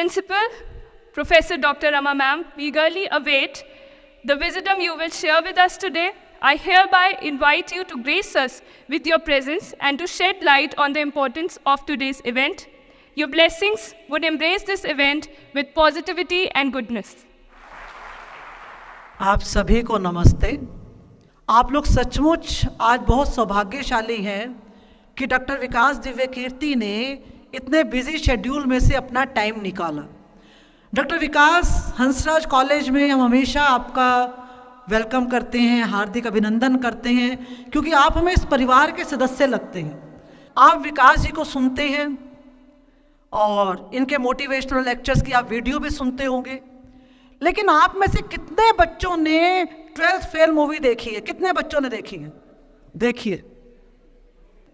Principal, Professor Dr. Rama ma'am, we eagerly await the wisdom you will share with us today. I hereby invite you to grace us with your presence and to shed light on the importance of today's event. Your blessings would embrace this event with positivity and goodness. आप सभी को नमस्ते। आप लोग सचमुच आज बहुत सौभाग्यशाली हैं कि डॉक्टर विकास दिव्य कीर्ति ने इतने बिजी शेड्यूल में से अपना टाइम निकाला। डॉक्टर विकास हंसराज कॉलेज में हम हमेशा आपका वेलकम करते हैं, हार्दिक अभिनंदन करते हैं, क्योंकि आप हमें इस परिवार के सदस्य लगते हैं। आप विकास जी को सुनते हैं और इनके मोटिवेशनल लेक्चर्स की आप वीडियो भी सुनते होंगे, लेकिन आप में से कितने बच्चों ने 12th फेल मूवी देखी है? कितने बच्चों ने देखी है? देखिए,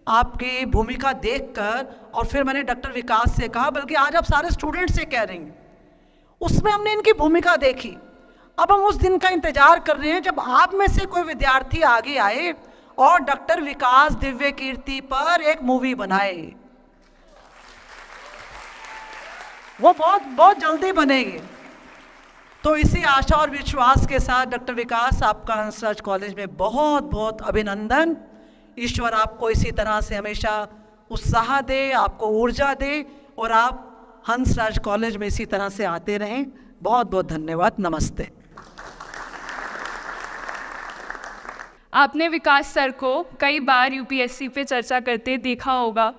आपकी भूमिका देखकर और फिर मैंने डॉक्टर विकास से कहा, बल्कि आज आप सारे स्टूडेंट से कह रही हैं, उसमें हमने इनकी भूमिका देखी। अब हम उस दिन का इंतजार कर रहे हैं जब आप में से कोई विद्यार्थी आगे आए और डॉक्टर विकास दिव्य कीर्ति पर एक मूवी बनाए। वो बहुत जल्दी बनेगी। तो इसी आशा और विश्वास के साथ डॉक्टर विकास, आपका हंसराज कॉलेज में बहुत बहुत अभिनंदन। ईश्वर आपको इसी तरह से हमेशा उत्साह दे, आपको ऊर्जा दे और आप हंसराज कॉलेज में इसी तरह से आते रहें। बहुत बहुत धन्यवाद। नमस्ते। आपने विकास सर को कई बार यूपीएससी पे चर्चा करते देखा होगा,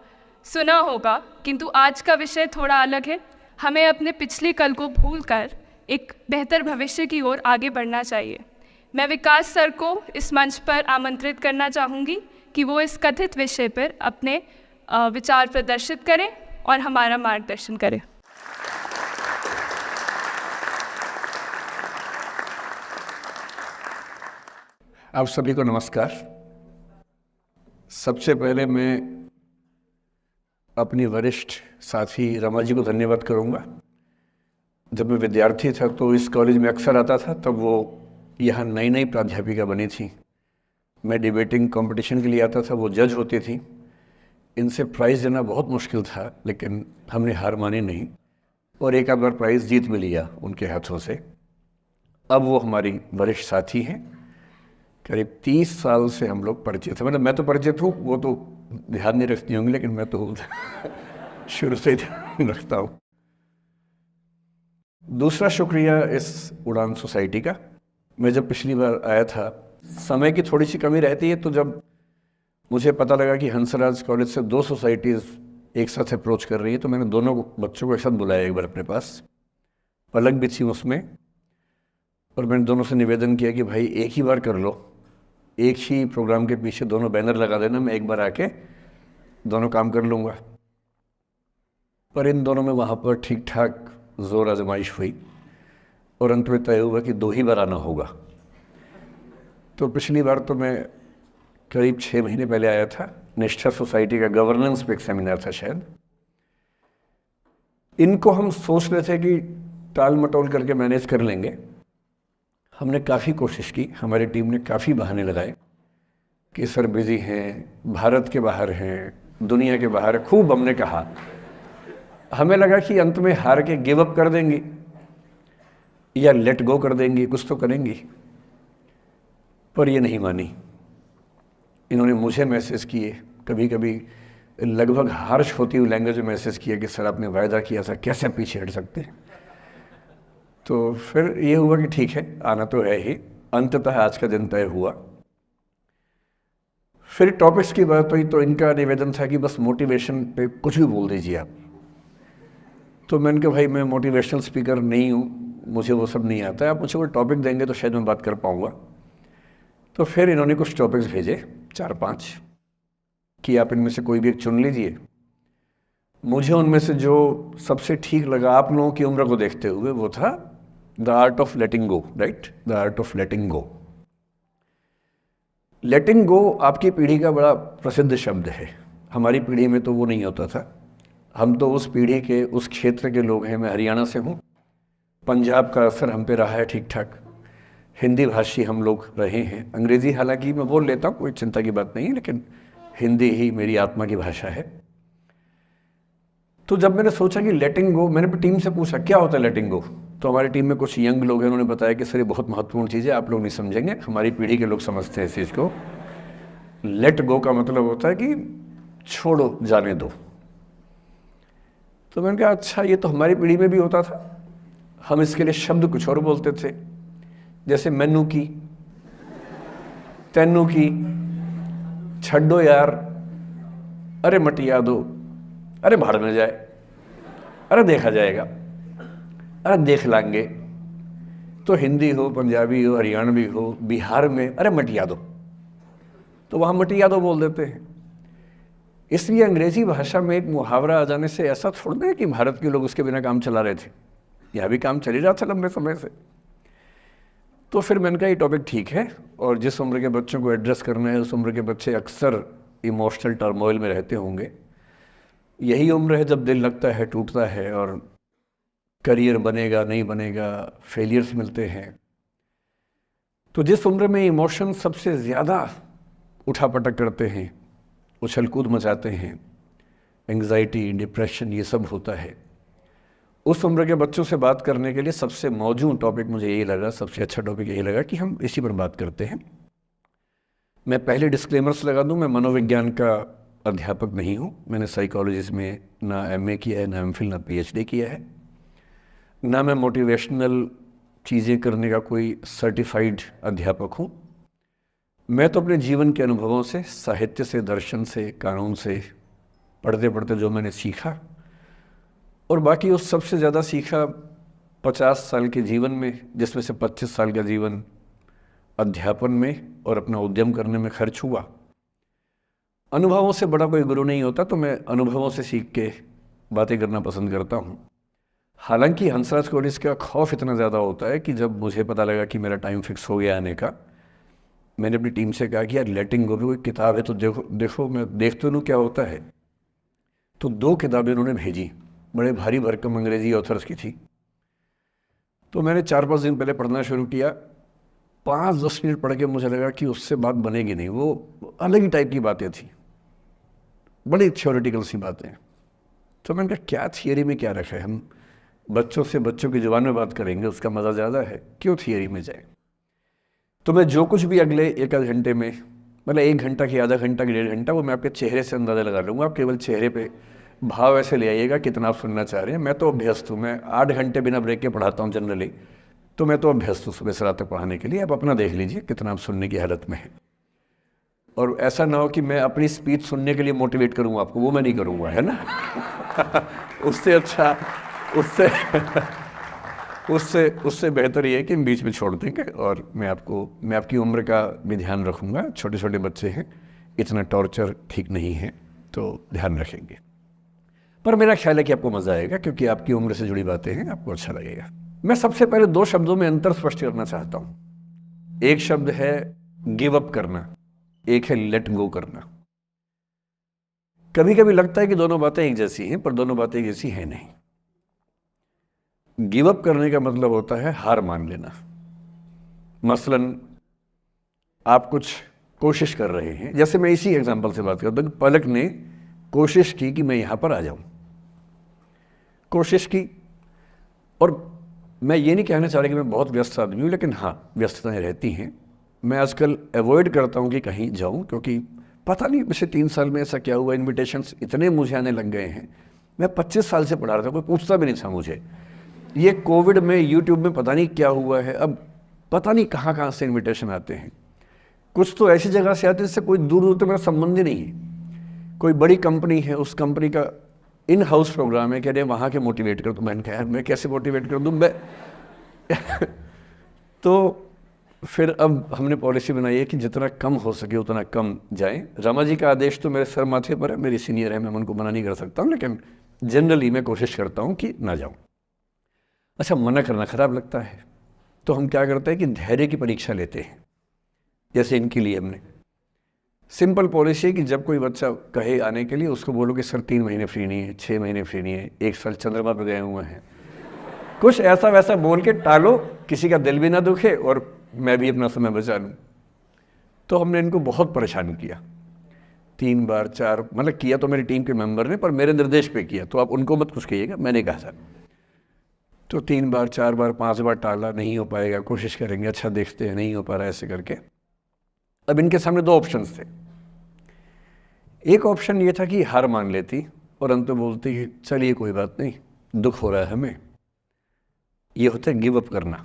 सुना होगा, किंतु आज का विषय थोड़ा अलग है। हमें अपने पिछले कल को भूलकर एक बेहतर भविष्य की ओर आगे बढ़ना चाहिए। मैं विकास सर को इस मंच पर आमंत्रित करना चाहूँगी कि वो इस कथित विषय पर अपने विचार प्रदर्शित करें और हमारा मार्गदर्शन करें। आप सभी को नमस्कार। सबसे पहले मैं अपनी वरिष्ठ साथी रमा जी को धन्यवाद करूंगा। जब मैं विद्यार्थी था तो इस कॉलेज में अक्सर आता था, तब वो यहाँ नई नई प्राध्यापिका बनी थी। मैं डिबेटिंग कंपटीशन के लिए आता था, वो जज होती थी। इनसे प्राइज़ देना बहुत मुश्किल था, लेकिन हमने हार मानी नहीं और एक आध बार प्राइज़ जीत भी लिया उनके हाथों से। अब वो हमारी वरिष्ठ साथी हैं। करीब 30 साल से हम लोग परिचित हैं। मतलब मैं तो परिचित हूँ, वो तो ध्यान नहीं रखती होंगी, लेकिन मैं तो शुरू से ध्यान रखता हूँ। दूसरा शुक्रिया इस उड़ान सोसाइटी का। मैं जब पिछली बार आया था, समय की थोड़ी सी कमी रहती है, तो जब मुझे पता लगा कि हंसराज कॉलेज से 2 सोसाइटीज़ एक साथ अप्रोच कर रही है, तो मैंने दोनों बच्चों को एक साथ बुलाया एक बार अपने पास। पलक भी थी उसमें, और मैंने दोनों से निवेदन किया कि भाई एक ही बार कर लो, एक ही प्रोग्राम के पीछे दोनों बैनर लगा देना, मैं एक बार आके दोनों काम कर लूँगा। पर इन दोनों में वहाँ पर ठीक ठाक जोर आजमाइश हुई और अंत में तय हुआ कि 2 ही बार आना होगा। तो पिछली बार तो मैं करीब 6 महीने पहले आया था। निष्ठा सोसाइटी का गवर्नेंस पे एक सेमिनार था शायद। इनको हम सोच रहे थे कि टाल मटोल करके मैनेज कर लेंगे। हमने काफ़ी कोशिश की, हमारी टीम ने काफ़ी बहाने लगाए कि सर बिज़ी हैं, भारत के बाहर हैं, दुनिया के बाहर है। खूब हमने कहा। हमें लगा कि अंत में हार के गिव अप कर देंगी या लेट गो कर देंगी, कुछ तो करेंगी, पर ये नहीं मानी। इन्होंने मुझे मैसेज किए, कभी कभी लगभग हार्श होती हुई लैंग्वेज में मैसेज किया कि सर आपने वायदा किया था, कैसे पीछे हट सकते हैं। तो फिर ये हुआ कि ठीक है, आना तो है ही। अंततः आज का दिन तय हुआ। फिर टॉपिक्स की बात हुई तो इनका निवेदन था कि बस मोटिवेशन पे कुछ भी बोल दीजिए आप। तो मैंने कहा भाई मैं मोटिवेशनल स्पीकर नहीं हूँ, मुझे वो सब नहीं आता है, आप मुझे कोई टॉपिक देंगे तो शायद मैं बात कर पाऊँगा। तो फिर इन्होंने कुछ टॉपिक्स भेजे 4-5 कि आप इनमें से कोई भी एक चुन लीजिए। मुझे उनमें से जो सबसे ठीक लगा आप लोगों की उम्र को देखते हुए, वो था the art of letting go. Right, the art of letting go. Letting go आपकी पीढ़ी का बड़ा प्रसिद्ध शब्द है। हमारी पीढ़ी में तो वो नहीं होता था। हम तो उस पीढ़ी के, उस क्षेत्र के लोग हैं। मैं हरियाणा से हूँ। पंजाब का असर हम पे रहा है ठीक ठाक। हिंदी भाषी हम लोग रहे हैं। अंग्रेज़ी हालांकि मैं बोल लेता हूँ, कोई चिंता की बात नहीं है, लेकिन हिंदी ही मेरी आत्मा की भाषा है। तो जब मैंने सोचा कि लेटिंग गो, मैंने अपनी टीम से पूछा क्या होता है लेटिंग गो। तो हमारी टीम में कुछ यंग लोग हैं, उन्होंने बताया कि सर ये बहुत महत्वपूर्ण चीज़ है, आप लोग नहीं समझेंगे, हमारी पीढ़ी के लोग समझते हैं इस चीज़ को। लेट गो का मतलब होता है कि छोड़ो, जाने दो। तो मैंने कहा अच्छा, ये तो हमारी पीढ़ी में भी होता था, हम इसके लिए शब्द कुछ और बोलते थे, जैसे मैनू की, तैनू की, छड्डो यार, अरे मटिया दो, अरे भाड़ में जाए, अरे देखा जाएगा, अरे देख लांगे। तो हिंदी हो, पंजाबी हो, हरियाणवी हो, बिहार में अरे मटिया दो, तो वहाँ मटिया दो बोल देते हैं। इसलिए अंग्रेजी भाषा में एक मुहावरा आ जाने से ऐसा थोड़ा है कि भारत के लोग उसके बिना काम चला रहे थे, यहाँ भी काम चल ही रहा था लंबे समय से। तो फिर मैंने कहा ये टॉपिक ठीक है, और जिस उम्र के बच्चों को एड्रेस करना है, उस उम्र के बच्चे अक्सर इमोशनल टर्मोइल में रहते होंगे। यही उम्र है जब दिल लगता है, टूटता है, और करियर बनेगा नहीं बनेगा, फेलियर्स मिलते हैं। तो जिस उम्र में इमोशन सबसे ज़्यादा उठापटक करते हैं, उछल कूद मचाते हैं, एंग्जाइटी, डिप्रेशन, ये सब होता है, उस उम्र के बच्चों से बात करने के लिए सबसे मौजूद टॉपिक मुझे यही लगा, सबसे अच्छा टॉपिक यही लगा कि हम इसी पर बात करते हैं। मैं पहले डिस्क्लेमर्स लगा दूं, मैं मनोविज्ञान का अध्यापक नहीं हूं, मैंने साइकोलॉजी में ना एमए किया है, ना एमफिल, ना पीएचडी किया है, ना मैं मोटिवेशनल चीज़ें करने का कोई सर्टिफाइड अध्यापक हूं। मैं तो अपने जीवन के अनुभवों से, साहित्य से, दर्शन से, कानून से, पढ़ते पढ़ते जो मैंने सीखा, और बाकी उस सबसे ज़्यादा सीखा 50 साल के जीवन में, जिसमें से 25 साल का जीवन अध्यापन में और अपना उद्यम करने में खर्च हुआ। अनुभवों से बड़ा कोई गुरु नहीं होता, तो मैं अनुभवों से सीख के बातें करना पसंद करता हूँ। हालांकि हंसराज कॉलेज का खौफ इतना ज़्यादा होता है कि जब मुझे पता लगा कि मेरा टाइम फिक्स हो गया आने का, मैंने अपनी टीम से कहा कि यार लेटिंग गो भी कोई किताब है तो देखो मैं देख तो लूँ क्या होता है। तो 2 किताबें उन्होंने भेजी, बड़े भारी भरकम अंग्रेजी ऑथर्स की थी। तो मैंने 4-5 दिन पहले पढ़ना शुरू किया। 5-10 मिनट पढ़ के मुझे लगा कि उससे बात बनेगी नहीं, वो अलग ही टाइप की बातें थी, बड़ी थ्योरेटिकल सी बातें। तो मैंने कहा क्या थियरी में क्या रखा है, हम बच्चों से बच्चों की ज़ुबान में बात करेंगे, उसका मज़ा ज़्यादा है, क्यों थियरी में जाए। तो मैं जो कुछ भी अगले 1-8 घंटे में, मतलब 1 घंटा की, आधा घंटा की, 1.5 घंटा, वो मैं आपके चेहरे से अंदाज़ा लगा लूँगा। आप केवल चेहरे पे भाव ऐसे ले आइएगा कितना आप सुनना चाह रहे हैं। मैं तो अभ्यस्त हूँ, मैं 8 घंटे बिना ब्रेक के पढ़ाता हूँ जनरली, तो मैं तो अभ्यस्त हूँ सुबह से रात तक पढ़ाने के लिए। आप अपना देख लीजिए कितना आप सुनने की हालत में है, और ऐसा ना हो कि मैं अपनी स्पीच सुनने के लिए मोटिवेट करूँ आपको, वो मैं नहीं करूँगा, है ना। उससे अच्छा, उससे बेहतर ये है कि हम बीच में छोड़ देंगे, और मैं आपकी उम्र का भी ध्यान रखूँगा। छोटे छोटे बच्चे हैं, इतना टॉर्चर ठीक नहीं है, तो ध्यान रखेंगे। पर मेरा ख्याल है कि आपको मज़ा आएगा, क्योंकि आपकी उम्र से जुड़ी बातें हैं, आपको अच्छा लगेगा। मैं सबसे पहले 2 शब्दों में अंतर स्पष्ट करना चाहता हूँ। एक शब्द है गिव अप करना, एक है लेट गो करना। कभी कभी लगता है कि दोनों बातें एक जैसी हैं, पर दोनों बातें एक जैसी हैं नहीं। गिव अप करने का मतलब होता है हार मान लेना। मसलन आप कुछ कोशिश कर रहे हैं, जैसे मैं इसी एग्जांपल से बात करता हूँ। पलक ने कोशिश की कि मैं यहाँ पर आ जाऊँ, कोशिश की, और मैं ये नहीं कहना चाह रहा कि मैं बहुत व्यस्त आदमी हूँ, लेकिन हाँ व्यस्तताएं रहती हैं। मैं आजकल अवॉइड करता हूँ कि कहीं जाऊँ, क्योंकि पता नहीं पिछले 3 साल में ऐसा क्या हुआ, इन्विटेशंस इतने मुझे आने लग गए हैं। मैं 25 साल से पढ़ा रहा था, कोई पूछता भी नहीं था मुझे। ये कोविड में यूट्यूब में पता नहीं क्या हुआ है, अब पता नहीं कहाँ कहाँ से इन्विटेशन आते हैं। कुछ तो ऐसी जगह से आते हैं जिससे कोई दूर दूर तक मेरा संबंध ही नहीं है। कोई बड़ी कंपनी है, उस कंपनी का इन हाउस प्रोग्राम है, कह रहे हैं वहाँ के मोटिवेट कर। तो मैंने कहा यार मैं कैसे मोटिवेट कर दूँ मैं तो फिर अब हमने पॉलिसी बनाई है कि जितना कम हो सके उतना कम जाएं। रमा जी का आदेश तो मेरे सर माथे पर है, मेरी सीनियर है, मैं उनको मना नहीं कर सकता हूँ, लेकिन जनरली मैं कोशिश करता हूँ कि ना जाऊँ। अच्छा, मना करना ख़राब लगता है, तो हम क्या करते हैं कि धैर्य की परीक्षा लेते हैं। जैसे इनके लिए हमने सिंपल पॉलिसी है कि जब कोई बच्चा कहे आने के लिए, उसको बोलो कि सर 3 महीने फ्री नहीं है, 6 महीने फ्री नहीं है, 1 साल चंद्रमा पर गए हुए हैं, कुछ ऐसा वैसा बोल के टालो, किसी का दिल भी ना दुखे और मैं भी अपना समय बचा लूँ। तो हमने इनको बहुत परेशान किया। 3 बार 4, मतलब किया तो मेरी टीम के मेंबर ने, पर मेरे निर्देश पे किया, तो आप उनको मत कुछ कहिएगा, मैंने कहा था। तो 3 बार 4 बार 5 बार टाला, नहीं हो पाएगा, कोशिश करेंगे, अच्छा देखते हैं, नहीं हो पा रहा है, ऐसे करके। अब इनके सामने 2 ऑप्शंस थे। एक ऑप्शन ये था कि हार मान लेती और अंत में बोलती कि चलिए कोई बात नहीं, दुख हो रहा है हमें, ये होता है गिव अप करना।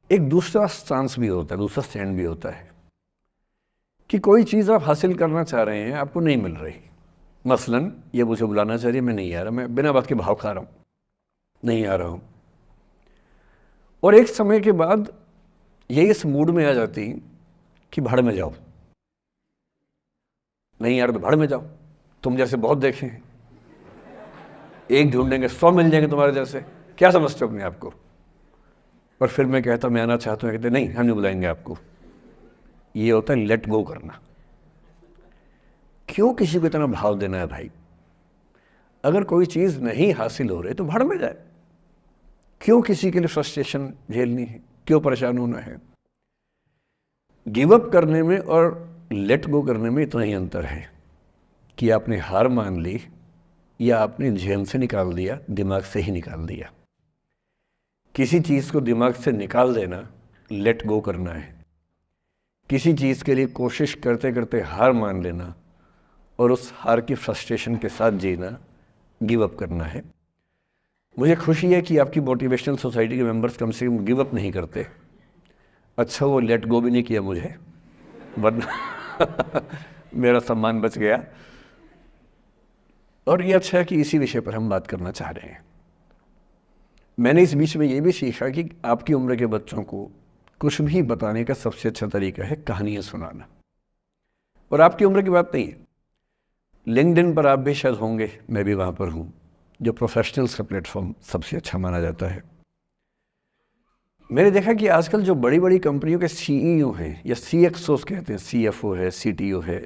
एक दूसरा चांस भी होता है, दूसरा स्टैंड भी होता है कि कोई चीज़ आप हासिल करना चाह रहे हैं, आपको नहीं मिल रही। मसलन ये मुझे बुलाना चाह रही है, मैं नहीं आ रहा, मैं बिना बात के भाव खा रहा हूँ, नहीं आ रहा हूँ। और एक समय के बाद ये इस मूड में आ जाती कि भाड़ में जाओ, नहीं यार तो भाड़ में जाओ, तुम जैसे बहुत देखे हैं, एक ढूंढेंगे 100 मिल जाएंगे तुम्हारे जैसे, क्या समझते हो अपने आप को। और फिर मैं कहता मैं आना चाहता हूँ, कहते नहीं हम नहीं बुलाएंगे आपको। ये होता है लेट गो करना। क्यों किसी को इतना भाव देना है भाई? अगर कोई चीज़ नहीं हासिल हो रही तो भाड़ में जाए। क्यों किसी के लिए फ्रस्ट्रेशन झेलनी है, क्यों परेशान होना है? गिव अप करने में और लेट गो करने में इतना ही अंतर है कि आपने हार मान ली या आपने जेहन से निकाल दिया, दिमाग से ही निकाल दिया। किसी चीज़ को दिमाग से निकाल देना लेट गो करना है। किसी चीज़ के लिए कोशिश करते करते हार मान लेना और उस हार की फ्रस्ट्रेशन के साथ जीना गिव अप करना है। मुझे खुशी है कि आपकी मोटिवेशनल सोसाइटी के मेंबर्स कम से कम गिव अप नहीं करते। अच्छा वो लेट गो भी नहीं किया मुझे, वरना मेरा सम्मान बच गया। और ये अच्छा है कि इसी विषय पर हम बात करना चाह रहे हैं। मैंने इस बीच में ये भी सीखा कि आपकी उम्र के बच्चों को कुछ भी बताने का सबसे अच्छा तरीका है कहानियाँ सुनाना। और आपकी उम्र की बात नहीं है, लिंक्डइन पर आप भी शायद होंगे, मैं भी वहाँ पर हूँ, जो प्रोफेशनल्स का प्लेटफॉर्म सबसे अच्छा माना जाता है। मैंने देखा कि आजकल जो बड़ी बड़ी कंपनियों के सीईओ हैं या सीएक्सओस कहते हैं, सीएफओ है, सीटीओ है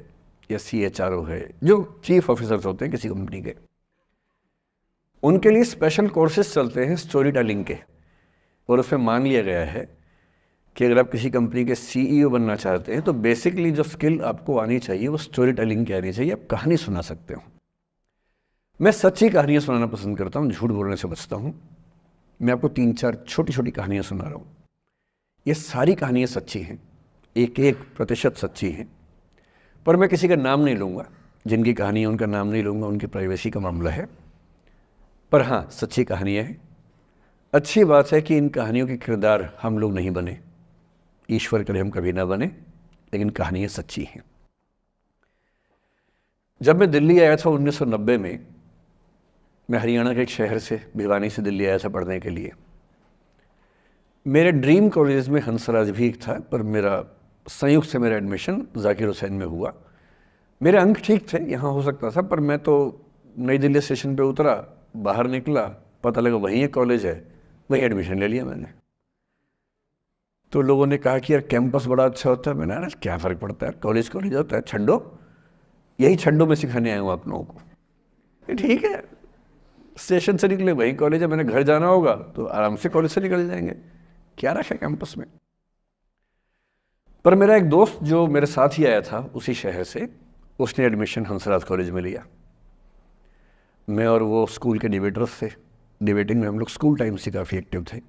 या सीएचआरओ है, जो चीफ ऑफिसर्स होते हैं किसी कंपनी के, उनके लिए स्पेशल कोर्सेज चलते हैं स्टोरी टेलिंग के। और उसमें मान लिया गया है कि अगर आप किसी कंपनी के सीईओ बनना चाहते हैं तो बेसिकली जो स्किल आपको आनी चाहिए वो स्टोरी टेलिंग की आनी चाहिए। आप कहानी सुना सकते हो। मैं सच्ची कहानियाँ सुनाना पसंद करता हूँ, झूठ बोलने से बचता हूँ। मैं आपको 3-4 छोटी छोटी कहानियाँ सुना रहा हूँ। ये सारी कहानियाँ सच्ची हैं, 1% सच्ची हैं, पर मैं किसी का नाम नहीं लूँगा। जिनकी कहानी है उनका नाम नहीं लूँगा, उनकी प्राइवेसी का मामला है। पर हाँ, सच्ची कहानियाँ हैं। अच्छी बात है कि इन कहानियों के किरदार हम लोग नहीं बने, ईश्वर करे हम कभी ना बने, लेकिन कहानियाँ सच्ची हैं। जब मैं दिल्ली आया था 1990 में, मैं हरियाणा के एक शहर से, भिवानी से दिल्ली आया था पढ़ने के लिए। मेरे ड्रीम कॉलेज में हंसराज भी एक था, पर मेरा संयुक्त से मेरा एडमिशन जाकिर हुसैन में हुआ। मेरे अंक ठीक थे, यहाँ हो सकता था, पर मैं तो नई दिल्ली स्टेशन पे उतरा, बाहर निकला, पता लगा वहीं एक कॉलेज है, वहीं एडमिशन ले लिया मैंने। तो लोगों ने कहा कि यार कैंपस बड़ा अच्छा होता है। मैंने कहा क्या फ़र्क पड़ता है, कॉलेज कॉलेज होता है, छड्डो, यही छड्डो में सिखाने आया हूँ आप लोगों को। ठीक है, स्टेशन से निकले वहीं कॉलेज है, मैंने घर जाना होगा तो आराम से कॉलेज से निकल जाएंगे, क्या रखा है कैंपस में। पर मेरा एक दोस्त जो मेरे साथ ही आया था उसी शहर से, उसने एडमिशन हंसराज कॉलेज में लिया। मैं और वो स्कूल के डिबेटर्स थे। डिबेटिंग में हम लोग स्कूल टाइम से काफ़ी एक्टिव थे।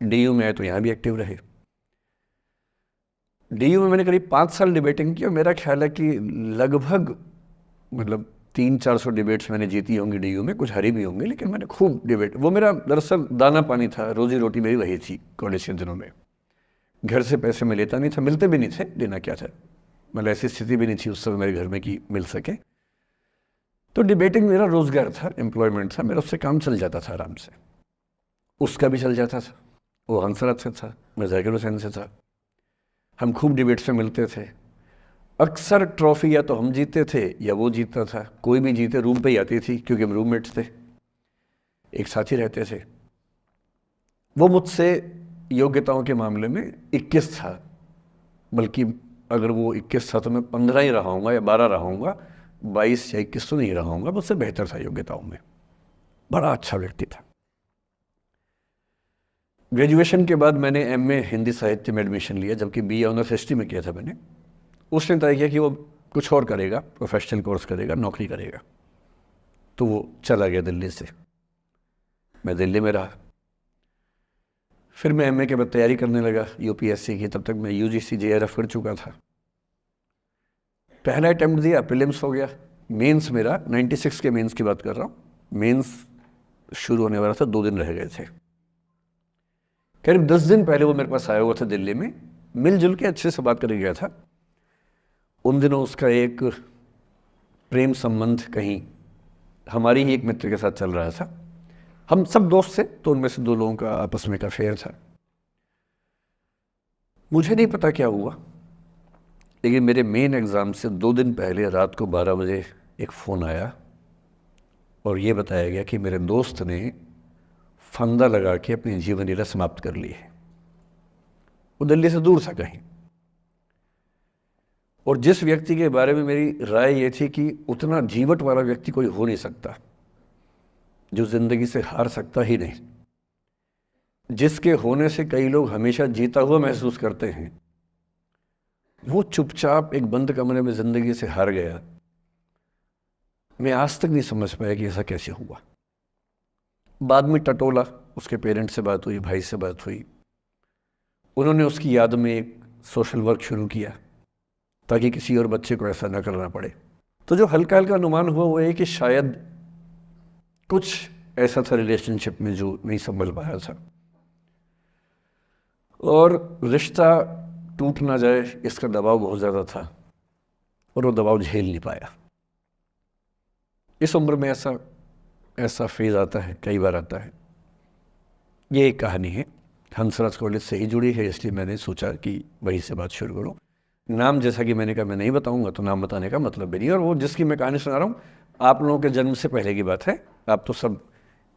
डीयू में आए तो यहाँ भी एक्टिव रहे। डीयू में मैंने करीब 5 साल डिबेटिंग की और मेरा ख्याल है कि लगभग 300-400 डिबेट्स मैंने जीती होंगी डीयू में, कुछ हरी भी होंगी, लेकिन मैंने खूब डिबेट, वो मेरा दरअसल दाना पानी था, रोजी रोटी मेरी वही थी कॉलेज के दिनों में। घर से पैसे मैं लेता नहीं था, मिलते भी नहीं थे, देना क्या था, मतलब ऐसी स्थिति भी नहीं थी उस समय मेरे घर में कि मिल सके। तो डिबेटिंग मेरा रोज़गार था, एम्प्लॉयमेंट था, मेरा उससे काम चल जाता था आराम से। उसका भी चल जाता था, वो हंसराज से था, मैं जाकिर हुसैन से था। हम खूब डिबेट्स में मिलते थे। अक्सर ट्रॉफी या तो हम जीते थे या वो जीतता था, कोई भी जीते रूम पे ही आती थी क्योंकि हम रूममेट्स थे, एक साथ ही रहते थे। वो मुझसे योग्यताओं के मामले में 21 था, बल्कि अगर वो 21 था तो मैं 15 ही रहा हूँगा या 12 रहा हूँगा, 22 या 21 तो नहीं रहा हूँगा। मुझसे बेहतर था योग्यताओं में, बड़ा अच्छा व्यक्ति था। ग्रेजुएशन के बाद मैंने एमए हिंदी साहित्य में एडमिशन लिया, जबकि बीए ऑनर्स हिस्ट्री में किया था मैंने। उसने तय किया कि वो कुछ और करेगा, प्रोफेशनल कोर्स करेगा, नौकरी करेगा। तो वो चला गया दिल्ली से, मैं दिल्ली में रहा। फिर मैं एमए के बाद तैयारी करने लगा यूपीएससी की। तब तक मैं यूजीसी जेआरएफ कर चुका था। पहला अटेम्प्ट दिया, प्रीलिम्स हो गया। मेंस मेरा 96 के मेंस की बात कर रहा हूँ, मेंस शुरू होने वाला था, 2 दिन रह गए थे। करीब 10 दिन पहले वो मेरे पास आया हुआ था दिल्ली में, मिलजुल के अच्छे से बात करके गया था। उन दिनों उसका एक प्रेम संबंध कहीं हमारी ही एक मित्र के साथ चल रहा था। हम सब दोस्त थे, तो उनमें से 2 लोगों का आपस में का अफेयर था। मुझे नहीं पता क्या हुआ, लेकिन मेरे मेन एग्ज़ाम से 2 दिन पहले रात को 12 बजे एक फ़ोन आया और ये बताया गया कि मेरे दोस्त ने फंदा लगा के अपनी जीवन लीला समाप्त कर ली है। वो दिल्ली से दूर था कहीं, और जिस व्यक्ति के बारे में मेरी राय ये थी कि उतना जीवट वाला व्यक्ति कोई हो नहीं सकता, जो ज़िंदगी से हार सकता ही नहीं, जिसके होने से कई लोग हमेशा जीता हुआ महसूस करते हैं, वो चुपचाप एक बंद कमरे में ज़िंदगी से हार गया। मैं आज तक नहीं समझ पाया कि ऐसा कैसे हुआ। बाद में टटोला, उसके पेरेंट्स से बात हुई, भाई से बात हुई। उन्होंने उसकी याद में एक सोशल वर्क शुरू किया ताकि किसी और बच्चे को ऐसा ना करना पड़े। तो जो हल्का हल्का अनुमान हुआ वो है कि शायद कुछ ऐसा था रिलेशनशिप में जो नहीं संभल पाया था, और रिश्ता टूट ना जाए इसका दबाव बहुत ज़्यादा था, और वो दबाव झेल नहीं पाया। इस उम्र में ऐसा फेज़ आता है, कई बार आता है। ये एक कहानी है, हंसराज कॉलेज से ही जुड़ी है, इसलिए मैंने सोचा कि वहीं से बात शुरू करूँ। नाम जैसा कि मैंने कहा मैं नहीं बताऊंगा, तो नाम बताने का मतलब भी नहीं। और वो जिसकी मैं कहानी सुना रहा हूँ आप लोगों के जन्म से पहले की बात है। आप तो सब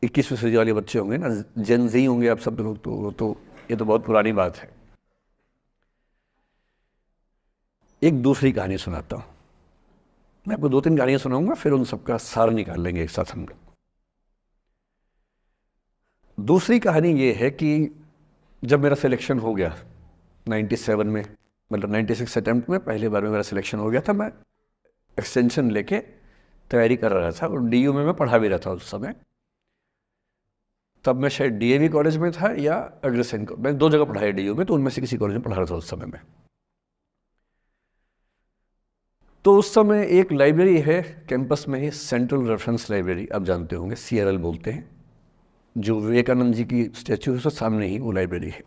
21वीं सदी वाले बच्चे होंगे ना, जेन ज़ी होंगे आप सब लोग, तो ये तो बहुत पुरानी बात है। एक दूसरी कहानी सुनाता हूँ। मैं आपको 2-3 कहानियाँ सुनाऊंगा, फिर उन सबका सार निकाल लेंगे एक साथ हम लोग। दूसरी कहानी ये है कि जब मेरा सिलेक्शन हो गया 97 में, मतलब 96 अटेम्प्ट में पहली बार में मेरा सिलेक्शन हो गया था, मैं एक्सटेंशन लेके तैयारी कर रहा था, और डीयू में मैं पढ़ा भी रहा था उस समय। तब मैं शायद डीएवी कॉलेज में था या अग्रसेन, मैं 2 जगह पढ़ाया डीयू में, तो उनमें से किसी कॉलेज में पढ़ा रहा था उस समय में। तो उस समय एक लाइब्रेरी है कैंपस में ही, सेंट्रल रेफरेंस लाइब्रेरी, आप जानते होंगे, CRL बोलते हैं, जो विवेकानंद जी की स्टैच्यू है उसके सामने ही वो लाइब्रेरी है।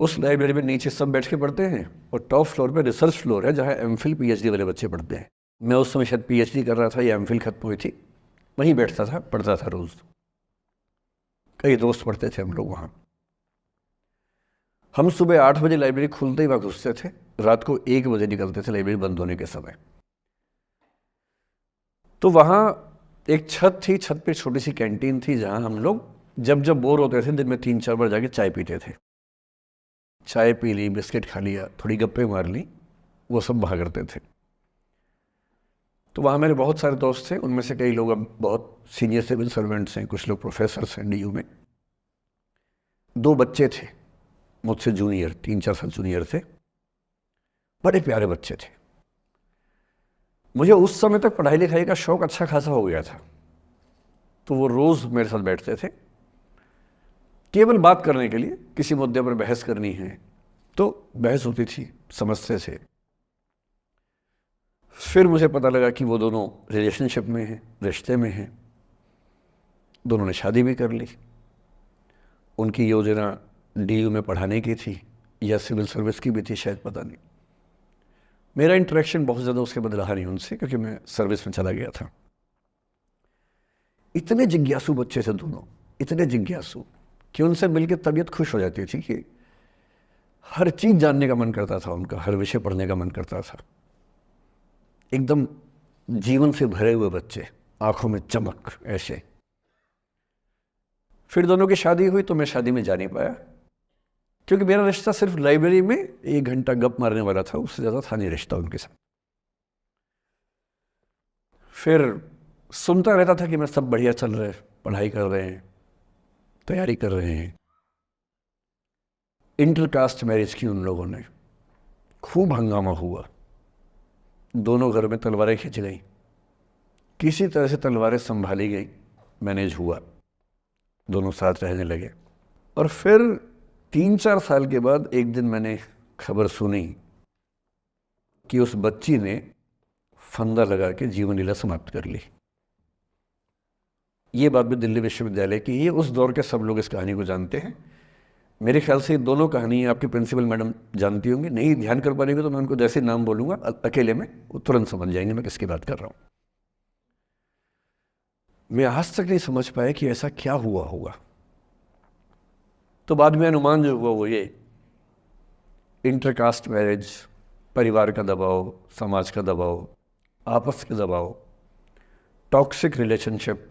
उस लाइब्रेरी में नीचे सब बैठ के पढ़ते हैं, और टॉप फ्लोर पे रिसर्च फ्लोर है जहाँ MPhil PhD वाले बच्चे पढ़ते हैं। मैं उस समय शायद PhD कर रहा था या MPhil खत्म हुई थी, वहीं बैठता था, पढ़ता था रोज़। कई दोस्त पढ़ते थे हम लोग वहाँ। हम सुबह 8 बजे लाइब्रेरी खुलते ही वहाँ घुसते थे, रात को 1 बजे निकलते थे लाइब्रेरी बंद होने के समय। तो वहाँ एक छत थी, छत पे छोटी सी कैंटीन थी जहाँ हम लोग जब बोर होते थे दिन में 3-4 बार जाके चाय पीते थे। चाय पी ली, बिस्किट खा लिया, थोड़ी गप्पे मार ली, वो सब वहाँ करते थे। तो वहाँ मेरे बहुत सारे दोस्त थे, उनमें से कई लोग अब बहुत सीनियर सिविल सर्वेंट्स हैं, कुछ लोग प्रोफेसर्स हैं डीयू में। 2 बच्चे थे मुझसे जूनियर, 3-4 साल जूनियर थे, बड़े प्यारे बच्चे थे। मुझे उस समय तक पढ़ाई लिखाई का शौक अच्छा खासा हो गया था, तो वो रोज़ मेरे साथ बैठते थे केवल बात करने के लिए। किसी मुद्दे पर बहस करनी है तो बहस होती थी, समझते थे। फिर मुझे पता लगा कि वो दोनों रिलेशनशिप में हैं, रिश्ते में हैं, दोनों ने शादी भी कर ली। उनकी योजना डीयू में पढ़ाने की थी या सिविल सर्विस की भी थी, शायद पता नहीं। मेरा इंटरेक्शन बहुत ज़्यादा उसके बाद रहा नहीं उनसे, क्योंकि मैं सर्विस में चला गया था। इतने जिज्ञासु बच्चे थे दोनों, इतने जिज्ञासु कि उनसे मिलकर तबीयत खुश हो जाती थी, कि हर चीज़ जानने का मन करता था उनका, हर विषय पढ़ने का मन करता था। एकदम जीवन से भरे हुए बच्चे, आंखों में चमक ऐसे। फिर दोनों की शादी हुई तो मैं शादी में जा नहीं पाया, क्योंकि मेरा रिश्ता सिर्फ लाइब्रेरी में 1 घंटा गप मारने वाला था, उससे ज़्यादा था नहीं रिश्ता उनके साथ। फिर सुनता रहता था कि मैं सब बढ़िया चल रहा है, पढ़ाई कर रहे हैं, तैयारी कर रहे हैं। इंटरकास्ट मैरिज की उन लोगों ने, खूब हंगामा हुआ, दोनों घर में तलवारें खिंच गई, किसी तरह से तलवारें संभाली गई, मैनेज हुआ, दोनों साथ रहने लगे। और फिर 3-4 साल के बाद एक दिन मैंने खबर सुनी कि उस बच्ची ने फंदा लगा के जीवन लीला समाप्त कर ली। ये बात भी दिल्ली विश्वविद्यालय की है, उस दौर के सब लोग इस कहानी को जानते हैं। मेरे ख्याल से ये दोनों कहानी आपकी प्रिंसिपल मैडम जानती होंगी, नहीं ध्यान कर पाएंगे तो मैं उनको जैसे नाम बोलूँगा अकेले में वो तुरंत समझ जाएंगे मैं किसकी बात कर रहा हूँ। मैं आज तक नहीं समझ पाया कि ऐसा क्या हुआ होगा। तो बाद में अनुमान जो हुआ वो ये, इंटरकास्ट मैरिज, परिवार का दबाव, समाज का दबाव, आपस के दबाव, टॉक्सिक रिलेशनशिप,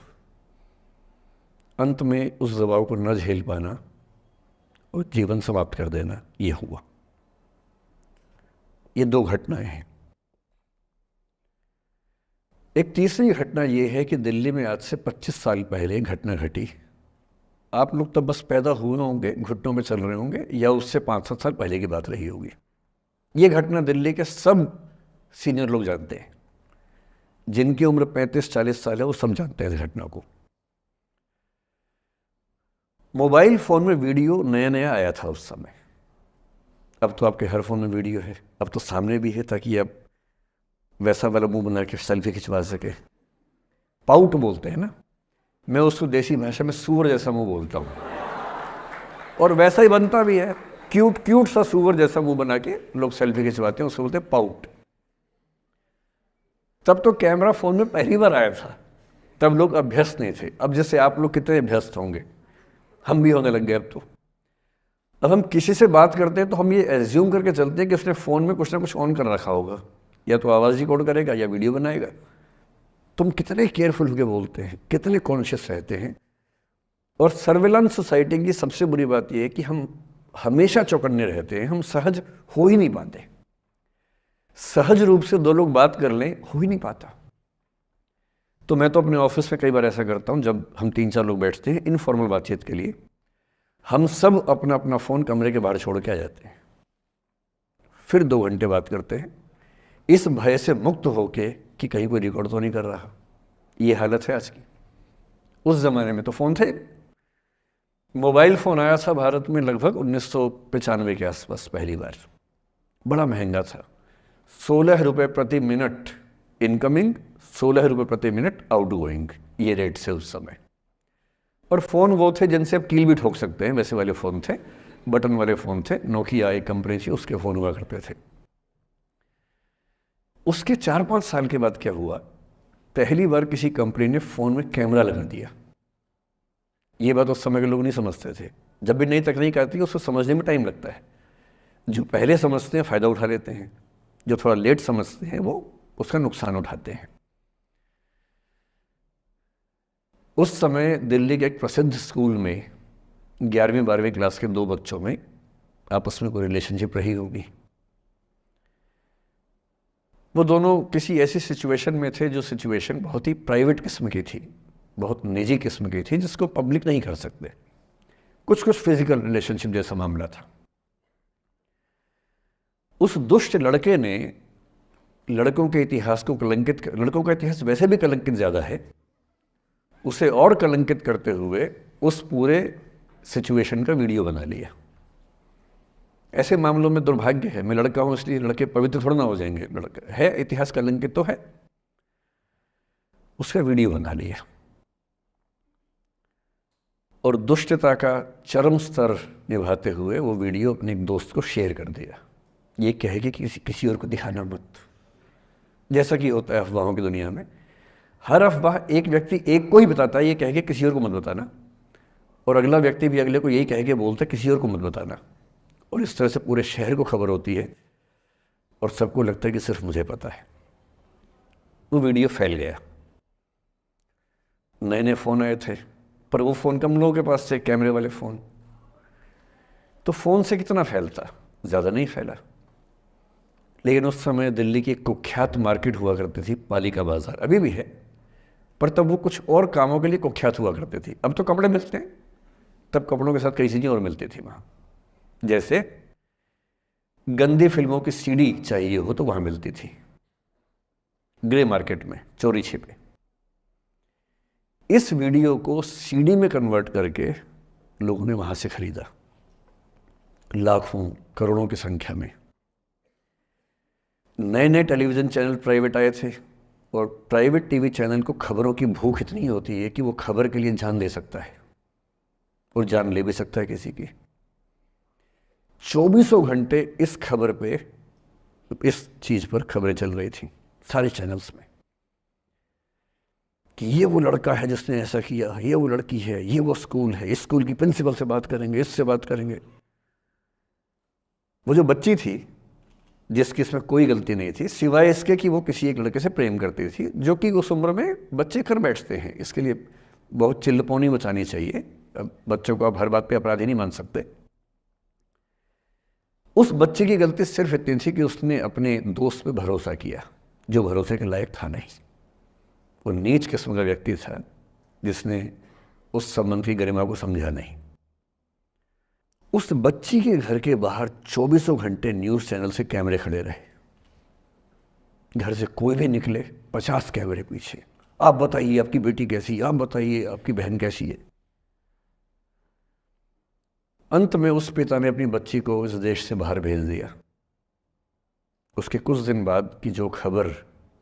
अंत में उस दबाव को न झेल पाना और जीवन समाप्त कर देना, ये हुआ। ये 2 घटनाएं हैं। एक तीसरी घटना ये है कि दिल्ली में आज से 25 साल पहले घटना घटी। आप लोग तब बस पैदा हुए होंगे, घुटनों में चल रहे होंगे, या उससे 5-7 साल पहले की बात रही होगी। ये घटना दिल्ली के सब सीनियर लोग जानते हैं, जिनकी उम्र 35-40 साल है वो सब जानते हैं इस घटना को। मोबाइल फ़ोन में वीडियो नया नया आया था उस समय। अब तो आपके हर फ़ोन में वीडियो है, अब तो सामने भी है, ताकि आप वैसा वाला मुंह बना के सेल्फी खिंचवा सके। पाउट बोलते हैं ना, मैं उसको देसी भाषा में सूअर जैसा मुंह बोलता हूँ, और वैसा ही बनता भी है, क्यूट क्यूट सा सूअर जैसा मुंह बना के लोग सेल्फी खिंचवाते हैं, उसको बोलते हैं पाउट। तब तो कैमरा फ़ोन में पहली बार आया था, तब लोग अभ्यस्त नहीं थे। अब जैसे आप लोग कितने अभ्यस्त होंगे, हम भी होने लग गए। अब हम किसी से बात करते हैं तो हम ये एज्यूम करके चलते हैं कि उसने फ़ोन में कुछ ना कुछ ऑन कर रखा होगा, या तो आवाज़ रिकॉर्ड करेगा या वीडियो बनाएगा। तुम कितने केयरफुल होकर बोलते हैं, कितने कॉन्शियस रहते हैं। और सर्विलांस सोसाइटी की सबसे बुरी बात यह है कि हम हमेशा चौकन्ने रहते हैं, हम सहज हो ही नहीं पाते। सहज रूप से 2 लोग बात कर लें, हो ही नहीं पाता। तो मैं तो अपने ऑफिस में कई बार ऐसा करता हूँ, जब हम 3-4 लोग बैठते हैं इनफॉर्मल बातचीत के लिए, हम सब अपना अपना फ़ोन कमरे के बाहर छोड़ के आ जाते हैं, फिर 2 घंटे बात करते हैं, इस भय से मुक्त होके कि कहीं कोई रिकॉर्ड तो नहीं कर रहा। ये हालत है आज की। उस ज़माने में तो फ़ोन थे। मोबाइल फ़ोन आया था भारत में लगभग 1995 के आसपास पहली बार। बड़ा महंगा था, 16 रुपये प्रति मिनट इनकमिंग, 16 रुपये प्रति मिनट आउटगोइंग, ये रेट से उस समय। और फ़ोन वो थे जिनसे आप कील भी ठोक सकते हैं, वैसे वाले फ़ोन थे, बटन वाले फ़ोन थे। नोकिया एक कंपनी थी, उसके फ़ोन हुआ करते थे। उसके 4-5 साल के बाद क्या हुआ, पहली बार किसी कंपनी ने फ़ोन में कैमरा लगा दिया। ये बात उस समय के लोग नहीं समझते थे। जब भी नई तकनीक आती है उसको समझने में टाइम लगता है। जो पहले समझते हैं फ़ायदा उठा लेते हैं, जो थोड़ा लेट समझते हैं वो उसका नुकसान उठाते हैं। उस समय दिल्ली के एक प्रसिद्ध स्कूल में 11वीं-12वीं क्लास के 2 बच्चों में आपस में कोई रिलेशनशिप रही होगी। वो दोनों किसी ऐसी सिचुएशन में थे जो सिचुएशन बहुत ही प्राइवेट किस्म की थी, बहुत निजी किस्म की थी, जिसको पब्लिक नहीं कर सकते। कुछ फिजिकल रिलेशनशिप जैसा मामला था। उस दुष्ट लड़के ने लड़कों के इतिहास को कलंकित, लड़कों का इतिहास वैसे भी कलंकित ज़्यादा है, उसे और कलंकित करते हुए उस पूरे सिचुएशन का वीडियो बना लिया। ऐसे मामलों में दुर्भाग्य है, मैं लड़का हूं इसलिए लड़के पवित्र थोड़ा ना हो जाएंगे। लड़का है, इतिहास कलंकित तो है, उसका वीडियो बना लिया और दुष्टता का चरम स्तर निभाते हुए वो वीडियो अपने एक दोस्त को शेयर कर दिया। ये कहे कि किसी और को दिखाना मत, जैसा कि होता है अफवाहों की दुनिया में। हर अफवाह एक व्यक्ति एक को ही बताता है, ये कह के किसी और को मत बताना, और अगला व्यक्ति भी अगले को यही कह के बोलता है किसी और को मत बताना। और इस तरह से पूरे शहर को खबर होती है और सबको लगता है कि सिर्फ मुझे पता है। वो वीडियो फैल गया। नए नए फ़ोन आए थे, पर वो फ़ोन कम लोगों के पास थे, कैमरे वाले फ़ोन। तो फ़ोन से कितना फैलता, ज़्यादा नहीं फैला। लेकिन उस समय दिल्ली की एक कुख्यात मार्केट हुआ करती थी, पालिका बाज़ार, अभी भी है, पर तब वो कुछ और कामों के लिए कुख्यात हुआ करती थी। अब तो कपड़े मिलते हैं, तब कपड़ों के साथ कई चीज़ें और मिलती थी वहाँ। जैसे गंदी फिल्मों की सीडी चाहिए हो तो वहाँ मिलती थी, ग्रे मार्केट में चोरी छिपे। इस वीडियो को सीडी में कन्वर्ट करके लोगों ने वहां से खरीदा, लाखों करोड़ों की संख्या में। नए नए टेलीविज़न चैनल प्राइवेट आए थे और प्राइवेट टीवी चैनल को खबरों की भूख इतनी होती है कि वो खबर के लिए जान दे सकता है और जान ले भी सकता है किसी की। 24 घंटे इस खबर पे, इस चीज़ पर खबरें चल रही थी सारे चैनल्स में कि ये वो लड़का है जिसने ऐसा किया, ये वो लड़की है, ये वो स्कूल है, इस स्कूल की प्रिंसिपल से बात करेंगे, इससे बात करेंगे। वो जो बच्ची थी जिसकी इसमें कोई गलती नहीं थी सिवाय इसके कि वो किसी एक लड़के से प्रेम करती थी, जो कि उस उम्र में बच्चे कर बैठते हैं। इसके लिए बहुत चिल्लपौनी मचानी चाहिए। अब बच्चों को आप हर बात पे अपराधी नहीं मान सकते। उस बच्चे की गलती सिर्फ इतनी थी कि उसने अपने दोस्त पे भरोसा किया जो भरोसे के लायक था नहीं। वो नीच किस्म का व्यक्ति था जिसने उस संबंध की गरिमा को समझा नहीं। उस बच्ची के घर के बाहर 24 घंटे न्यूज़ चैनल से कैमरे खड़े रहे। घर से कोई भी निकले 50 कैमरे पीछे, आप बताइए आपकी बेटी कैसी है, आप बताइए आपकी बहन कैसी है। अंत में उस पिता ने अपनी बच्ची को इस देश से बाहर भेज दिया। उसके कुछ दिन बाद की जो खबर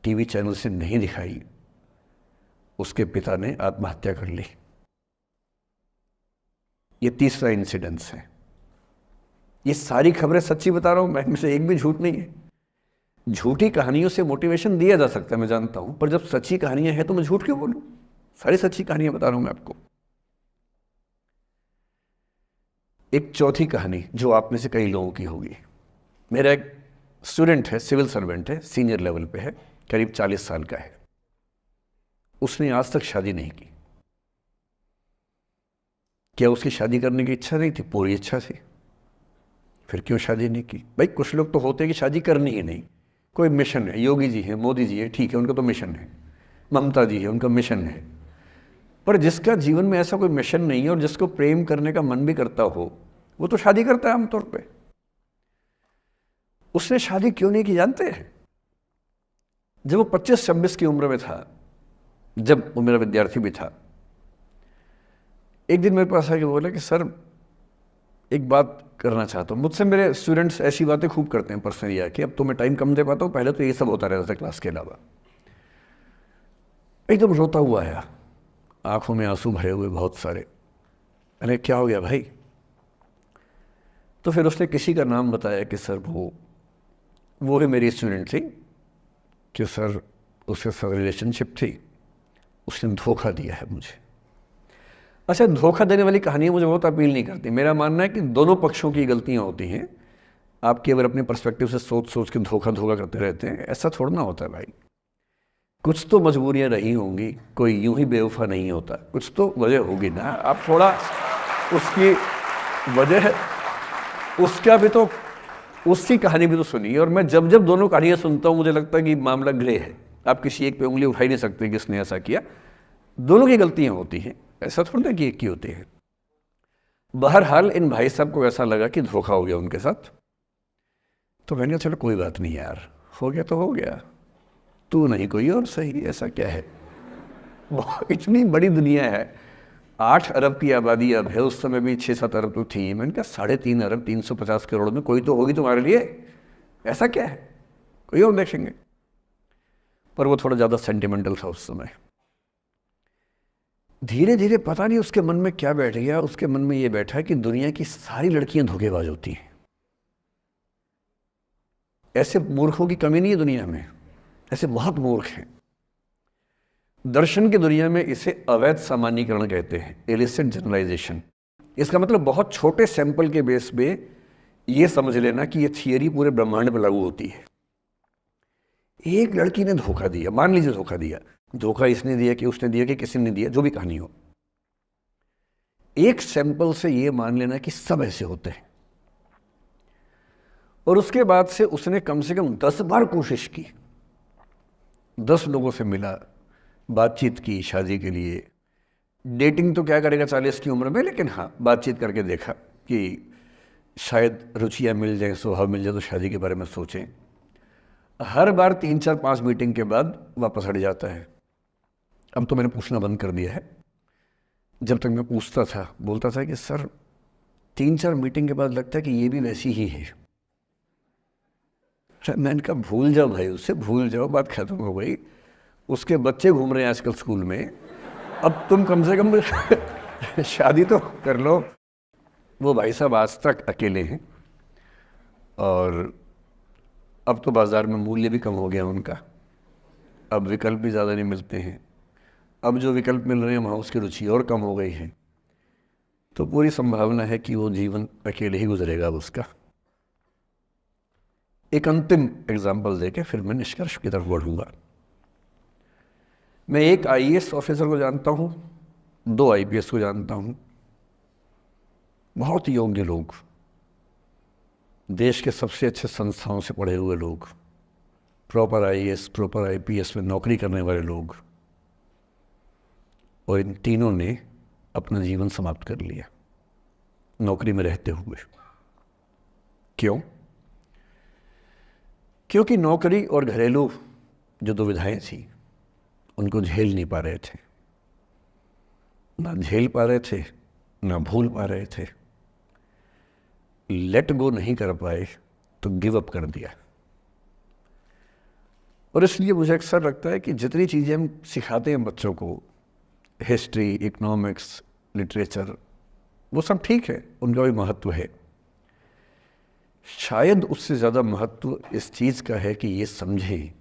टीवी चैनल से नहीं दिखाई, उसके पिता ने आत्महत्या कर ली। ये तीसरा इंसिडेंस है। ये सारी खबरें सच्ची बता रहा हूं मैं, इनमें से एक भी झूठ नहीं है। झूठी कहानियों से मोटिवेशन दिया जा सकता है, मैं जानता हूं, पर जब सच्ची कहानियां हैं तो मैं झूठ क्यों बोलूं? सारी सच्ची कहानियां बता रहा हूं मैं आपको। एक चौथी कहानी जो आप में से कई लोगों की होगी। मेरा एक स्टूडेंट है, सिविल सर्वेंट है, सीनियर लेवल पे है, करीब 40 साल का है। उसने आज तक शादी नहीं की। क्या उसकी शादी करने की इच्छा नहीं थी? पूरी इच्छा थी। फिर क्यों शादी नहीं की? भाई कुछ लोग तो होते हैं कि शादी करनी ही नहीं, कोई मिशन है। योगी जी हैं, मोदी जी हैं, ठीक है, उनका तो मिशन है। ममता जी है, उनका मिशन है। पर जिसका जीवन में ऐसा कोई मिशन नहीं है और जिसको प्रेम करने का मन भी करता हो, वो तो शादी करता है आमतौर पे। उसने शादी क्यों नहीं की जानते हैं? जब वो 25-26 की उम्र में था, जब वो मेरा विद्यार्थी भी था, एक दिन मेरे पास आके बोला कि सर एक बात करना चाहता हूँ। मुझसे मेरे स्टूडेंट्स ऐसी बातें खूब करते हैं पर्सनली आके, अब तो मैं टाइम कम दे पाता हूँ, पहले तो ये सब होता रहता था क्लास के अलावा। एकदम रोता हुआ आया, आंखों में आंसू भरे हुए बहुत सारे। अरे क्या हो गया भाई? तो फिर उसने किसी का नाम बताया कि सर वो ही मेरी स्टूडेंट थी, कि सर उसके साथ रिलेशनशिप थी, उसने धोखा दिया है मुझे। अच्छा, धोखा देने वाली कहानियाँ मुझे बहुत अपील नहीं करती। मेरा मानना है कि दोनों पक्षों की गलतियाँ होती हैं। आप केवल अपने पर्सपेक्टिव से सोच सोच के धोखा करते रहते हैं, ऐसा थोड़ा ना होता है भाई। कुछ तो मजबूरियाँ रही होंगी, कोई यूं ही बेवफा नहीं होता, कुछ तो वजह होगी ना। आप थोड़ा उसकी वजह, उसका भी तो, उसकी कहानी भी तो सुनिए। और मैं जब जब दोनों कहानियाँ सुनता हूँ मुझे लगता है कि मामला ग्रे है। आप किसी एक पे उंगली उठा ही नहीं सकते कि इसने ऐसा किया। दोनों की गलतियाँ होती हैं, ऐसा थोड़ा ना कि एक की होती है। बहरहाल इन भाई साहब को ऐसा लगा कि धोखा हो गया उनके साथ, तो मैंने कहा चलो कोई बात नहीं यार, हो गया तो हो गया, तू नहीं कोई और सही, ऐसा क्या है। इतनी बड़ी दुनिया है, 8 अरब की आबादी अब है, उस समय भी 6-7 अरब तो थी। मैंने कहा 3.5 अरब 350 करोड़ में कोई तो होगी तुम्हारे लिए, ऐसा क्या है, कोई और देखेंगे। पर वो थोड़ा ज़्यादा सेंटिमेंटल था उस समय। धीरे धीरे पता नहीं उसके मन में क्या बैठ गया, उसके मन में ये बैठा कि दुनिया की सारी लड़कियां धोखेबाज होती हैं। ऐसे मूर्खों की कमी नहीं है दुनिया में, ऐसे बहुत मूर्ख हैं। दर्शन की दुनिया में इसे अवैध सामान्यीकरण कहते हैं, इलिसिट जनरलाइजेशन। इसका मतलब बहुत छोटे सैंपल के बेस पे ये समझ लेना कि ये थियरी पूरे ब्रह्मांड पर लागू होती है। एक लड़की ने धोखा दिया, मान लीजिए धोखा दिया, धोखा इसने दिया कि उसने दिया कि किसी ने दिया, जो भी कहानी हो, एक सैंपल से ये मान लेना कि सब ऐसे होते हैं। और उसके बाद से उसने कम से कम 10 बार कोशिश की, 10 लोगों से मिला, बातचीत की शादी के लिए। डेटिंग तो क्या करेगा 40 की उम्र में, लेकिन हाँ बातचीत करके देखा कि शायद रुचियाँ मिल जाएं, स्वभाव मिल जाए तो शादी के बारे में सोचें। हर बार 3-4-5 मीटिंग के बाद वापस हट जाता है। अब तो मैंने पूछना बंद कर दिया है। जब तक मैं पूछता था, बोलता था कि सर 3-4 मीटिंग के बाद लगता है कि ये भी वैसी ही है। मैंने कहा भूल जाओ भाई, उससे भूल जाओ, बात खत्म हो गई। उसके बच्चे घूम रहे हैं आजकल स्कूल में, अब तुम कम से कम शादी तो कर लो। वो भाई साहब आज तक अकेले हैं और अब तो बाज़ार में मूल्य भी कम हो गया उनका, अब विकल्प भी ज़्यादा नहीं मिलते हैं। अब जो विकल्प मिल रहे हैं वहाँ उसकी रुचि और कम हो गई है। तो पूरी संभावना है कि वो जीवन अकेले ही गुजरेगा अब उसका। एक अंतिम एग्जाम्पल देके फिर मैं निष्कर्ष की तरफ बढ़ूंगा। मैं एक आईएएस ऑफिसर को जानता हूँ, 2 आईपीएस को जानता हूँ, बहुत योग्य लोग, देश के सबसे अच्छे संस्थाओं से पढ़े हुए लोग, प्रॉपर आईएएस प्रॉपर आईपीएस में नौकरी करने वाले लोग, और इन तीनों ने अपना जीवन समाप्त कर लिया नौकरी में रहते हुए। क्यों? क्योंकि नौकरी और घरेलू जो दुविधाएं थी उनको झेल नहीं पा रहे थे, ना झेल पा रहे थे ना भूल पा रहे थे। लेट गो नहीं कर पाए तो गिव अप कर दिया। और इसलिए मुझे अक्सर लगता है कि जितनी चीज़ें हम सिखाते हैं बच्चों को, हिस्ट्री, इकोनॉमिक्स, लिटरेचर, वो सब ठीक है, उनका भी महत्व है। शायद उससे ज़्यादा महत्व इस चीज़ का है कि ये समझें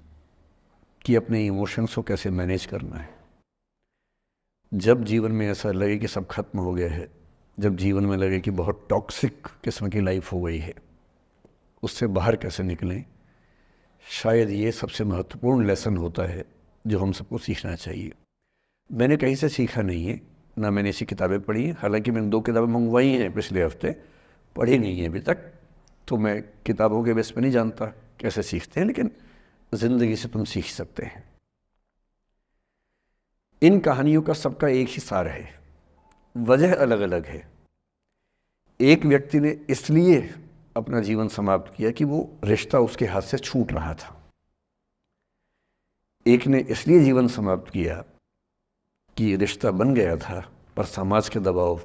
कि अपने इमोशंस को कैसे मैनेज करना है। जब जीवन में ऐसा लगे कि सब खत्म हो गया है, जब जीवन में लगे कि बहुत टॉक्सिक किस्म की लाइफ हो गई है, उससे बाहर कैसे निकलें, शायद ये सबसे महत्वपूर्ण लेसन होता है जो हम सबको सीखना चाहिए। मैंने कहीं से सीखा नहीं है, ना मैंने ऐसी किताबें पढ़ी हैं। हालांकि मैंने 2 किताबें मंगवाई हैं पिछले हफ्ते, पढ़ी नहीं है अभी तक, तो मैं किताबों के बेस पे नहीं जानता कैसे सीखते हैं, लेकिन ज़िंदगी से तुम सीख सकते हैं। इन कहानियों का सबका एक ही सार है, वजह अलग अलग है। एक व्यक्ति ने इसलिए अपना जीवन समाप्त किया कि वो रिश्ता उसके हाथ से छूट रहा था। एक ने इसलिए जीवन समाप्त किया कि रिश्ता बन गया था पर समाज के दबाव,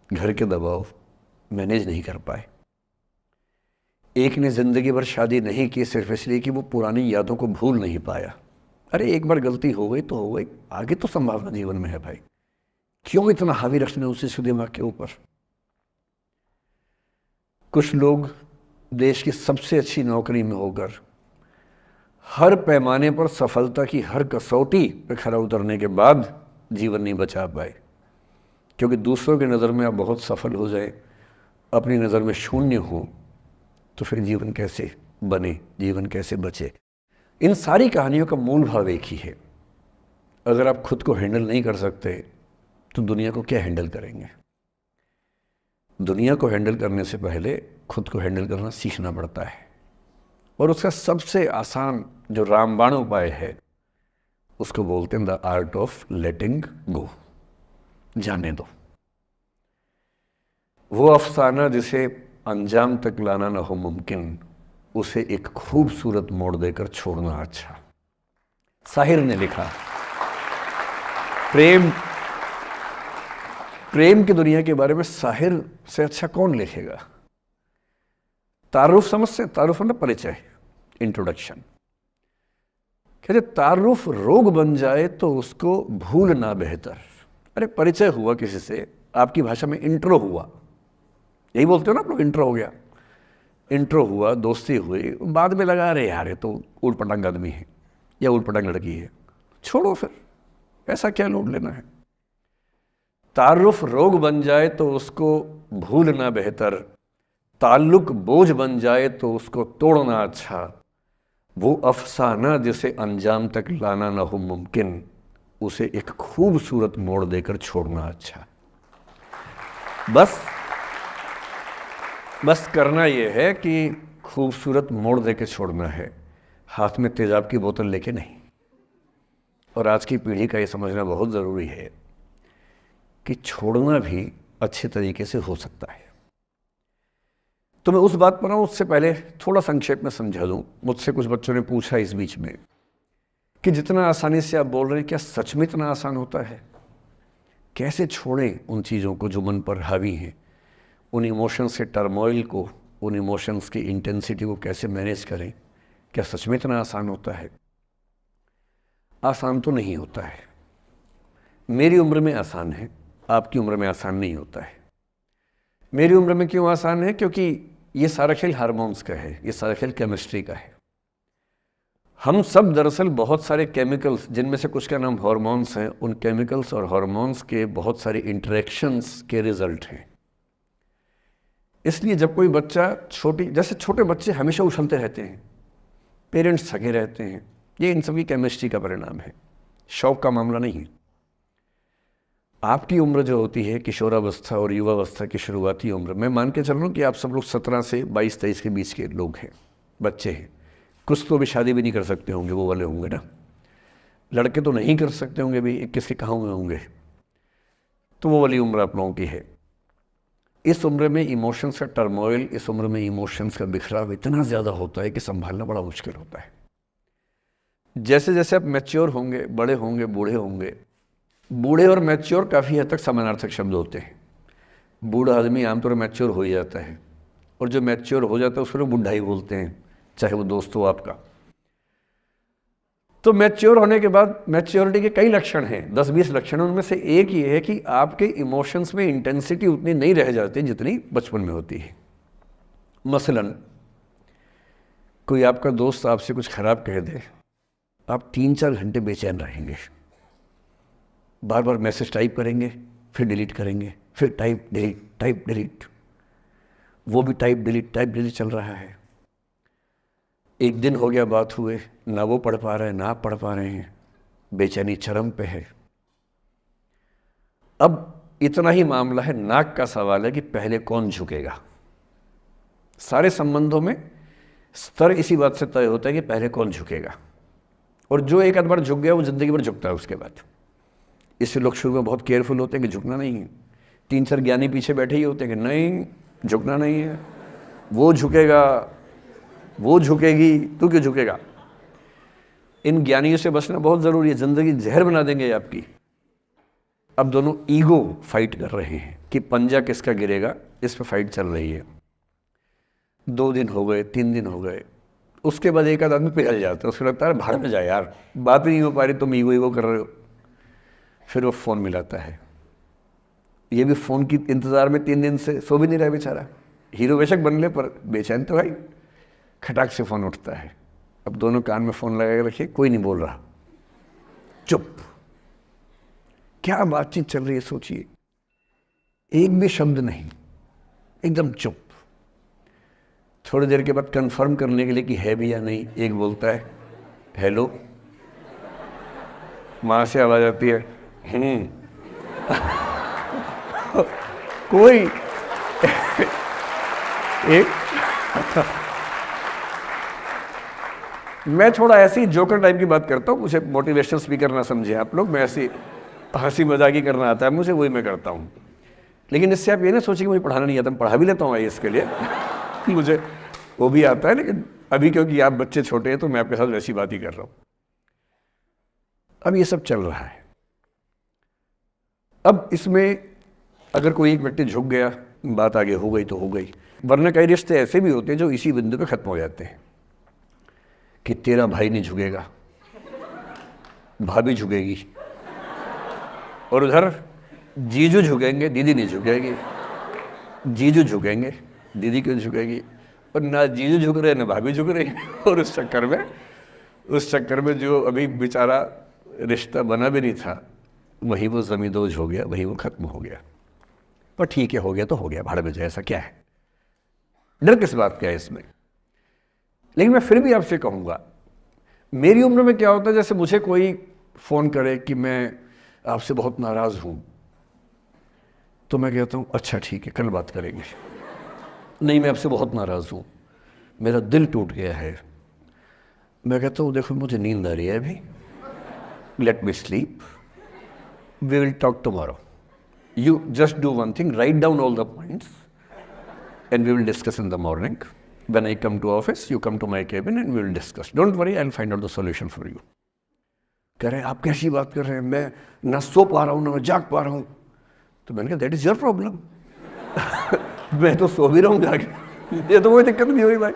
घर के दबाव मैनेज नहीं कर पाए। एक ने ज़िंदगी भर शादी नहीं की सिर्फ इसलिए कि वो पुरानी यादों को भूल नहीं पाया। अरे एक बार गलती हो गई तो हो गई, आगे तो संभावना जीवन में है भाई, क्यों इतना हावी रखना उसी दिमाग के ऊपर। कुछ लोग देश की सबसे अच्छी नौकरी में होकर हर पैमाने पर सफलता की हर कसौटी पे खरा उतरने के बाद जीवन नहीं बचा पाए, क्योंकि दूसरों की नज़र में आप बहुत सफल हो जाए, अपनी नज़र में शून्य हो, तो फिर जीवन कैसे बने, जीवन कैसे बचे। इन सारी कहानियों का मूल भाव एक ही है, अगर आप खुद को हैंडल नहीं कर सकते तो दुनिया को क्या हैंडल करेंगे। दुनिया को हैंडल करने से पहले खुद को हैंडल करना सीखना पड़ता है, और उसका सबसे आसान जो रामबाण उपाय है उसको बोलते हैं द आर्ट ऑफ लेटिंग गो, जाने दो। वो अफसाना जिसे अंजाम तक लाना न हो मुमकिन, उसे एक खूबसूरत मोड़ देकर छोड़ना अच्छा। साहिर ने लिखा, प्रेम की दुनिया के बारे में साहिर से अच्छा कौन लिखेगा। तारुफ समझते, तारुफ मतलब परिचय, इंट्रोडक्शन। कहते तारुफ रोग बन जाए तो उसको भूलना बेहतर। अरे परिचय हुआ किसी से, आपकी भाषा में इंट्रो हुआ, यही बोलते हो ना आप लोग, इंट्रो हो गया, इंट्रो हुआ, दोस्ती हुई, बाद में लगा रहे यार ये तो ऊट पटांग आदमी है या ऊट पटांग लड़की है, छोड़ो फिर, ऐसा क्या लोड लेना है। तारुफ रोग बन जाए तो उसको भूलना बेहतर, ताल्लुक बोझ बन जाए तो उसको तोड़ना अच्छा। वो अफसाना जिसे अंजाम तक लाना न हो मुमकिन, उसे एक खूबसूरत मोड़ देकर छोड़ना अच्छा। बस करना यह है कि खूबसूरत मोड़ देकर छोड़ना है, हाथ में तेजाब की बोतल लेके नहीं। और आज की पीढ़ी का ये समझना बहुत ज़रूरी है कि छोड़ना भी अच्छे तरीके से हो सकता है। तो मैं उस बात पर आऊँ उससे पहले थोड़ा संक्षेप में समझा दूँ। मुझसे कुछ बच्चों ने पूछा इस बीच में कि जितना आसानी से आप बोल रहे हैं क्या सच में इतना आसान होता है? कैसे छोड़ें उन चीज़ों को जो मन पर हावी हैं, उन इमोशंस के टर्मोइल को, उन इमोशंस की इंटेंसिटी को कैसे मैनेज करें? क्या सच में इतना आसान होता है? आसान तो नहीं होता है। मेरी उम्र में आसान है, आपकी उम्र में आसान नहीं होता है। मेरी उम्र में क्यों आसान है? क्योंकि ये सारा खेल हार्मोन्स का है, ये सारा खेल केमिस्ट्री का है। हम सब दरअसल बहुत सारे केमिकल्स, जिनमें से कुछ का नाम हार्मोन्स हैं, उन केमिकल्स और हार्मोन्स के बहुत सारे इंटरेक्शंस के रिजल्ट हैं। इसलिए जब कोई बच्चा जैसे छोटे बच्चे हमेशा उछलते रहते हैं, पेरेंट्स थके रहते हैं, ये इन सभी केमिस्ट्री का परिणाम है, शौक का मामला नहीं है। आपकी उम्र जो होती है किशोरावस्था और युवावस्था की शुरुआती उम्र, मैं मान के चल रहा हूँ कि आप सब लोग 17 से 22-23 के बीच के लोग हैं, बच्चे हैं। कुछ तो अभी शादी भी नहीं कर सकते होंगे, वो वाले होंगे ना। लड़के तो नहीं कर सकते होंगे भी, 21 के कहाँ हुए होंगे। तो वो वाली उम्र आप लोगों की है। इस उम्र में इमोशंस का टर्मोइल, इस उम्र में इमोशंस का बिखराव इतना ज़्यादा होता है कि संभालना बड़ा मुश्किल होता है। जैसे जैसे आप मैच्योर होंगे, बड़े होंगे, बूढ़े होंगे, बूढ़े और मैच्योर काफ़ी हद तक समानार्थक शब्द होते हैं। बूढ़ा आदमी आमतौर पर मैच्योर हो ही जाता है, और जो मैच्योर हो जाता है उसको लोग बुढ़ा ही बोलते हैं, चाहे वो दोस्त हो आपका। तो मैच्योर होने के बाद मैच्योरिटी के कई लक्षण हैं, 10-20 लक्षण। उनमें से एक ये है कि आपके इमोशंस में इंटेंसिटी उतनी नहीं रह जाती जितनी बचपन में होती है। मसलन कोई आपका दोस्त आपसे कुछ खराब कह दे, आप 3-4 घंटे बेचैन रहेंगे, बार बार मैसेज टाइप करेंगे, फिर डिलीट करेंगे, फिर टाइप डिलीट, वो भी टाइप डिलीट चल रहा है। एक दिन हो गया बात हुए, ना वो पढ़ पा रहे हैं ना आप पढ़ पा रहे हैं, बेचैनी चरम पे है। अब इतना ही मामला है, नाक का सवाल है कि पहले कौन झुकेगा। सारे संबंधों में स्तर इसी बात से तय होता है कि पहले कौन झुकेगा, और जो एक आध बार झुक गया वो जिंदगी भर झुकता है उसके बाद। इससे लोग शुरू में बहुत केयरफुल होते हैं कि झुकना नहीं है। 3-4 ज्ञानी पीछे बैठे ही होते हैं कि नहीं झुकना नहीं है, वो झुकेगा, वो झुकेगी, तू क्यों झुकेगा। इन ज्ञानियों से बचना बहुत ज़रूरी है, ज़िंदगी जहर बना देंगे आपकी। अब दोनों ईगो फाइट कर रहे हैं कि पंजा किसका गिरेगा, इस पर फाइट चल रही है। 2 दिन हो गए, 3 दिन हो गए, उसके बाद एक आध आदमी पिघल जाता है, उसको लगता है भाड़ में जाए यार, बात ही नहीं हो पा रही, तुम ईगो कर रहे हो। फिर वो फ़ोन मिलाता है, ये भी फ़ोन की इंतज़ार में 3 दिन से सो भी नहीं रहा बेचारा। हीरो बेशक बन ले पर बेचैन तो भाई। खटाक से फ़ोन उठता है, अब दोनों कान में फ़ोन लगा के रखिए, कोई नहीं बोल रहा, चुप। क्या बातचीत चल रही है सोचिए, एक भी शब्द नहीं, एकदम चुप। थोड़ी देर के बाद कंफर्म करने के लिए कि है भी या नहीं, एक बोलता है हेलो, वहाँ से आवाज़ आती है कोई एक मैं थोड़ा ऐसी जोकर टाइप की बात करता हूँ, मुझे मोटिवेशनल स्पीकर ना समझे आप लोग, मैं ऐसी हंसी मजाक ही करना आता है मुझे, वही मैं करता हूँ। लेकिन इससे आप ये ना सोचिए कि मुझे पढ़ाना नहीं आता, मैं पढ़ा भी लेता हूँ इसके लिए मुझे वो भी आता है, लेकिन अभी क्योंकि आप बच्चे छोटे हैं तो मैं आपके साथ वैसी बात ही कर रहा हूँ। अब ये सब चल रहा है। अब इसमें अगर कोई एक व्यक्ति झुक गया, बात आगे हो गई तो हो गई, वरना कई रिश्ते ऐसे भी होते हैं जो इसी बिंदु पे खत्म हो जाते हैं कि तेरा भाई नहीं झुकेगा, भाभी झुकेगी, और उधर जीजू झुकेंगे, दीदी नहीं झुकेगी, जीजू झुकेंगे, दीदी क्यों झुकेगी, और ना जीजू झुक रहे ना भाभी झुक रही और उस चक्कर में जो अभी बेचारा रिश्ता बना भी नहीं था, वही वो ज़मींदोज़ हो गया, वही वो ख़त्म हो गया। पर ठीक है, हो गया तो हो गया, भाड़ में जाए, ऐसा क्या है, डर किस बात का है इसमें। लेकिन मैं फिर भी आपसे कहूँगा, मेरी उम्र में क्या होता है, जैसे मुझे कोई फ़ोन करे कि मैं आपसे बहुत नाराज़ हूँ, तो मैं कहता हूँ अच्छा ठीक है, कल बात करेंगे। नहीं, मैं आपसे बहुत नाराज़ हूँ, मेरा दिल टूट गया है। मैं कहता हूँ देखो मुझे नींद आ रही है अभी, let me sleep, we will talk tomorrow. You just do one thing, write down all the points and we will discuss in the morning. When I come to office, you come to my cabin and we will discuss. Don't worry, I'll find out the solution for you. कह रहे हैं आप कैसी बात कर रहे हैं, मैं ना सो पा रहा हूँ ना जाग पा रहा हूँ. तो मैंने कहा दैट इज योर प्रॉब्लम. मैं तो सो भी रहा हूँ जाके, ये तो कोई दिक्कत नहीं हुई भाई.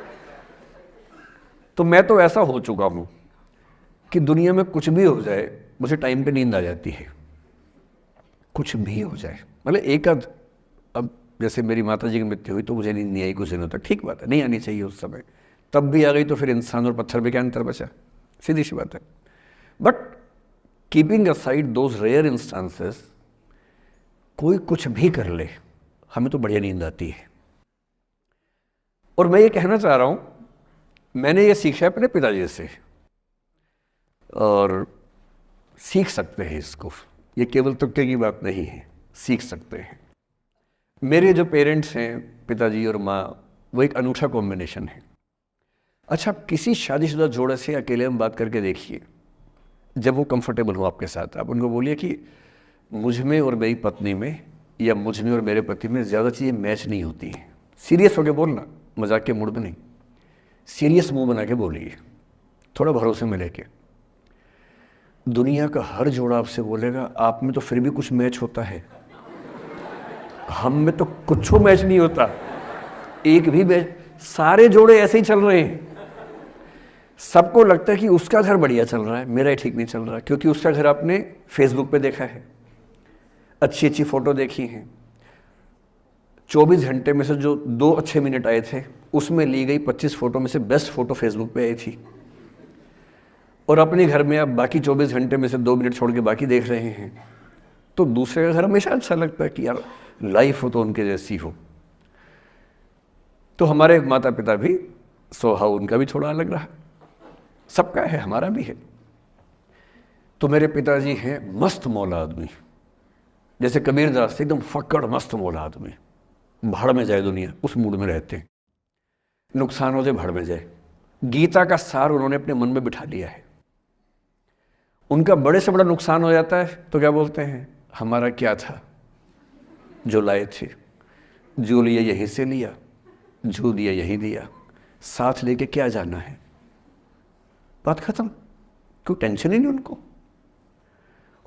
तो मैं तो ऐसा हो चुका हूँ कि दुनिया में कुछ भी हो जाए मुझे टाइम पे नींद आ जाती है. कुछ भी हो जाए, मतलब एक आध, अब जैसे मेरी माता जी की मृत्यु हुई तो मुझे नींद नहीं आई कुछ दिनों तक. ठीक बात है, नहीं आनी चाहिए उस समय. तब भी आ गई तो फिर इंसान और पत्थर में क्या अंतर बचा? सीधी सी बात है. But keeping aside those rare instances, कोई कुछ भी कर ले हमें तो बढ़िया नींद आती है. और मैं ये कहना चाह रहा हूं, मैंने ये सीखा है अपने पिताजी से, और सीख सकते हैं इसको. ये केवल तुक्के की बात नहीं है, सीख सकते हैं. मेरे जो पेरेंट्स हैं, पिताजी और माँ, वो एक अनूठा कॉम्बिनेशन है. अच्छा, किसी शादीशुदा जोड़े से अकेले में बात करके देखिए, जब वो कंफर्टेबल हो आपके साथ, आप उनको बोलिए कि मुझ में और मेरी पत्नी में, या मुझ में और मेरे पति में ज़्यादा चीज़ें मैच नहीं होती हैं. सीरियस होकर बोलना, मजाक के मूड में नहीं. सीरियस मुंह बना के बोलिए, थोड़ा भरोसे में लेके. दुनिया का हर जोड़ा आपसे बोलेगा आप में तो फिर भी कुछ मैच होता है, हम में तो कुछ मैच नहीं होता. एक भी मैच, सारे जोड़े ऐसे ही चल रहे हैं. सबको लगता है कि उसका घर बढ़िया चल रहा है, मेरा ही ठीक नहीं चल रहा, क्योंकि उसका घर आपने फेसबुक पे देखा है, अच्छी अच्छी फोटो देखी हैं. 24 घंटे में से जो 2 अच्छे मिनट आए थे, उसमें ली गई 25 फोटो में से बेस्ट फोटो फेसबुक पे आई थी. और अपने घर में आप बाकी 24 घंटे में से 2 मिनट छोड़ के बाकी देख रहे हैं. तो दूसरे का घर हमेशा अच्छा लगता है कि यार लाइफ हो तो उनके जैसी हो. तो हमारे माता पिता भी स्वभाव उनका भी थोड़ा अलग रहा, सबका है, हमारा भी है. तो मेरे पिताजी हैं मस्त मौला आदमी, जैसे कबीर दास, एकदम फक्कड़ मस्त मौला आदमी. भाड़ में जाए दुनिया, उस मूड में रहते हैं. नुकसान हो जाए भाड़ में जाए. गीता का सार उन्होंने अपने मन में बिठा लिया है. उनका बड़े से बड़ा नुकसान हो जाता है तो क्या बोलते हैं, हमारा क्या था जो लाए थे, जो लिया यहीं से लिया, जो दिया यहीं दिया, साथ लेके क्या जाना है. बात खत्म. कोई टेंशन ही नहीं उनको.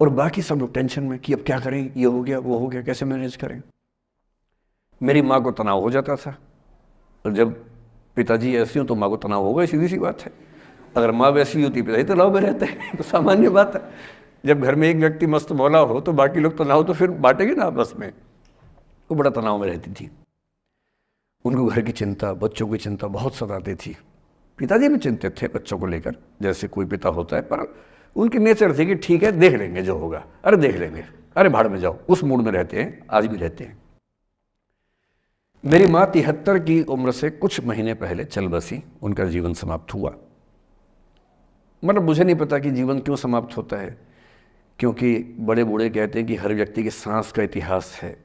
और बाकी सब लोग टेंशन में कि अब क्या करें, ये हो गया वो हो गया, कैसे मैनेज करें. मेरी माँ को तनाव हो जाता था, और जब पिताजी ऐसे हो तो माँ को तनाव होगा, सीधी सी बात है. अगर माँ वैसी होती पिताजी तनाव में रहते हैं, तो सामान्य बात है. जब घर में एक व्यक्ति मस्त मौला हो तो बाकी लोग तनाव तो फिर बांटेंगे ना आपस में. वो बड़ा तनाव में रहती थी. उनको घर की चिंता, बच्चों की चिंता बहुत सताती थी. पिताजी भी चिंतित थे बच्चों को लेकर, जैसे कोई पिता होता है, पर उनकी नेचर थी कि ठीक है देख लेंगे जो होगा, अरे देख लेंगे, अरे भाड़ में जाओ. उस मूड में रहते हैं, आज भी रहते हैं. मेरी माँ 73 की उम्र से कुछ महीने पहले चल बसी, उनका जीवन समाप्त हुआ. मतलब मुझे नहीं पता कि जीवन क्यों समाप्त होता है, क्योंकि बड़े बूढ़े कहते हैं कि हर व्यक्ति के सांस का इतिहास है,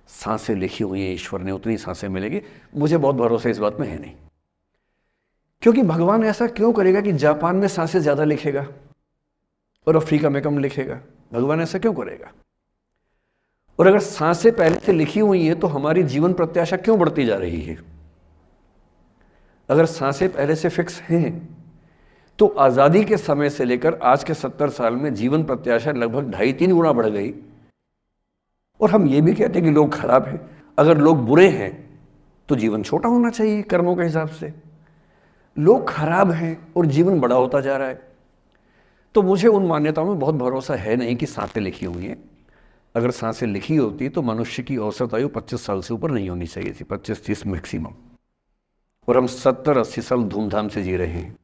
सांसें लिखी हुई हैं ईश्वर ने, उतनी सांसें मिलेगी. मुझे बहुत भरोसा इस बात में है नहीं, क्योंकि भगवान ऐसा क्यों करेगा कि जापान में सांसें ज़्यादा लिखेगा और अफ्रीका में कम लिखेगा. भगवान ऐसा क्यों करेगा? और अगर सांसें पहले से लिखी हुई हैं तो हमारी जीवन प्रत्याशा क्यों बढ़ती जा रही है? अगर सांसें पहले से फिक्स हैं तो आज़ादी के समय से लेकर आज के 70 साल में जीवन प्रत्याशा लगभग 2.5-3 गुना बढ़ गई. और हम ये भी कहते हैं कि लोग खराब हैं. अगर लोग बुरे हैं तो जीवन छोटा होना चाहिए कर्मों के हिसाब से. लोग खराब हैं और जीवन बड़ा होता जा रहा है. तो मुझे उन मान्यताओं में बहुत भरोसा है नहीं कि सांसें लिखी हुई हैं. अगर सांसें लिखी होती तो मनुष्य की औसत आयु 25 साल से ऊपर नहीं होनी चाहिए थी, 25-30 मैक्सिमम. और हम 70-80 साल धूमधाम से जी रहे हैं,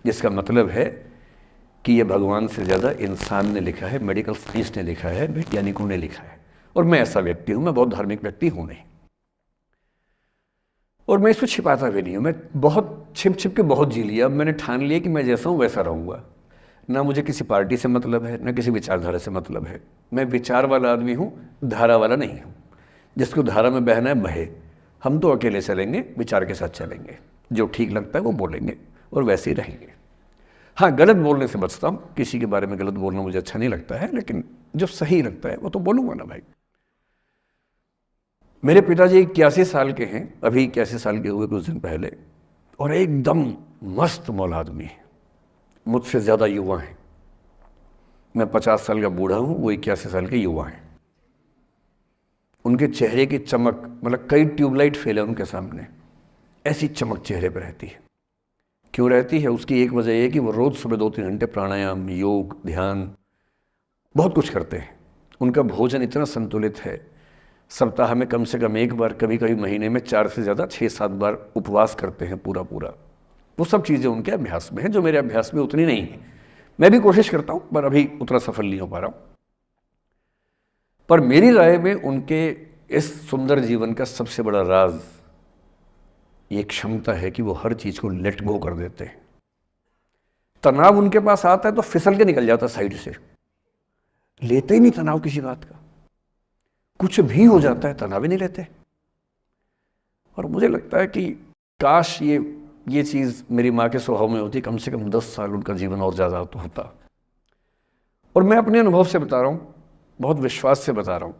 जिसका मतलब है कि ये भगवान से ज़्यादा इंसान ने लिखा है, मेडिकल साइंस ने लिखा है, वैज्ञानिकों ने लिखा है. और मैं ऐसा व्यक्ति हूँ, मैं बहुत धार्मिक व्यक्ति हूँ नहीं, और मैं इसको छिपाता भी नहीं हूँ. मैं बहुत छिप छिप के बहुत जी लिया. अब मैंने ठान लिया कि मैं जैसा हूँ वैसा रहूँगा. ना मुझे किसी पार्टी से मतलब है, ना किसी विचारधारा से मतलब है. मैं विचार वाला आदमी हूँ, धारा वाला नहीं हूँ. जिसको धारा में बहना है बहे. हम तो अकेले चलेंगे, विचार के साथ चलेंगे. जो ठीक लगता है वो बोलेंगे और वैसे ही रहेंगे. हाँ, गलत बोलने से बचता हूँ. किसी के बारे में गलत बोलना मुझे अच्छा नहीं लगता है, लेकिन जो सही लगता है वो तो बोलूँगा ना भाई. मेरे पिताजी 81 साल के हैं, अभी 81 साल के हुए कुछ दिन पहले, और एकदम मस्त मौल आदमी है, मुझसे ज़्यादा युवा हैं। मैं 50 साल का बूढ़ा हूँ, वो 81 साल के युवा हैं। उनके चेहरे की चमक, मतलब कई ट्यूबलाइट फेल है उनके सामने, ऐसी चमक चेहरे पर रहती है। क्यों रहती है? उसकी एक वजह यह कि वो रोज़ सुबह 2-3 घंटे प्राणायाम, योग, ध्यान, बहुत कुछ करते हैं। उनका भोजन इतना संतुलित है, सप्ताह में कम से कम 1 बार, कभी कभी महीने में 4 से ज़्यादा 6-7 बार उपवास करते हैं पूरा। वो सब चीज़ें उनके अभ्यास में हैं जो मेरे अभ्यास में उतनी नहीं है। मैं भी कोशिश करता हूँ पर अभी उतना सफल नहीं हो पा रहा हूँ। पर मेरी राय में उनके इस सुंदर जीवन का सबसे बड़ा राज ये क्षमता है कि वो हर चीज़ को लेट गो कर देते हैं। तनाव उनके पास आता है तो फिसल के निकल जाता साइड से, लेते ही नहीं तनाव किसी बात का। कुछ भी हो जाता है तनाव ही नहीं लेते। और मुझे लगता है कि काश ये चीज़ मेरी माँ के स्वभाव में होती, कम से कम 10 साल उनका जीवन और ज़्यादा तो होता। और मैं अपने अनुभव से बता रहा हूँ, बहुत विश्वास से बता रहा हूँ।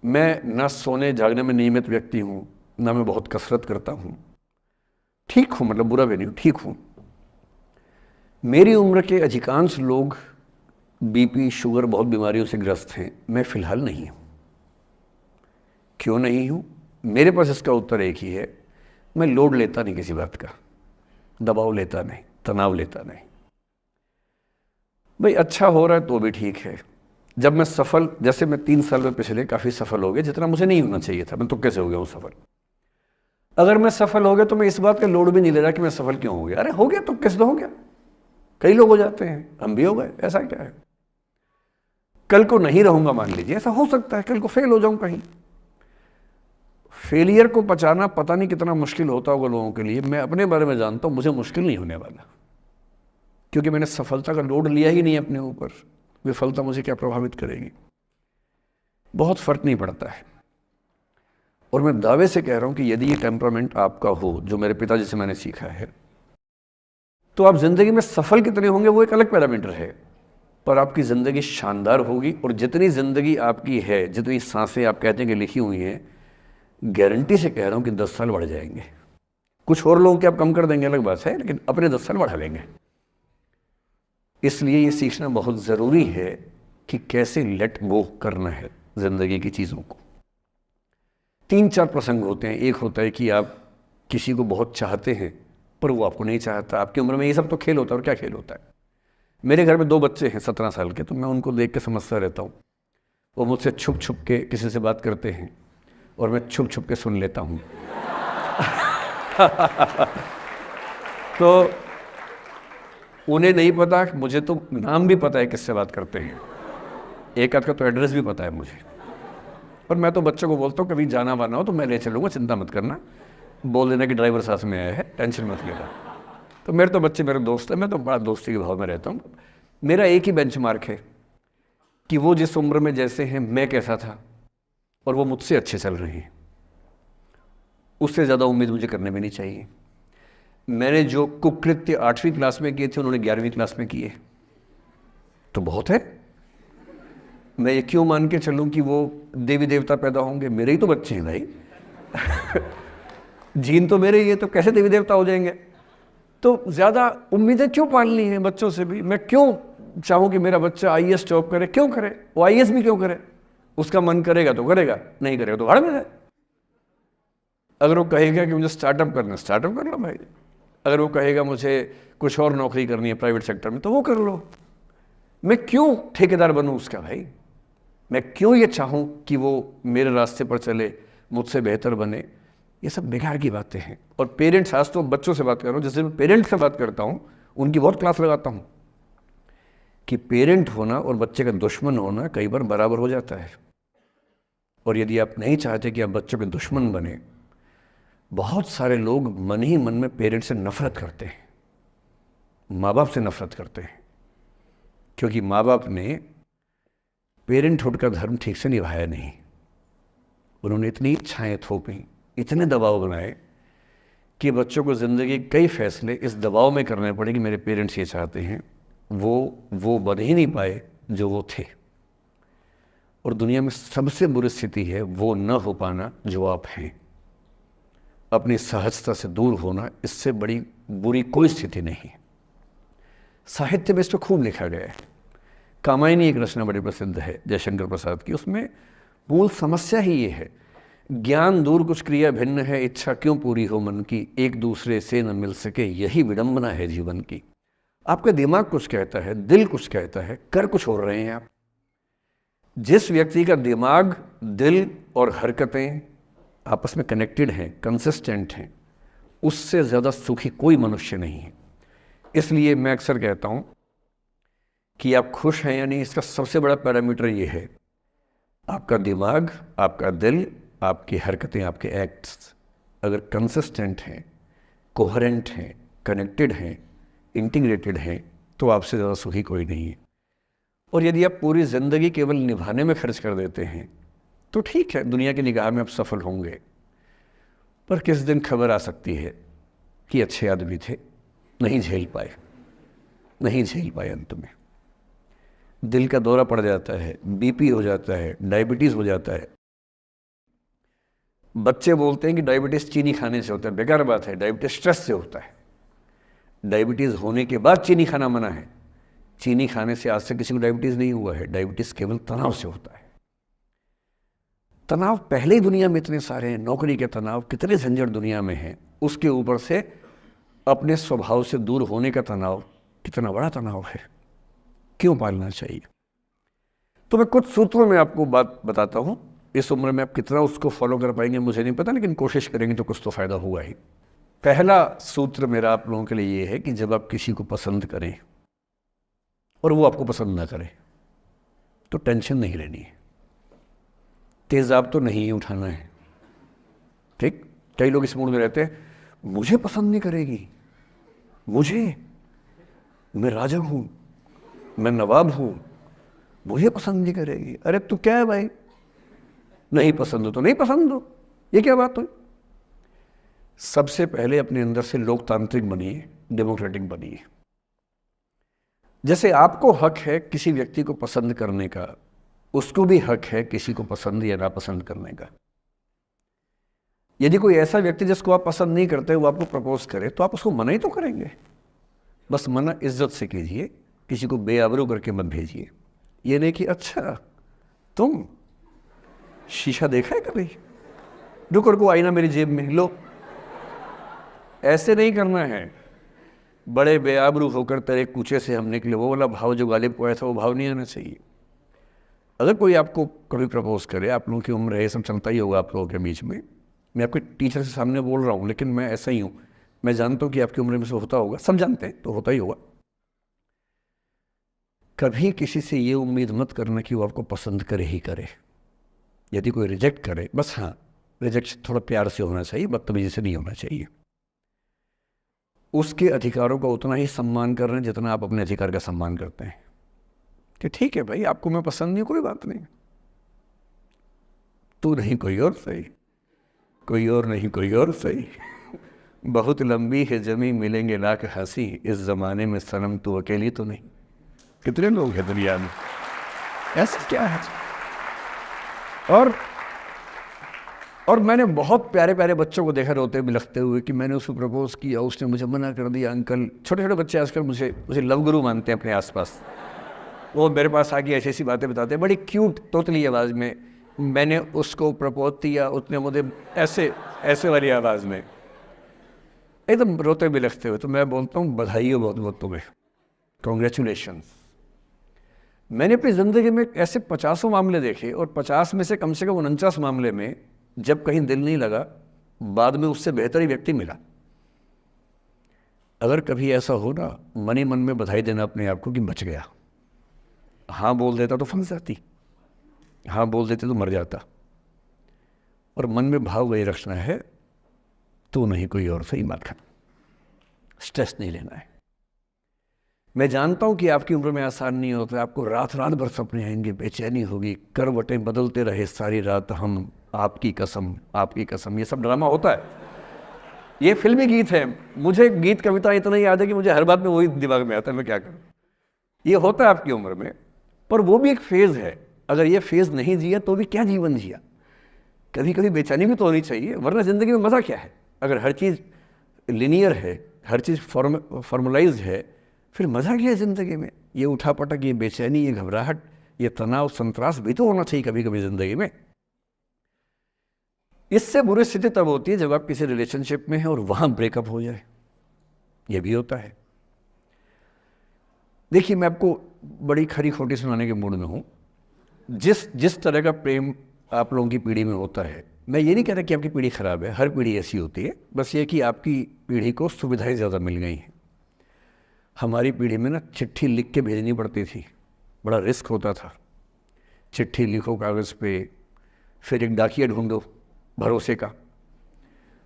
मैं ना सोने जागने में नियमित व्यक्ति हूँ, ना मैं बहुत कसरत करता हूँ। ठीक हूँ, मतलब बुरा भी नहीं हूँ, ठीक हूँ। मेरी उम्र के अधिकांश लोग बीपी, शुगर, बहुत बीमारियों से ग्रस्त हैं। मैं फिलहाल नहीं हूँ। क्यों नहीं हूँ? मेरे पास इसका उत्तर एक ही है, मैं लोड लेता नहीं किसी बात का, दबाव लेता नहीं, तनाव लेता नहीं। भाई अच्छा हो रहा है तो भी ठीक है। जब मैं सफल, जैसे मैं 3 साल में पिछले काफ़ी सफल हो गया, जितना मुझे नहीं होना चाहिए था, मैं तो कैसे हो गया हूँ सफल। अगर मैं सफल हो गया तो मैं इस बात का लोड भी नहीं ले रहा कि मैं सफल क्यों हो गया। अरे हो गया तो कैसे तो हो गया, कई लोग हो जाते हैं, हम भी हो गए, ऐसा क्या है। कल को नहीं रहूंगा मान लीजिए, ऐसा हो सकता है, कल को फेल हो जाऊं कहीं। फेलियर को पचाना पता नहीं कितना मुश्किल होता होगा लोगों के लिए। मैं अपने बारे में जानता हूं, मुझे मुश्किल नहीं होने वाला, क्योंकि मैंने सफलता का लोड लिया ही नहीं अपने ऊपर। विफलता मुझे क्या प्रभावित करेगी, बहुत फर्क नहीं पड़ता है। और मैं दावे से कह रहा हूं कि यदि ये टेम्परामेंट आपका हो, जो मेरे पिताजी से मैंने सीखा है, तो आप जिंदगी में सफल कितने होंगे वो एक अलग पैरामीटर है, पर आपकी ज़िंदगी शानदार होगी। और जितनी ज़िंदगी आपकी है, जितनी सांसें आप कहते हैं कि लिखी हुई हैं, गारंटी से कह रहा हूँ कि 10 साल बढ़ जाएंगे। कुछ और लोगों के आप कम कर देंगे अलग बात है, लेकिन अपने 10 साल बढ़ा लेंगे। इसलिए ये सीखना बहुत ज़रूरी है कि कैसे लेट गो करना है ज़िंदगी की चीज़ों को। 3-4 प्रसंग होते हैं। एक होता है कि आप किसी को बहुत चाहते हैं पर वो आपको नहीं चाहता। आपकी उम्र में ये सब तो खेल होता है, और क्या खेल होता है। मेरे घर में 2 बच्चे हैं 17 साल के, तो मैं उनको देख के समझता रहता हूँ। वो मुझसे छुप छुप के किसी से बात करते हैं और मैं छुप छुप के सुन लेता हूँ। तो उन्हें नहीं पता, मुझे तो नाम भी पता है किससे बात करते हैं, एक आध का तो एड्रेस भी पता है मुझे। और मैं तो बच्चों को बोलता हूँ कभी जाना वाना हो तो मैं ले चलूँगा, चिंता मत करना, बोल देना कि ड्राइवर साथ में आया है, टेंशन मत लेना। तो मेरे तो बच्चे मेरे दोस्त हैं, मैं तो बड़ा दोस्ती के भाव में रहता हूँ। मेरा एक ही बेंचमार्क है कि वो जिस उम्र में जैसे हैं मैं कैसा था, और वो मुझसे अच्छे चल रहे हैं। उससे ज़्यादा उम्मीद मुझे करने में नहीं चाहिए। मैंने जो कुकृत्य 8वीं क्लास में किए थे उन्होंने 11वीं क्लास में किए, तो बहुत है। मैं ये क्यों मान के चलूँ कि वो देवी देवता पैदा होंगे? मेरे ही तो बच्चे हैं भाई। जीन तो मेरे ही है, तो कैसे देवी देवता हो जाएंगे? तो ज़्यादा उम्मीदें क्यों पालनी है बच्चों से भी? मैं क्यों चाहूँ कि मेरा बच्चा IAS जॉब करे? क्यों करे? वो IAS भी क्यों करे? उसका मन करेगा तो करेगा, नहीं करेगा तो भाड़ में जाए। अगर वो कहेगा कि मुझे स्टार्टअप करना, स्टार्टअप कर लो भाई। अगर वो कहेगा मुझे कुछ और नौकरी करनी है प्राइवेट सेक्टर में, तो वो कर लो। मैं क्यों ठेकेदार बनूं उसका भाई? मैं क्यों ये चाहूँ कि वो मेरे रास्ते पर चले, मुझसे बेहतर बने? ये सब बेकार की बातें हैं। और पेरेंट्स, आज तो बच्चों से बात कर रहा हूँ, जैसे मैं पेरेंट्स से बात करता हूँ उनकी बहुत क्लास लगाता हूँ कि पेरेंट होना और बच्चे का दुश्मन होना कई बार बराबर हो जाता है। और यदि आप नहीं चाहते कि आप बच्चों के दुश्मन बने, बहुत सारे लोग मन ही मन में पेरेंट्स से नफरत करते हैं, माँ बाप से नफरत करते हैं, क्योंकि माँ बाप ने पेरेंटहुड का धर्म ठीक से निभाया नहीं। उन्होंने इतनी इच्छाएं थोपी, इतने दबाव बनाए कि बच्चों को ज़िंदगी के कई फैसले इस दबाव में करने पड़े कि मेरे पेरेंट्स ये चाहते हैं, वो बन ही नहीं पाए जो वो थे। और दुनिया में सबसे बुरी स्थिति है वो न हो पाना जो आप हैं। अपनी सहजता से दूर होना, इससे बड़ी बुरी कोई स्थिति नहीं। साहित्य में इस पर खूब लिखा गया है। कामायनी एक रचना बड़ी प्रसिद्ध है जयशंकर प्रसाद की, उसमें मूल समस्या ही ये है, ज्ञान दूर कुछ क्रिया भिन्न है, इच्छा क्यों पूरी हो मन की, एक दूसरे से न मिल सके यही विडंबना है जीवन की। आपका दिमाग कुछ कहता है, दिल कुछ कहता है, कर कुछ हो रहे हैं आप। जिस व्यक्ति का दिमाग, दिल और हरकतें आपस में कनेक्टेड हैं, कंसिस्टेंट हैं, उससे ज़्यादा सुखी कोई मनुष्य नहीं है। इसलिए मैं अक्सर कहता हूँ कि आप खुश हैं या नहीं, इसका सबसे बड़ा पैरामीटर ये है, आपका दिमाग, आपका दिल, आपकी हरकतें, आपके एक्ट्स अगर कंसिस्टेंट हैं, कोहेरेंट हैं, कनेक्टेड हैं, इंटीग्रेटेड हैं, तो आपसे ज़्यादा सुखी कोई नहीं है। और यदि आप पूरी ज़िंदगी केवल निभाने में खर्च कर देते हैं तो ठीक है, दुनिया की निगाह में आप सफल होंगे, पर किस दिन खबर आ सकती है कि अच्छे आदमी थे, नहीं झेल पाए, अंत में दिल का दौरा पड़ जाता है, बीपी हो जाता है, डायबिटीज़ हो जाता है। बच्चे बोलते हैं कि डायबिटीज़ चीनी खाने से होता है, बेकार बात है, डायबिटीज़ स्ट्रेस से होता है। डायबिटीज़ होने के बाद चीनी खाना मना है, चीनी खाने से आज से किसी को डायबिटीज़ नहीं हुआ है, डायबिटीज़ केवल तनाव से होता है। तनाव पहले ही दुनिया में इतने सारे हैं, नौकरी के तनाव, कितने झंझट दुनिया में हैं, उसके ऊपर से अपने स्वभाव से दूर होने का तनाव कितना बड़ा तनाव है, क्यों पालना चाहिए। तो मैं कुछ सूत्रों में आपको बात बताता हूँ। इस उम्र में आप कितना उसको फॉलो कर पाएंगे मुझे नहीं पता, लेकिन कोशिश करेंगे तो कुछ तो फ़ायदा होगा ही। पहला सूत्र मेरा आप लोगों के लिए ये है कि जब आप किसी को पसंद करें और वो आपको पसंद ना करे तो टेंशन नहीं लेनी है, तेज़ाब तो नहीं उठाना है। ठीक, कई लोग इस मूड में रहते हैं, मुझे पसंद नहीं करेगी, मैं राजा हूँ, मैं नवाब हूँ, मुझे पसंद नहीं करेगी। अरे तू क्या है भाई, नहीं पसंद हो तो नहीं पसंद हो, ये क्या बात हुई। सबसे पहले अपने अंदर से लोकतांत्रिक बनिए, डेमोक्रेटिक बनिए। जैसे आपको हक है किसी व्यक्ति को पसंद करने का, उसको भी हक है किसी को पसंद या नापसंद करने का। यदि कोई ऐसा व्यक्ति जिसको आप पसंद नहीं करते वो आपको प्रपोज करे तो आप उसको मना ही तो करेंगे, बस मना इज्जत से कीजिए, किसी को बेआबरू करके मत भेजिए। ये नहीं कि अच्छा तुम शीशा देखा है कभी, रुको आईना मेरी जेब में लो, ऐसे नहीं करना है। बड़े बेआबरू होकर तेरे कूचे से हम निकले, वो वाला भाव जो गालिब को आया था वो भाव नहीं आना चाहिए। अगर कोई आपको कभी प्रपोज करे, आप लोगों की उम्र है, ये सब चलता ही होगा आप लोगों के बीच में, मैं आपके टीचर से सामने बोल रहा हूँ लेकिन मैं ऐसा ही हूँ, मैं जानता हूँ कि आपकी उम्र में से होता होगा, सब जानते हैं तो होता ही होगा। कभी किसी से ये उम्मीद मत करना कि वो आपको पसंद करे ही करे। यदि कोई रिजेक्ट करे, बस हाँ रिजेक्शन थोड़ा प्यार से होना चाहिए, बदतमीजी से नहीं होना चाहिए। उसके अधिकारों का उतना ही सम्मान कर रहे हैं जितना आप अपने अधिकार का सम्मान करते हैं कि ठीक है भाई आपको मैं पसंद नहीं, कोई बात नहीं, तू नहीं कोई और सही, कोई और नहीं कोई और सही, बहुत लंबी है जमी मिलेंगे लाख हंसी, इस ज़माने में सनम तू अकेली तो नहीं। कितने लोग हैं दुनिया में, ऐसा क्या है। और मैंने बहुत प्यारे प्यारे बच्चों को देखा रोते बिलखते हुए कि मैंने उसको प्रपोज किया, उसने मुझे मना कर दिया। अंकल, छोटे छोटे बच्चे आजकल मुझे लव गुरु मानते हैं अपने आसपास, वो मेरे पास आके ऐसी ऐसी बातें बताते हैं बड़ी क्यूट तोतली आवाज़ में, मैंने उसको प्रपोज किया, उसने मुझे ऐसे वाली आवाज़ में एकदम रोते बिलखते हुए। तो मैं बोलता हूँ बधाई हो बहुत बहुत तुम्हें, कॉन्ग्रेचुलेशंस। मैंने अपनी ज़िंदगी में ऐसे 50 मामले देखे और 50 में से कम 49 मामले में जब कहीं दिल नहीं लगा, बाद में उससे बेहतर ही व्यक्ति मिला। अगर कभी ऐसा हो ना, मन ही मन में बधाई देना अपने आप को कि बच गया। हाँ बोल देता तो फंस जाती, हाँ बोल देते तो मर जाता। और मन में भाव वही रखना है, तो नहीं कोई और सही बात है, स्ट्रेस नहीं लेना है। मैं जानता हूं कि आपकी उम्र में आसान नहीं होता, आपको रात रात भर सपने आएंगे, बेचैनी होगी, करवटें बदलते रहे सारी रात हम, आपकी कसम, ये सब ड्रामा होता है, ये फिल्मी गीत है। मुझे गीत कविता इतना याद है कि मुझे हर बात में वही दिमाग में आता है, मैं क्या करूं। ये होता है आपकी उम्र में, पर वो भी एक फेज़ है। अगर ये फेज़ नहीं जिया तो भी क्या जीवन जिया। कभी कभी बेचैनी भी तो होनी चाहिए, वरना ज़िंदगी में मज़ा क्या है। अगर हर चीज़ लिनियर है, हर चीज़ फॉर्मलाइज्ड है, फिर मज़ा क्या है ज़िंदगी में। ये उठापटक, ये बेचैनी, ये घबराहट, ये तनाव, संतरास भी तो होना चाहिए कभी कभी ज़िंदगी में। इससे बुरी स्थिति तब होती है जब आप किसी रिलेशनशिप में हैं और वहाँ ब्रेकअप हो जाए, ये भी होता है। देखिए, मैं आपको बड़ी खरी खोटी सुनाने के मूड में हूँ। जिस तरह का प्रेम आप लोगों की पीढ़ी में होता है, मैं ये नहीं कह रहा कि आपकी पीढ़ी ख़राब है, हर पीढ़ी ऐसी होती है, बस ये कि आपकी पीढ़ी को सुविधाएं ज़्यादा मिल गई हैं। हमारी पीढ़ी में ना चिट्ठी लिख के भेजनी पड़ती थी, बड़ा रिस्क होता था। चिट्ठी लिखो कागज़ पे, फिर एक डाकिया ढूंढो भरोसे का,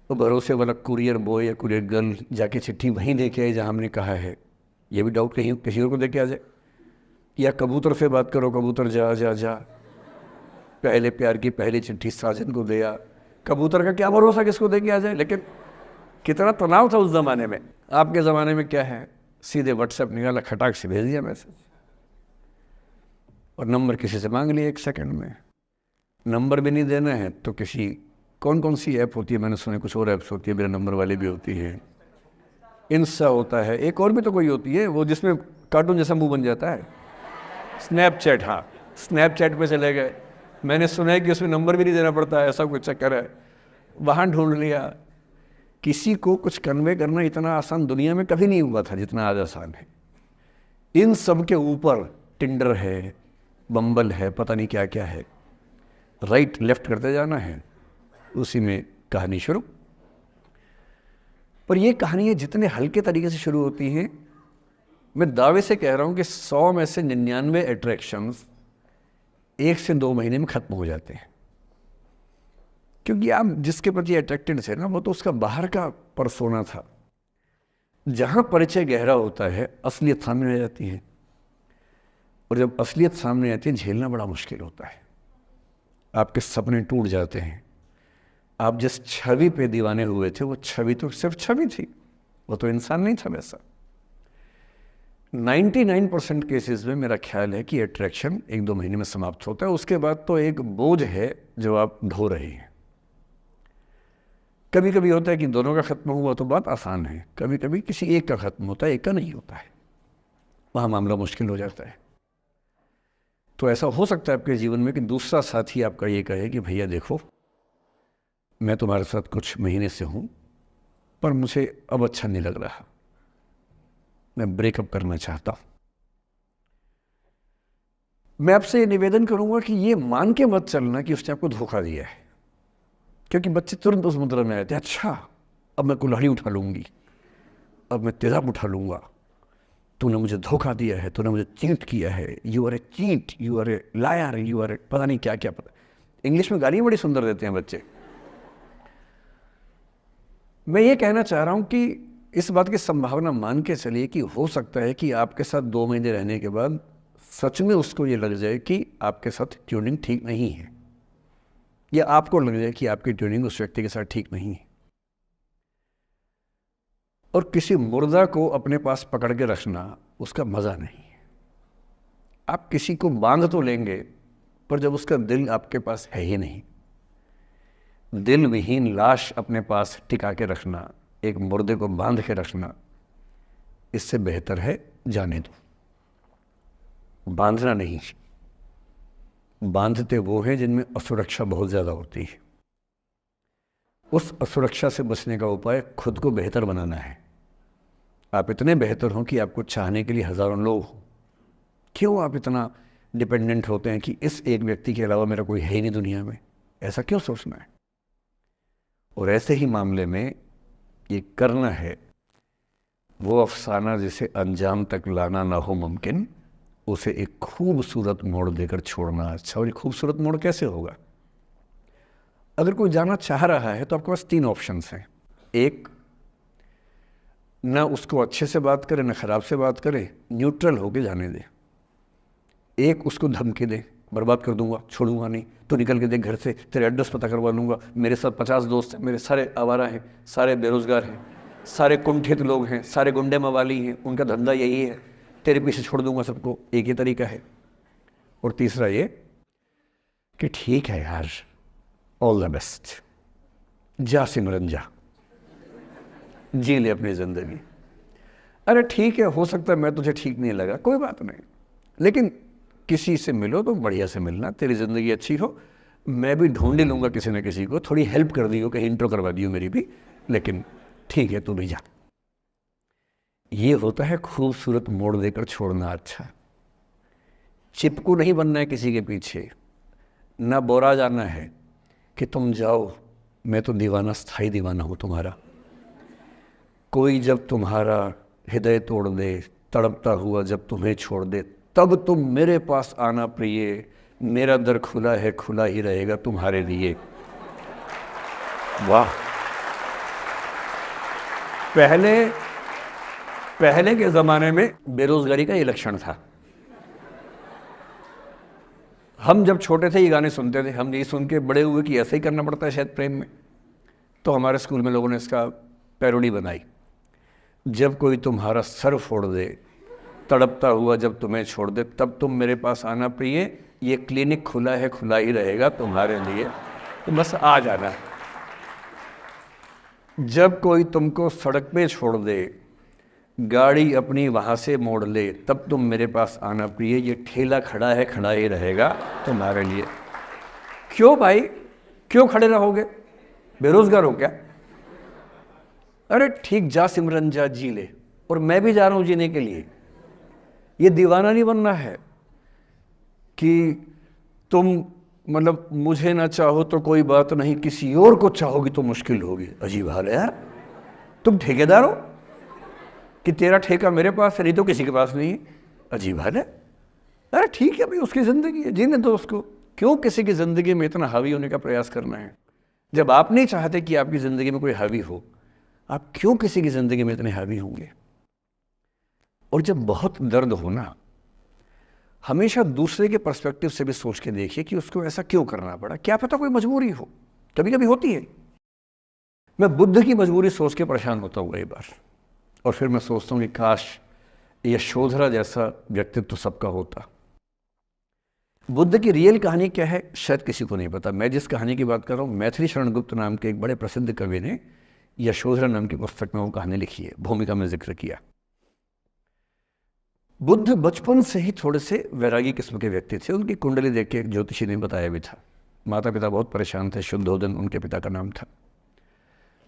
तो भरोसे वाला कुरियर बॉय या कुरियर गर्ल जाके चिट्ठी वहीं दे के आए जहाँ हमने कहा है। ये भी डाउट कहीं किसी और को दे के आ जाए। या कबूतर से बात करो, कबूतर जा जा जा, पहले प्यार की पहली चिट्ठी साजन को दिया। कबूतर का क्या भरोसा किसको दे के आ जाए। लेकिन कितना तनाव था उस ज़माने में। आपके ज़माने में क्या है, सीधे व्हाट्सएप निकाला, खटाक से भेज दिया मैसेज, और नंबर किसी से मांग लिया 1 सेकंड में। नंबर भी नहीं देना है तो किसी कौन सी ऐप होती है, मैंने सुना कुछ और ऐप्स होती है, मेरा नंबर वाली भी होती है, इंस्टा होता है, एक और भी तो कोई होती है वो जिसमें कार्टून जैसा मुंह बन जाता है, स्नैपचैट। हाँ, स्नैपचैट पे चले गए। मैंने सुना है कि उसमें नंबर भी नहीं देना पड़ता है, ऐसा कुछ चक्कर है। वहाँ ढूंढ लिया। किसी को कुछ कन्वे करना इतना आसान दुनिया में कभी नहीं हुआ था जितना आज आसान है। इन सब के ऊपर टिंडर है, बम्बल है, पता नहीं क्या क्या है, राइट लेफ्ट करते जाना है, उसी में कहानी शुरू। पर ये कहानियाँ जितने हल्के तरीके से शुरू होती हैं, मैं दावे से कह रहा हूँ कि 100 में से 99 अट्रैक्शंस 1 से 2 महीने में ख़त्म हो जाते हैं। क्योंकि आप जिसके प्रति अट्रैक्टेड थे ना, वो तो उसका बाहर का परसोना था। जहाँ परिचय गहरा होता है, असलियत सामने आ जाती है, और जब असलियत सामने आती है झेलना बड़ा मुश्किल होता है। आपके सपने टूट जाते हैं। आप जिस छवि पे दीवाने हुए थे वो छवि तो सिर्फ छवि थी, वो तो इंसान नहीं था वैसा। 99% केसेस में मेरा ख्याल है कि अट्रैक्शन 1-2 महीने में समाप्त होता है। उसके बाद तो एक बोझ है जो आप ढो रहे हैं। कभी कभी होता है कि दोनों का खत्म हुआ तो बात आसान है, कभी कभी किसी एक का खत्म होता है, एक का नहीं होता है, वहाँ मामला मुश्किल हो जाता है। तो ऐसा हो सकता है आपके जीवन में कि दूसरा साथी आपका ये कहे कि भैया देखो, मैं तुम्हारे साथ कुछ महीने से हूँ, पर मुझे अब अच्छा नहीं लग रहा, मैं ब्रेकअप करना चाहता हूँ। मैं आपसे निवेदन करूँगा कि ये मान के मत चलना कि उसने आपको धोखा दिया है, क्योंकि बच्चे तुरंत उस मुद्रा में आते हैं, अच्छा अब मैं कुल्हाड़ी उठा लूँगी, अब मैं तेजाब उठा लूँगा, तूने मुझे धोखा दिया है, तूने मुझे चीट किया है, you are a cheat, you are a liar, you are a पता नहीं क्या क्या। पता इंग्लिश में गालियाँ बड़ी सुंदर देते हैं बच्चे। मैं ये कहना चाह रहा हूँ कि इस बात की संभावना मान के चलिए कि हो सकता है कि आपके साथ 2 महीने रहने के बाद सच में उसको ये लग जाए कि आपके साथ ट्यूनिंग ठीक नहीं है, या आपको लग जाए कि आपकी ट्यूनिंग उस व्यक्ति के साथ ठीक नहीं है। और किसी मुर्दा को अपने पास पकड़ के रखना उसका मज़ा नहीं है। आप किसी को बांध तो लेंगे, पर जब उसका दिल आपके पास है ही नहीं, दिल विहीन लाश अपने पास टिका के रखना, एक मुर्दे को बांध के रखना, इससे बेहतर है जाने दो। बांधना नहीं, बांधते वो हैं जिनमें असुरक्षा बहुत ज़्यादा होती है। उस असुरक्षा से बचने का उपाय खुद को बेहतर बनाना है। आप इतने बेहतर हों कि आपको चाहने के लिए हज़ारों लोग हों। क्यों आप इतना डिपेंडेंट होते हैं कि इस एक व्यक्ति के अलावा मेरा कोई है ही नहीं दुनिया में, ऐसा क्यों सोचना है। और ऐसे ही मामले में ये करना है वो अफसाना जिसे अंजाम तक लाना ना हो मुमकिन, उसे एक खूबसूरत मोड़ देकर छोड़ना अच्छा। और ये खूबसूरत मोड़ कैसे होगा? अगर कोई जाना चाह रहा है तो आपके पास 3 ऑप्शंस हैं। एक, ना उसको अच्छे से बात करे ना ख़राब से बात करे, न्यूट्रल होके जाने दे। एक, उसको धमकी दे, बर्बाद कर दूंगा, छोड़ूंगा नहीं, तो निकल के देख घर से, तेरे एड्रेस पता करवा लूँगा, मेरे साथ 50 दोस्त हैं, मेरे सारे आवारा हैं, सारे बेरोज़गार हैं, सारे कुंठित लोग हैं, सारे गुंडे मवाली हैं, उनका धंधा यही है, तेरे पीछे छोड़ दूंगा सबको। एक ही तरीका है। और तीसरा ये कि ठीक है यार, ऑल द बेस्ट, जा सिमरन जा, जी ले अपनी ज़िंदगी। अरे ठीक है, हो सकता है मैं तुझे ठीक नहीं लगा, कोई बात नहीं, लेकिन किसी से मिलो तो बढ़िया से मिलना, तेरी ज़िंदगी अच्छी हो। मैं भी ढूंढ ही लूँगा किसी न किसी को, थोड़ी हेल्प कर दी हो, कहीं इंट्रो करवा दी हो मेरी भी, लेकिन ठीक है तू भी जा। ये होता है खूबसूरत मोड़ देकर छोड़ना। अच्छा, चिपकू नहीं बनना है किसी के पीछे, ना बोरा जाना है कि तुम जाओ, मैं तो दीवाना, स्थाई दीवाना हूँ तुम्हारा। कोई जब तुम्हारा हृदय तोड़ दे, तड़पता हुआ जब तुम्हें छोड़ दे, तब तुम मेरे पास आना प्रिय, मेरा दर खुला है, खुला ही रहेगा तुम्हारे लिए। वाह। पहले के ज़माने में बेरोज़गारी का ये लक्षण था। हम जब छोटे थे ये गाने सुनते थे, हम यही सुन के बड़े हुए कि ऐसा ही करना पड़ता है शायद प्रेम में। तो हमारे स्कूल में लोगों ने इसका पैरोडी बनाई, जब कोई तुम्हारा सर फोड़ दे, तड़पता हुआ जब तुम्हें छोड़ दे, तब तुम मेरे पास आना प्रिय, ये क्लिनिक खुला है, खुला ही रहेगा तुम्हारे लिए, तो बस आ जाना। जब कोई तुमको सड़क पे छोड़ दे, गाड़ी अपनी वहाँ से मोड़ ले, तब तुम मेरे पास आना प्रिय, ये ठेला खड़ा है, खड़ा ही रहेगा तुम्हारे लिए। क्यों भाई, क्यों खड़े रहोगे, बेरोजगार हो क्या? अरे ठीक, जा सिमरन जा, जी ले, और मैं भी जा रहा हूँ जीने के लिए। ये दीवाना नहीं बनना है कि तुम मतलब मुझे ना चाहो तो कोई बात नहीं, किसी और को चाहोगी तो मुश्किल होगी। अजीब हाल है यार, तुम ठेकेदार हो कि तेरा ठेका मेरे पास है, नहीं तो किसी के पास नहीं है। अजीब हाल है। अरे ठीक है भाई, उसकी ज़िंदगी है, जीने दो उसको, क्यों किसी की ज़िंदगी में इतना हावी होने का प्रयास करना है? जब आप नहीं चाहते कि आपकी ज़िंदगी में कोई हावी हो, आप क्यों किसी की ज़िंदगी में इतने हावी होंगे? और जब बहुत दर्द हो ना, हमेशा दूसरे के पर्सपेक्टिव से भी सोच के देखिए कि उसको ऐसा क्यों करना पड़ा, क्या पता कोई मजबूरी हो, कभी कभी होती है। मैं बुद्ध की मजबूरी सोच के परेशान होता हूँ कई बार, और फिर मैं सोचता हूँ कि काश यशोधरा जैसा व्यक्तित्व सबका होता। बुद्ध की रियल कहानी क्या है शायद किसी को नहीं पता। मैं जिस कहानी की बात कर रहा हूँ, मैथिली शरण गुप्त नाम के एक बड़े प्रसिद्ध कवि ने यशोधरा नाम की पुस्तक में वो कहानी लिखी है, भूमिका में जिक्र किया। बुद्ध बचपन से ही थोड़े से वैरागी किस्म के व्यक्ति थे। उनकी कुंडली देख के एक ज्योतिषी ने बताया भी था। माता पिता बहुत परेशान थे, शुद्धोदन उनके पिता का नाम था।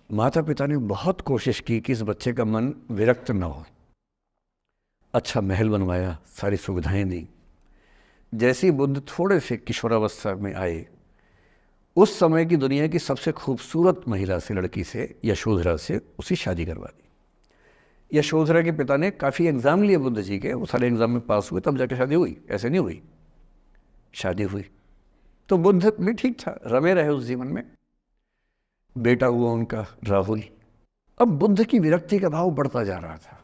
माता पिता ने बहुत कोशिश की कि इस बच्चे का मन विरक्त न हो। अच्छा महल बनवाया, सारी सुविधाएं दी। जैसे ही बुद्ध थोड़े से किशोरावस्था में आए, उस समय की दुनिया की सबसे खूबसूरत महिला से, लड़की से, यशोधरा से उसकी शादी करवा दी। यशोधरा के पिता ने काफ़ी एग्ज़ाम लिए बुद्ध जी के, वो सारे एग्ज़ाम में पास हुए, तब जाके शादी हुई, ऐसे नहीं हुई। शादी हुई तो बुद्ध भी ठीक था, रमे रहे उस जीवन में। बेटा हुआ उनका राहुल। अब बुद्ध की विरक्ति का भाव बढ़ता जा रहा था।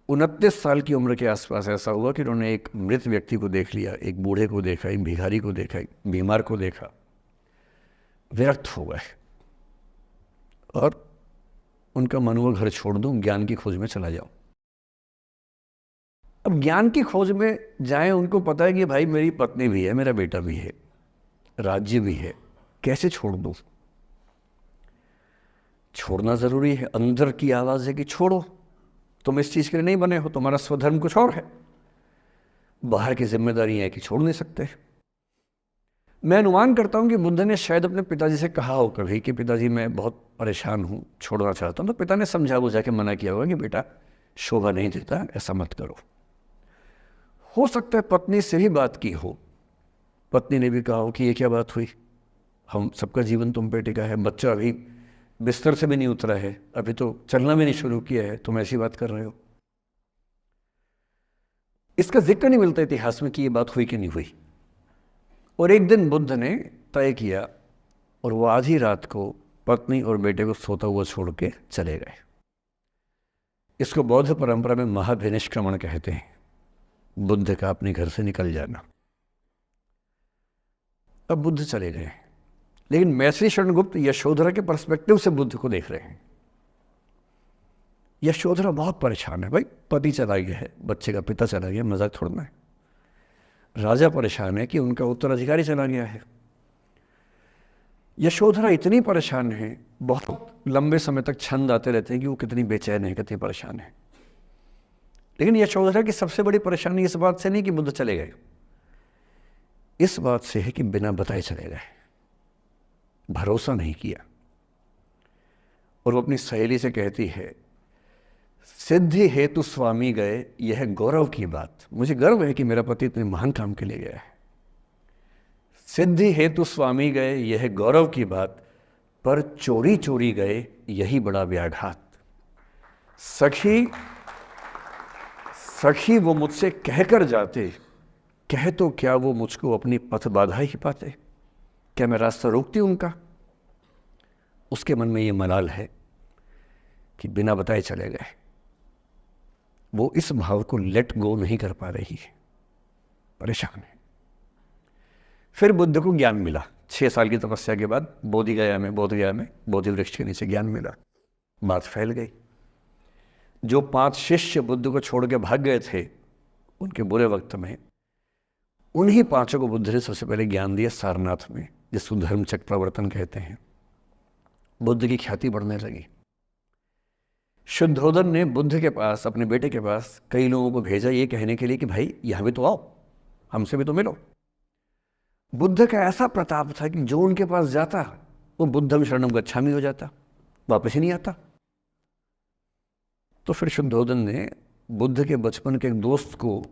29 साल की उम्र के आसपास ऐसा हुआ कि उन्होंने एक मृत व्यक्ति को देख लिया, एक बूढ़े को देखा, एक भिखारी को देखा, एक बीमार को देखा, विरक्त हो गए और उनका मन हुआ घर छोड़ दूं, ज्ञान की खोज में चला जाऊं। अब ज्ञान की खोज में जाएं, उनको पता है कि भाई मेरी पत्नी भी है, मेरा बेटा भी है, राज्य भी है, कैसे छोड़ दूं? छोड़ना जरूरी है। अंदर की आवाज है कि छोड़ो, तुम इस चीज के लिए नहीं बने हो, तुम्हारा स्वधर्म कुछ और है। बाहर की जिम्मेदारी है कि छोड़ नहीं सकते। मैं अनुमान करता हूं कि बुद्ध ने शायद अपने पिताजी से कहा हो कभी कि पिताजी मैं बहुत परेशान हूं, छोड़ना चाहता हूं। तो पिता ने समझा बुझा के मना किया होगा कि बेटा शोभा नहीं देता, ऐसा मत करो। हो सकता है पत्नी से भी बात की हो, पत्नी ने भी कहा हो कि ये क्या बात हुई, हम सबका जीवन तुम पे टिका है, बच्चा अभी बिस्तर से भी नहीं उतरा है, अभी तो चलना भी नहीं शुरू किया है, तुम ऐसी बात कर रहे हो। इसका जिक्र नहीं मिलता इतिहास में कि ये बात हुई कि नहीं हुई। और एक दिन बुद्ध ने तय किया और वो आधी रात को पत्नी और बेटे को सोता हुआ छोड़ के चले गए। इसको बौद्ध परंपरा में महाभिनिष्क्रमण कहते हैं, बुद्ध का अपने घर से निकल जाना। अब बुद्ध चले गए, लेकिन मैथिली शरण गुप्त यशोधरा के पर्सपेक्टिव से बुद्ध को देख रहे हैं। यशोधरा बहुत परेशान है, भाई पति चला गया है, बच्चे का पिता चला गया, मजाक थोड़ना है। राजा परेशान है कि उनका उत्तराधिकारी चला गया है। यशोधरा इतनी परेशान है, बहुत लंबे समय तक छंद आते रहते हैं कि वो कितनी बेचैन है, कितनी परेशान है। लेकिन यशोधरा की सबसे बड़ी परेशानी इस बात से नहीं कि बुद्ध चले गए, इस बात से है कि बिना बताए चले गए, भरोसा नहीं किया। और वो अपनी सहेली से कहती है, सिद्धि हेतु स्वामी गए, यह गौरव की बात। मुझे गर्व है कि मेरा पति इतने महान काम के लिए गया है। सिद्धि हेतु स्वामी गए, यह गौरव की बात, पर चोरी चोरी गए, यही बड़ा व्याघात। सखी वो मुझसे कहकर जाते, कह तो क्या वो मुझको अपनी पथ बाधा ही पाते, क्या मैं रास्ता रोकती उनका। उसके मन में ये मलाल है कि बिना बताए चले गए। वो इस भाव को लेट गो नहीं कर पा रही है, परेशान है। फिर बुद्ध को ज्ञान मिला 6 साल की तपस्या के बाद, बोधगया में बोधि वृक्ष के नीचे ज्ञान मिला। बात फैल गई। जो 5 शिष्य बुद्ध को छोड़ के भाग गए थे उनके बुरे वक्त में, उन्हीं 5 को बुद्ध ने सबसे पहले ज्ञान दिया सारनाथ में, जिसको धर्मचक्र प्रवर्तन कहते हैं। बुद्ध की ख्याति बढ़ने लगी। शुद्धोदन ने बुद्ध के पास, अपने बेटे के पास कई लोगों को भेजा ये कहने के लिए कि भाई यहाँ भी तो आओ, हमसे भी तो मिलो। बुद्ध का ऐसा प्रताप था कि जो उनके पास जाता वो बुद्धम शरणम गच्छामि हो जाता, वापस ही नहीं आता। तो फिर शुद्धोदन ने बुद्ध के बचपन के एक दोस्त को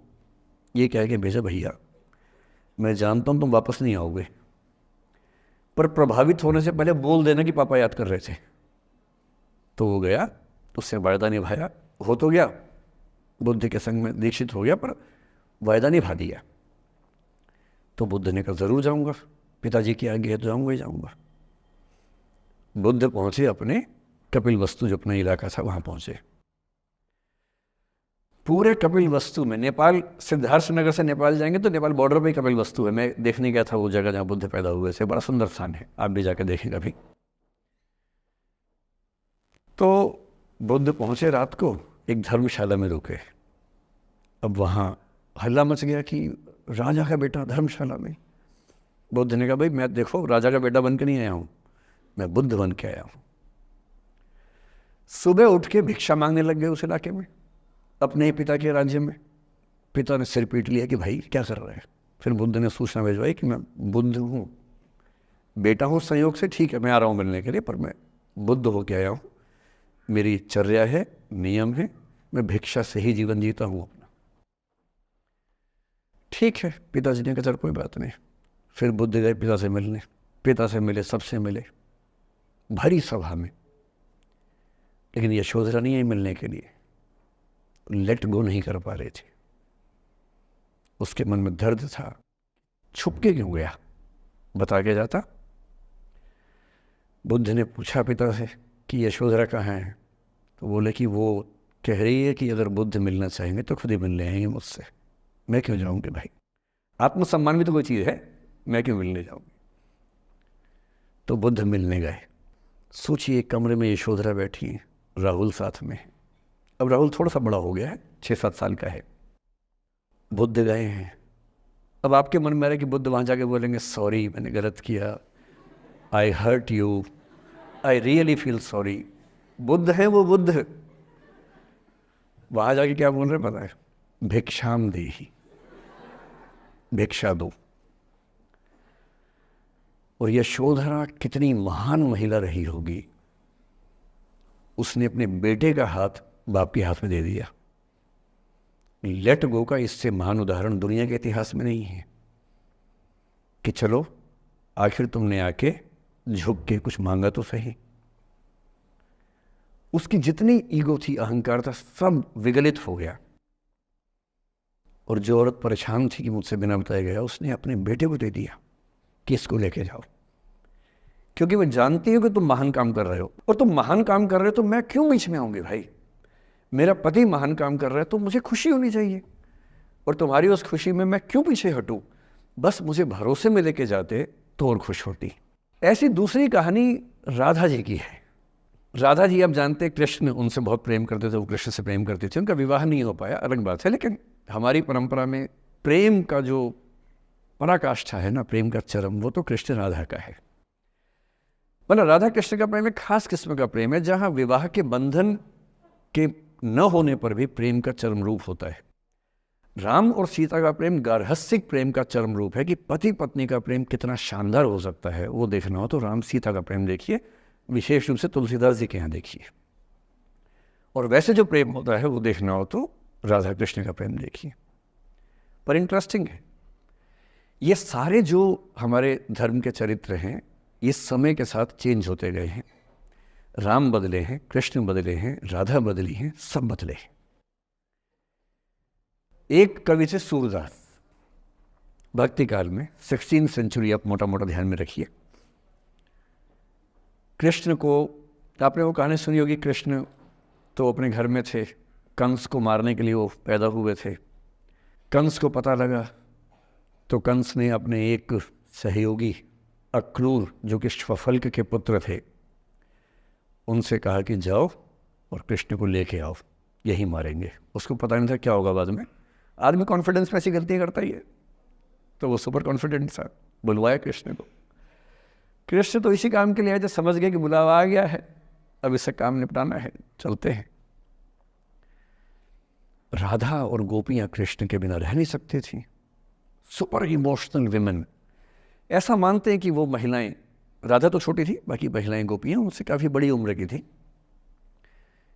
ये कह के भेजा, भैया मैं जानता हूँ तुम वापस नहीं आओगे, पर प्रभावित होने से पहले बोल देना कि पापा याद कर रहे थे। तो वो गया, उससे वायदा निभाया, हो तो गया, बुद्ध के संग में दीक्षित हो गया, पर वायदा निभा दिया। तो बुद्ध ने कहा जरूर जाऊंगा, पिताजी की आज्ञा है तो जाऊंगा ही जाऊंगा। बुद्ध पहुंचे अपने कपिल वस्तु, जो अपना इलाका था, वहां पहुंचे। पूरे कपिल वस्तु में, नेपाल सिद्धार्थ नगर से नेपाल जाएंगे तो नेपाल बॉर्डर पे ही कपिल वस्तु है। मैं देखने गया था वो जगह जहाँ बुद्ध पैदा हुए थे, बड़ा सुंदर स्थान है, आप भी जाकर देखेंगे अभी। तो बुद्ध पहुंचे रात को, एक धर्मशाला में रुके। अब वहाँ हल्ला मच गया कि राजा का बेटा धर्मशाला में। बुद्ध ने कहा भाई मैं देखो राजा का बेटा बन के नहीं आया हूँ, मैं बुद्ध बन के आया हूँ। सुबह उठ के भिक्षा मांगने लग गए उस इलाके में, अपने ही पिता के राज्य में। पिता ने सिर पीट लिया कि भाई क्या कर रहे हैं। फिर बुद्ध ने सूचना भिजवाई कि मैं बुद्ध हूँ, बेटा हूँ संयोग से, ठीक है मैं आ रहा हूँ मिलने के लिए, पर मैं बुद्ध होके आया हूँ, मेरी चर्या है, नियम है, मैं भिक्षा से ही जीवन जीता हूँ अपना। ठीक है, पिताजी ने कहा चल कोई बात नहीं। फिर बुद्ध गए पिता से मिलने, पिता से मिले, सबसे मिले, भरी सभा में। लेकिन यशोधरा नहीं आई मिलने के लिए, लेट गो नहीं कर पा रहे थे। उसके मन में दर्द था, छुप के क्यों गया, बता के जाता। बुद्ध ने पूछा पिता से कि यशोधरा कहाँ है, तो बोले कि वो कह रही है कि अगर बुद्ध मिलना चाहेंगे तो खुद ही मिलने आएंगे मुझसे, मैं क्यों जाऊंगी भाई, आत्मसम्मान भी तो कोई चीज़ है, मैं क्यों मिलने जाऊंगी। तो बुद्ध मिलने गए। सोचिए कमरे में यशोधरा बैठी है, राहुल साथ में है। अब राहुल थोड़ा सा बड़ा हो गया है, 6-7 साल का है। बुद्ध गए हैं। अब आपके मन में आ रहा है कि बुद्ध वहाँ जाके बोलेंगे सॉरी मैंने गलत किया, I hurt you, I really feel sorry. Buddha है वो बुद्ध, वहाँ जाके क्या बोल रहे पता है, भिक्षाम देहि, भिक्षा दो। और यशोधरा कितनी महान महिला रही होगी, उसने अपने बेटे का हाथ बाप के हाथ में दे दिया। लेट गो का इससे महान उदाहरण दुनिया के इतिहास में नहीं है कि चलो आखिर तुमने आके झुक के कुछ मांगा तो सही। उसकी जितनी ईगो थी, अहंकार था, सब विगलित हो गया। और जो औरत परेशान थी कि मुझसे बिना बताए गया, उसने अपने बेटे को दे दिया कि इसको लेके जाओ, क्योंकि मैं जानती हूँ कि तुम महान काम कर रहे हो, और तुम महान काम कर रहे हो तो मैं क्यों बीच में आऊँगी भाई। मेरा पति महान काम कर रहा है तो मुझे खुशी होनी चाहिए, और तुम्हारी उस खुशी में मैं क्यों पीछे हटूँ। बस मुझे भरोसे में लेके जाते तो और खुश होती। ऐसी दूसरी कहानी राधा जी की है। राधा जी आप जानते हैं कृष्ण उनसे बहुत प्रेम करते थे, वो कृष्ण से प्रेम करती थी। उनका विवाह नहीं हो पाया, अलग बात है, लेकिन हमारी परंपरा में प्रेम का जो पराकाष्ठा है ना प्रेम का चरम, वो तो कृष्ण राधा का है। मतलब राधा कृष्ण का प्रेम एक खास किस्म का प्रेम है, जहाँ विवाह के बंधन के न होने पर भी प्रेम का चरम रूप होता है। राम और सीता का प्रेम गार्हस्थ्यिक प्रेम का चरम रूप है कि पति पत्नी का प्रेम कितना शानदार हो सकता है। वो देखना हो तो राम सीता का प्रेम देखिए, विशेष रूप से तुलसीदास जी के यहाँ देखिए। और वैसे जो प्रेम होता है वो देखना हो तो राधा कृष्ण का प्रेम देखिए। पर इंटरेस्टिंग है, ये सारे जो हमारे धर्म के चरित्र हैं ये समय के साथ चेंज होते गए हैं। राम बदले हैं, कृष्ण बदले हैं, राधा बदली हैं, सब बदले हैं। एक कवि थे सूरदास, भक्ति काल में 16th सेंचुरी, आप मोटा मोटा ध्यान में रखिए। कृष्ण को, आपने वो कहानी सुनी होगी, कृष्ण तो अपने घर में थे, कंस को मारने के लिए वो पैदा हुए थे। कंस को पता लगा तो कंस ने अपने एक सहयोगी अक्रूर, जो कि श्वफल्क के पुत्र थे, उनसे कहा कि जाओ और कृष्ण को लेके आओ, यही मारेंगे। उसको पता नहीं था क्या होगा बाद में। आदमी कॉन्फिडेंस में ऐसी गलतियाँ करता ही है, तो वो सुपर कॉन्फिडेंट था, बुलवाया कृष्ण को। कृष्ण तो इसी काम के लिए आए थे, समझ गए कि बुलावा आ गया है, अब इससे काम निपटाना है, चलते हैं। राधा और गोपियाँ कृष्ण के बिना रह नहीं सकती थी। सुपर इमोशनल विमेन, ऐसा मानते हैं कि वो महिलाएं, राधा तो छोटी थी, बाकी महिलाएं गोपियाँ उनसे काफ़ी बड़ी उम्र की थी,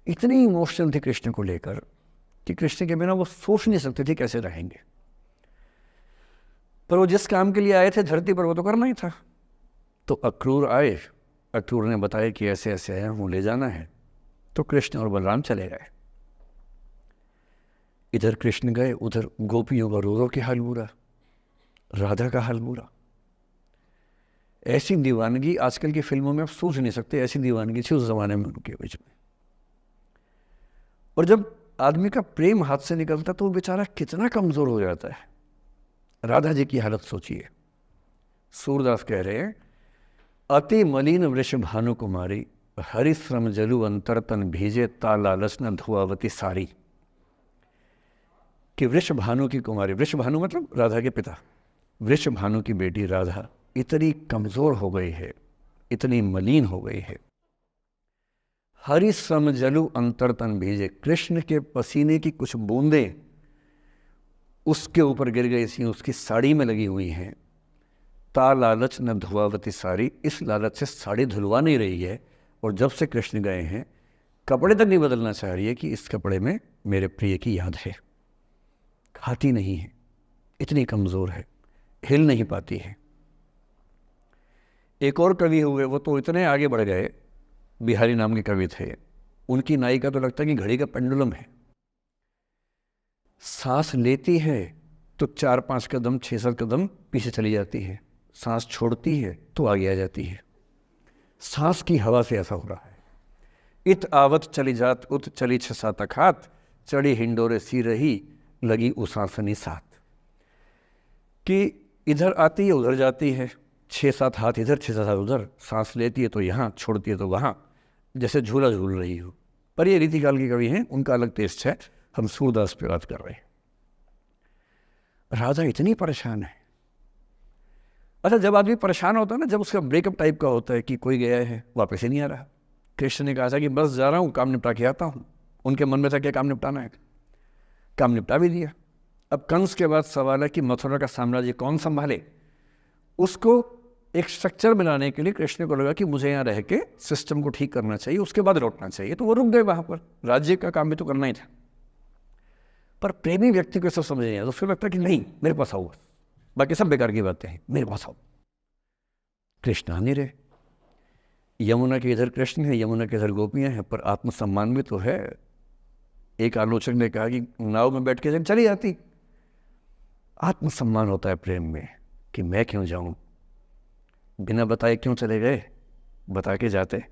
इतनी इमोशनल थी कृष्ण को लेकर कि कृष्ण के बिना वो सोच नहीं सकते थे कैसे रहेंगे। पर वो जिस काम के लिए आए थे धरती पर, वो तो करना ही था। तो अक्रूर आए, अक्रूर ने बताया कि ऐसे ऐसे आया हूँ, ले जाना है। तो कृष्ण और बलराम चले गए। इधर कृष्ण गए, उधर गोपियों का रो रो के हाल बुरा, राधा का हाल बुरा। ऐसी दीवानगी आजकल की फिल्मों में आप सोच नहीं सकते, ऐसी दीवानगी थी उस जमाने में उनके बीच में। और जब आदमी का प्रेम हाथ से निकलता तो वो बेचारा कितना कमजोर हो जाता है। राधा जी की हालत सोचिए। सूरदास कह रहे हैं, अति मलिन वृषभानु कुमारी, हरिश्रम जलु अंतर तन भीजे, ता लालच न धुआवती सारी। कि वृषभानु की कुमारी, वृषभानु मतलब राधा के पिता, वृषभानु की बेटी राधा इतनी कमजोर हो गई है, इतनी मलिन हो गई है। हरिश्रम जलु अंतर तन भीजे, कृष्ण के पसीने की कुछ बूंदें उसके ऊपर गिर गई थी, उसकी साड़ी में लगी हुई हैं। ता लालच न धुआवती साड़ी, इस लालच से साड़ी धुलवा नहीं रही है। और जब से कृष्ण गए हैं कपड़े तक नहीं बदलना चाह रही है कि इस कपड़े में मेरे प्रिय की याद है। खाती नहीं है, इतनी कमज़ोर है, हिल नहीं पाती है। एक और कवि हुए, वो तो इतने आगे बढ़ गए, बिहारी नाम के कवि थे, उनकी नायिका तो लगता है कि घड़ी का पेंडुलम है। सांस लेती है तो 4-5 कदम 6-7 कदम पीछे चली जाती है, सांस छोड़ती है तो आगे आ जाती है। सांस की हवा से ऐसा हो रहा है। इत आवत चली जात उत चली 6-7 अखात, चढ़ी हिंडोरे सी रही लगी उसासनी साथ। कि इधर आती है उधर जाती है, 6-7 हाथ इधर 6-7 हाथ उधर, सांस लेती है तो यहाँ, छोड़ती है तो वहाँ, जैसे झूला झूल रही हो। पर ये रीतिकाल के कवि हैं, उनका अलग टेस्ट है, हम सूरदास पे बात कर रहे हैं। राधा इतनी परेशान है। अच्छा, जब आदमी परेशान होता है ना, जब उसका ब्रेकअप टाइप का होता है कि कोई गया है वापस ही नहीं आ रहा, कृष्ण ने कहा था कि बस जा रहा हूँ, काम निपटा के आता हूँ। उनके मन में था क्या काम निपटाना है, काम निपटा भी दिया। अब कंस के बाद सवाल है कि मथुरा का साम्राज्य कौन संभाले। उसको एक स्ट्रक्चर बनाने के लिए कृष्ण को लगा कि मुझे यहाँ रह के सिस्टम को ठीक करना चाहिए, उसके बाद लौटना चाहिए। तो वो रुक गए वहाँ पर, राज्य का काम भी तो करना ही था। पर प्रेमी व्यक्ति को सब समझ नहीं आया, तो फिर लगता है कि नहीं मेरे पास आओ, बाकी सब बेकार की बातें हैं, मेरे पास आओ। कृष्ण आ नहीं रहे। यमुना के इधर कृष्ण है, यमुना के इधर गोपियाँ हैं, पर आत्मसम्मान भी तो है। एक आलोचक ने कहा कि नाव में बैठ के चली जाती। आत्मसम्मान होता है प्रेम में कि मैं क्यों जाऊं, बिना बताए क्यों चले गए, बता के जाते।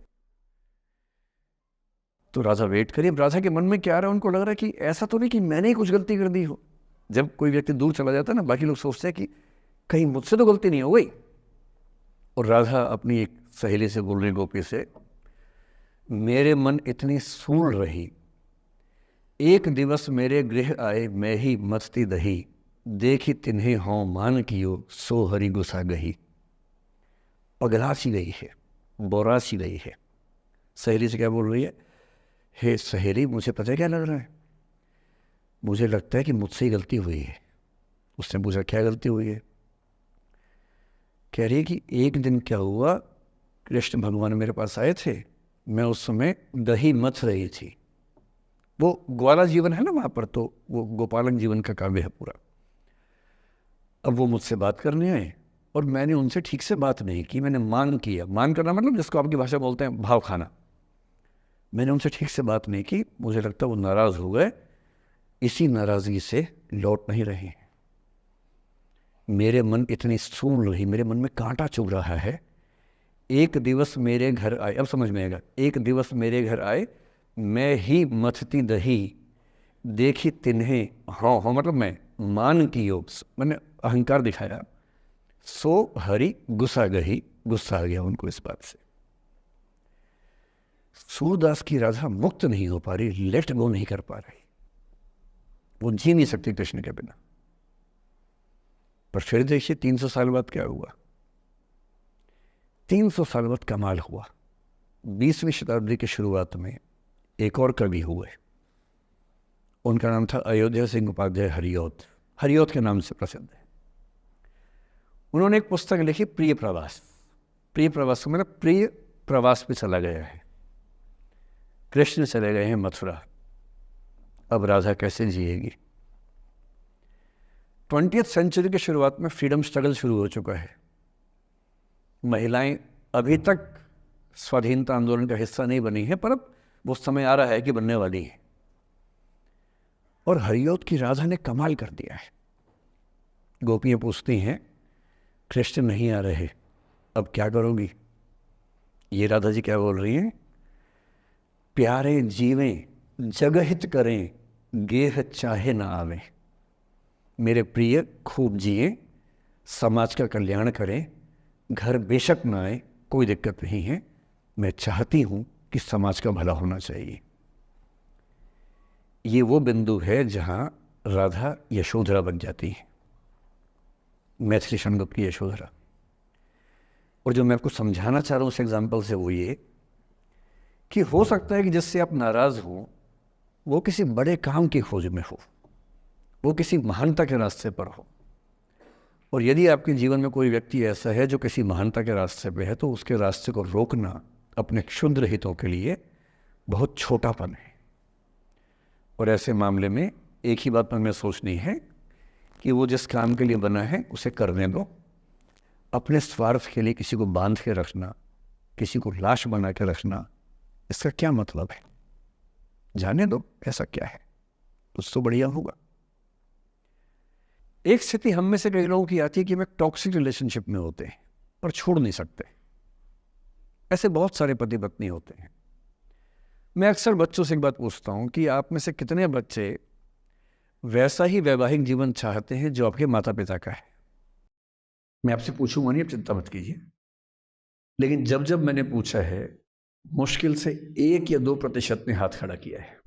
तो राधा वेट करिए। राधा के मन में क्या आ रहा है, उनको लग रहा है कि ऐसा तो नहीं कि मैंने ही कुछ गलती कर दी हो। जब कोई व्यक्ति दूर चला जाता है ना, बाकी लोग सोचते हैं कि कहीं मुझसे तो गलती नहीं हो गई। और राधा अपनी एक सहेली से बोल रही, गोपी से, मेरे मन इतनी सूल रही, एक दिवस मेरे गृह आए मैं ही मस्ती दही, देखी तिन्हें हों मान कियो सो हरि गुसा गही। पगला सी गई है, बोरा सी गई है। सहेली से क्या बोल रही है? हे सहेली, मुझे पता है क्या लग रहा है, मुझे लगता है कि मुझसे ही गलती हुई है। उसने पूछा क्या गलती हुई है? कह रही है कि एक दिन क्या हुआ, कृष्ण भगवान मेरे पास आए थे, मैं उस समय दही मथ रही थी। वो ग्वाला जीवन है ना वहाँ पर, तो वो गोपालन जीवन का काव्य है पूरा। अब वो मुझसे बात करने आए और मैंने उनसे ठीक से बात नहीं की, मैंने मान किया। मान करना मतलब जिसको आपकी भाषा बोलते हैं भाव खाना। मैंने उनसे ठीक से बात नहीं की, मुझे लगता वो नाराज़ हो गए, इसी नाराज़गी से लौट नहीं रहे। मेरे मन इतनी सूल रही, मेरे मन में कांटा चुभ रहा है। एक दिवस मेरे घर आए, अब समझ में आएगा, एक दिवस मेरे घर आए, मैं ही मथती दही, देखी तिन्हें हाँ हाँ मतलब मैं मान की योग, मैंने अहंकार दिखाया, सो हरि गुस्सा गही, गुस्सा आ गया उनको इस बात से। सूरदास की राधा मुक्त नहीं हो पा रही, लेट गो नहीं कर पा रही, वो जी नहीं सकती कृष्ण के बिना। पर फिर देखिए 300 साल बाद क्या हुआ। 300 साल बाद कमाल हुआ। 20वीं शताब्दी की शुरुआत में एक और कवि हुए, उनका नाम था अयोध्या सिंह उपाध्याय हरिऔध। हरिऔध के नाम से प्रसिद्ध है। उन्होंने एक पुस्तक लिखी प्रिय प्रवास। प्रिय प्रवास मतलब प्रिय प्रवास पे चला गया है, कृष्ण चले गए हैं मथुरा, अब राधा कैसे जिएगी। 20वीं सेंचुरी की शुरुआत में फ्रीडम स्ट्रगल शुरू हो चुका है। महिलाएं अभी तक स्वाधीनता आंदोलन का हिस्सा नहीं बनी है, पर अब वो समय आ रहा है कि बनने वाली है। और हरिऔध की राधा ने कमाल कर दिया है। गोपियां पूछती हैं कृष्ण नहीं आ रहे, अब क्या करोगी? ये राधा जी क्या बोल रही हैं? प्यारे जीवें जगहित करें, गेह चाहे ना आवे। मेरे प्रिय खूब जिए, समाज का कल्याण करें, घर बेशक ना आए, कोई दिक्कत नहीं है, मैं चाहती हूं कि समाज का भला होना चाहिए। ये वो बिंदु है जहां राधा यशोधरा बन जाती है, मैथिली संगत की यशोधरा। और जो मैं आपको समझाना चाह रहा हूं उस एग्जाम्पल से वो ये कि हो सकता है कि जिससे आप नाराज हो वो किसी बड़े काम की खोज में हो, वो किसी महानता के रास्ते पर हो। और यदि आपके जीवन में कोई व्यक्ति ऐसा है जो किसी महानता के रास्ते पे है, तो उसके रास्ते को रोकना अपने क्षुद्र हितों के लिए बहुत छोटापन है। और ऐसे मामले में एक ही बात हमें सोचनी है कि वो जिस काम के लिए बना है उसे करने दो। अपने स्वार्थ के लिए किसी को बांध के रखना, किसी को लाश बना के रखना, इसका क्या मतलब है? जाने दो, ऐसा क्या है, कुछ तो बढ़िया होगा। एक स्थिति हम में से कई लोगों की आती है कि हम एक टॉक्सिक रिलेशनशिप में होते हैं पर छोड़ नहीं सकते। ऐसे बहुत सारे पति पत्नी होते हैं। मैं अक्सर बच्चों से एक बात पूछता हूं कि आप में से कितने बच्चे वैसा ही वैवाहिक जीवन चाहते हैं जो आपके माता पिता का है? मैं आपसे पूछूंगा नहीं, आप चिंता मत कीजिए, लेकिन जब जब मैंने पूछा है मुश्किल से 1 या 2% ने हाथ खड़ा किया है।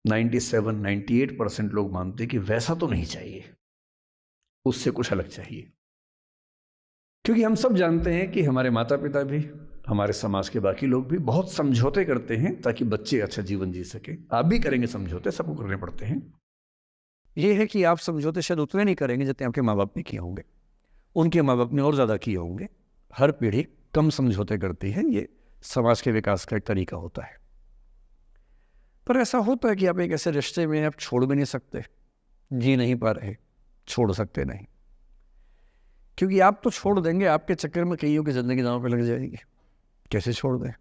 97-98% लोग मानते हैं कि वैसा तो नहीं चाहिए, उससे कुछ अलग चाहिए। क्योंकि हम सब जानते हैं कि हमारे माता पिता भी, हमारे समाज के बाकी लोग भी बहुत समझौते करते हैं ताकि बच्चे अच्छा जीवन जी सके। आप भी करेंगे समझौते, सबको करने पड़ते हैं। ये है कि आप समझौते शायद उतने नहीं करेंगे जितने आपके माँ बाप ने किए होंगे, उनके माँ बाप ने और ज़्यादा किए होंगे। हर पीढ़ी कम समझौते करती है, ये समाज के विकास का एक तरीका होता है। पर ऐसा होता है कि आप एक ऐसे रिश्ते में आप छोड़ भी नहीं सकते, जी नहीं पा रहे, छोड़ सकते नहीं, क्योंकि आप तो छोड़ देंगे, आपके चक्कर में कईयों की ज़िंदगी दांव पे लग जाएगी। कैसे छोड़ दें?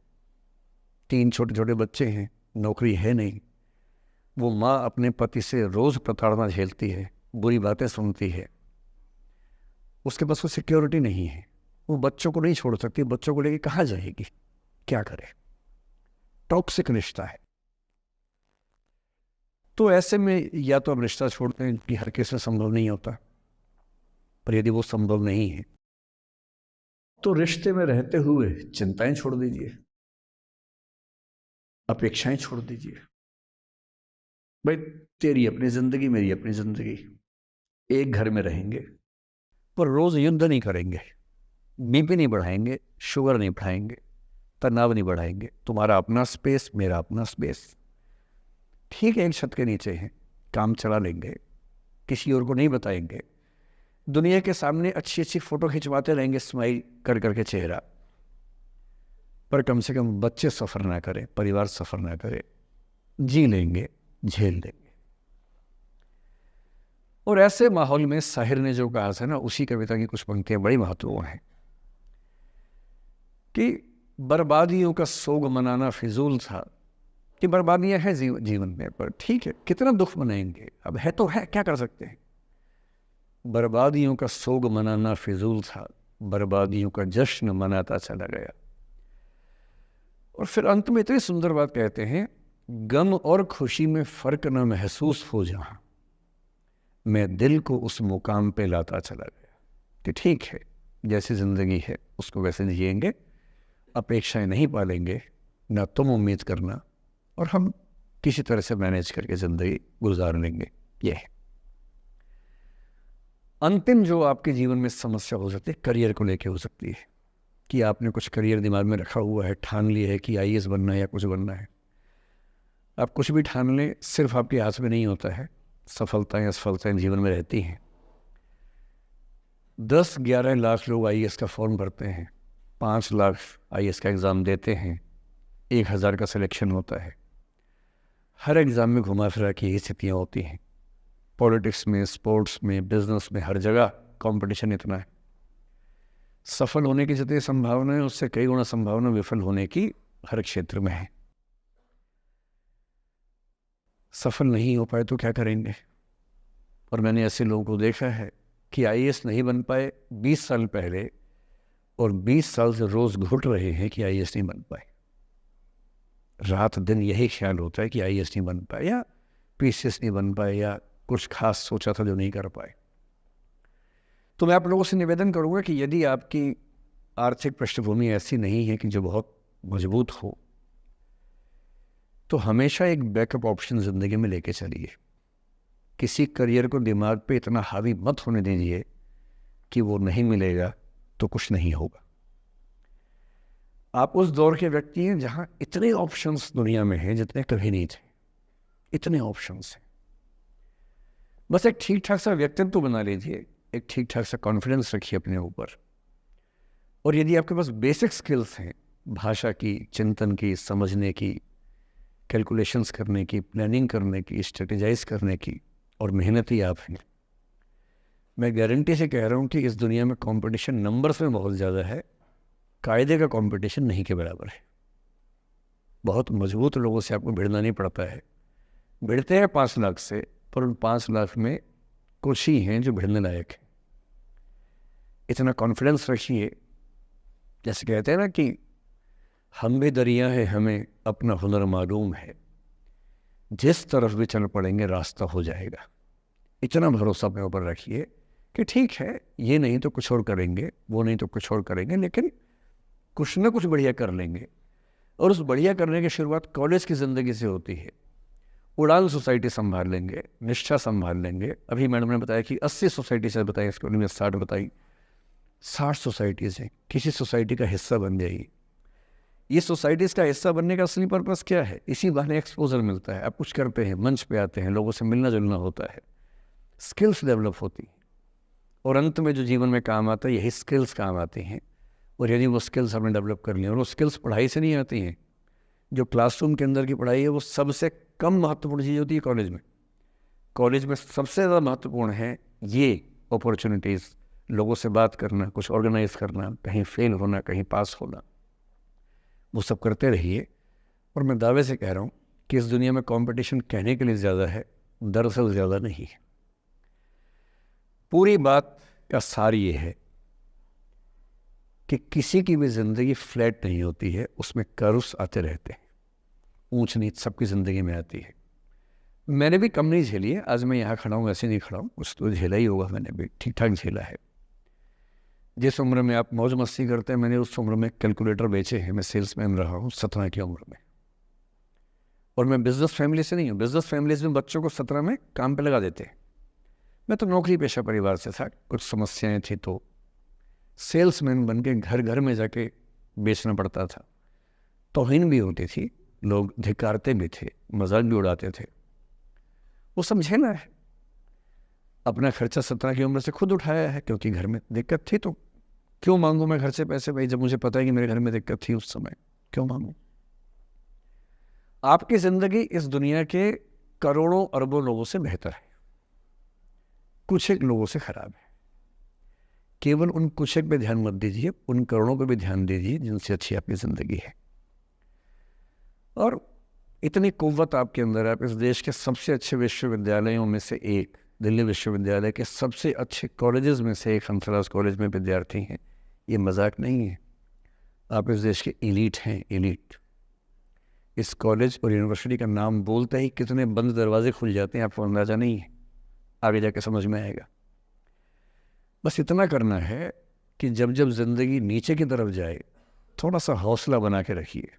3 छोटे छोटे बच्चे हैं, नौकरी है नहीं, वो माँ अपने पति से रोज़ प्रताड़ना झेलती है, बुरी बातें सुनती है, उसके पास कोई सिक्योरिटी नहीं है, वो बच्चों को नहीं छोड़ सकती, बच्चों को लेके कहाँ जाएगी, क्या करे? टॉक्सिक रिश्ता है। तो ऐसे में या तो आप रिश्ता छोड़ते हैं कि हर किसी से संभव नहीं होता, पर यदि वो संभव नहीं है तो रिश्ते में रहते हुए चिंताएं छोड़ दीजिए, अपेक्षाएं छोड़ दीजिए। भाई तेरी अपनी जिंदगी, मेरी अपनी जिंदगी, एक घर में रहेंगे, पर रोज युद्ध नहीं करेंगे, बीपी नहीं बढ़ाएंगे, शुगर नहीं बढ़ाएंगे, तनाव नहीं बढ़ाएंगे। तुम्हारा अपना स्पेस, मेरा अपना स्पेस, ठीक है, एक छत के नीचे हैं, काम चला लेंगे, किसी और को नहीं बताएंगे, दुनिया के सामने अच्छी अच्छी फोटो खिंचवाते रहेंगे स्माइल कर करके चेहरा, पर कम से कम बच्चे सफ़र ना करें, परिवार सफ़र ना करे, जी लेंगे, झेल लेंगे। और ऐसे माहौल में साहिर ने जो कहा था ना, उसी कविता की कुछ पंक्तियां बड़ी महत्वपूर्ण हैं कि बर्बादियों का सोग मनाना फिजूल था, कि बर्बादियां हैं जीवन में, पर ठीक है, कितना दुख मनाएंगे, अब है तो है, क्या कर सकते हैं। बर्बादियों का सोग मनाना फिजूल था, बर्बादियों का जश्न मनाता चला गया। और फिर अंत में इतनी सुंदर बात कहते हैं, गम और खुशी में फर्क न महसूस हो जहां, मैं दिल को उस मुकाम पे लाता चला गया। कि ठीक है, जैसी जिंदगी है उसको वैसे जिएंगे, अपेक्षाएं नहीं पालेंगे, ना तुम उम्मीद करना, और हम किसी तरह से मैनेज करके ज़िंदगी गुजार लेंगे। ये है अंतिम जो आपके जीवन में समस्या हो सकती है, करियर को लेके हो सकती है, कि आपने कुछ करियर दिमाग में रखा हुआ है, ठान लिया है कि आईएएस बनना है या कुछ बनना है। आप कुछ भी ठान लें, सिर्फ आपके हाथ में नहीं होता है, सफलताएं असफलताएं जीवन में रहती हैं। 10-11 लाख लोग आईएएस का फॉर्म भरते हैं, 5 लाख आईएएस का एग्ज़ाम देते हैं, 1000 का सिलेक्शन होता है। हर एग्ज़ाम में घुमा फिरा की यही स्थितियाँ होती हैं। पॉलिटिक्स में, स्पोर्ट्स में, बिजनेस में, हर जगह कंपटीशन इतना है। सफल होने की जितनी संभावना है, उससे कई गुना संभावना विफल होने की हर क्षेत्र में है। सफल नहीं हो पाए तो क्या करेंगे। और मैंने ऐसे लोगों को देखा है कि आईएएस नहीं बन पाए 20 साल पहले, और 20 साल से रोज़ घुट रहे हैं कि आईएएस नहीं बन पाए। रात दिन यही ख्याल होता है कि आईएएस नहीं बन पाए, या पीसीएस नहीं बन पाए, या कुछ खास सोचा था जो नहीं कर पाए। तो मैं आप लोगों से निवेदन करूंगा कि यदि आपकी आर्थिक पृष्ठभूमि ऐसी नहीं है कि जो बहुत मजबूत हो, तो हमेशा एक बैकअप ऑप्शन ज़िंदगी में लेके चलिए। किसी करियर को दिमाग पे इतना हावी मत होने दीजिए कि वो नहीं मिलेगा तो कुछ नहीं होगा। आप उस दौर के व्यक्ति हैं जहां इतने ऑप्शंस दुनिया में हैं जितने कभी नहीं थे। इतने ऑप्शंस हैं, बस एक ठीक ठाक सा व्यक्तित्व बना लीजिए, एक ठीक ठाक सा कॉन्फिडेंस रखिए अपने ऊपर। और यदि आपके पास बेसिक स्किल्स हैं, भाषा की, चिंतन की, समझने की, कैलकुलेशंस करने की, प्लानिंग करने की, स्ट्रेटेजाइज करने की, और मेहनती आप हैं, मैं गारंटी से कह रहा हूँ कि इस दुनिया में कंपटीशन नंबर्स में बहुत ज़्यादा है, कायदे का कंपटीशन नहीं के बराबर है। बहुत मजबूत लोगों से आपको भिड़ना नहीं पड़ता है। भिड़ते हैं 5 लाख से, पर उन 5 लाख में कुछ ही हैं जो भिड़ने लायक हैं। इतना कॉन्फिडेंस रखिए, जैसे कहते हैं ना कि हम भी दरिया है, हमें अपना हुनर मालूम है, जिस तरफ भी चल पड़ेंगे रास्ता हो जाएगा। इतना भरोसा अपने ऊपर रखिए कि ठीक है, ये नहीं तो कुछ और करेंगे, वो नहीं तो कुछ और करेंगे, लेकिन कुछ ना कुछ बढ़िया कर लेंगे। और उस बढ़िया करने की शुरुआत कॉलेज की ज़िंदगी से होती है। उड़ान सोसाइटी संभाल लेंगे, निष्ठा संभाल लेंगे। अभी मैडम ने बताया कि 80 सोसाइटी से बताई, इसके में 60 बताई, 60 सोसाइटीज़ हैं। किसी सोसाइटी का हिस्सा बन जाइए। ये सोसाइटीज़ का हिस्सा बनने का असली पर्पस क्या है? इसी बहाने एक्सपोजर मिलता है, आप कुछ करते हैं, मंच पे आते हैं, लोगों से मिलना जुलना होता है, स्किल्स डेवलप होती हैं, और अंत में जो जीवन में काम आता है यही स्किल्स काम आती हैं। और यदि वो स्किल्स हमने डेवलप कर लिया, और वो स्किल्स पढ़ाई से नहीं आती हैं, जो क्लासरूम के अंदर की पढ़ाई है वो सबसे कम महत्वपूर्ण चीज़ होती है कॉलेज में। कॉलेज में सबसे ज़्यादा महत्वपूर्ण है ये अपॉर्चुनिटीज़, लोगों से बात करना, कुछ ऑर्गेनाइज करना, कहीं फेल होना, कहीं पास होना, वो सब करते रहिए। और मैं दावे से कह रहा हूँ कि इस दुनिया में कंपटीशन कहने के लिए ज़्यादा है, दरअसल ज़्यादा नहीं है। पूरी बात का सार ये है कि किसी की भी ज़िंदगी फ्लैट नहीं होती है, उसमें कर्व्स आते रहते हैं, ऊंच नीच सबकी ज़िंदगी में आती है। मैंने भी कम नहीं झेली है, आज मैं यहाँ खड़ा हूँ ऐसे नहीं खड़ा हूँ, कुछ तो झेला ही होगा, मैंने भी ठीक ठाक झेला है। जिस उम्र में आप मौज मस्ती करते हैं, मैंने उस उम्र में कैलकुलेटर बेचे हैं। मैं सेल्समैन रहा हूँ 17 की उम्र में, और मैं बिजनेस फैमिली से नहीं हूँ। बिजनेस फैमिलीज में बच्चों को 17 में काम पे लगा देते हैं। मैं तो नौकरी पेशा परिवार से था, कुछ समस्याएं थी तो सेल्समैन बन के घर घर में जाके बेचना पड़ता था। तौहीन भी होती थी, लोग धिक्कारते भी थे, मजाक भी उड़ाते थे। वो समझे ना है, अपना खर्चा 17 की उम्र से खुद उठाया है, क्योंकि घर में दिक्कत थी तो क्यों मांगू मैं घर से पैसे भाई, जब मुझे पता है कि मेरे घर में दिक्कत थी उस समय, क्यों मांगू। आपकी जिंदगी इस दुनिया के करोड़ों अरबों लोगों से बेहतर है, कुछ एक लोगों से खराब है। केवल उन कुछ एक पे ध्यान मत दीजिए, उन करोड़ों पे भी ध्यान दीजिए जिनसे अच्छी आपकी जिंदगी है। और इतनी कुव्वत आपके अंदर है, आप इस देश के सबसे अच्छे विश्वविद्यालयों में से एक, दिल्ली विश्वविद्यालय के सबसे अच्छे कॉलेजेस में से एक हंसराज कॉलेज में विद्यार्थी हैं। ये मजाक नहीं है, आप इस देश के एलीट हैं, एलीट। इस कॉलेज और यूनिवर्सिटी का नाम बोलते ही कितने बंद दरवाजे खुल जाते हैं आपको अंदाज़ा नहीं है, आगे जाके समझ में आएगा। बस इतना करना है कि जब जब ज़िंदगी नीचे की तरफ जाए थोड़ा सा हौसला बना के रखिए।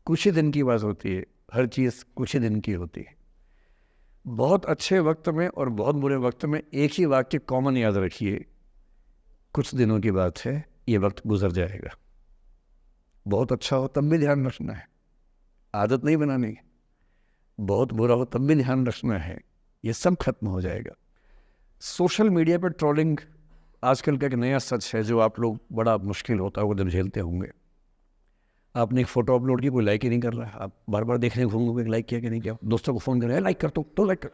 कुछ ही दिन की बात होती है, हर चीज़ कुछ ही दिन की होती है। बहुत अच्छे वक्त में और बहुत बुरे वक्त में एक ही वाक्य कॉमन याद रखिए, कुछ दिनों की बात है, ये वक्त गुजर जाएगा। बहुत अच्छा हो तब भी ध्यान रखना है, आदत नहीं बनानी है। बहुत बुरा हो तब भी ध्यान रखना है, ये सब खत्म हो जाएगा। सोशल मीडिया पर ट्रोलिंग आजकल का एक नया सच है जो आप लोग बड़ा मुश्किल होता है वो जब झेलते होंगे। आपने एक फ़ोटो अपलोड की, कोई लाइक ही नहीं कर रहा है, आप बार बार देखने घूमोगे लाइक किया कि नहीं किया। दोस्तों को फ़ोन करें, लाइक कर तो लाइक कर,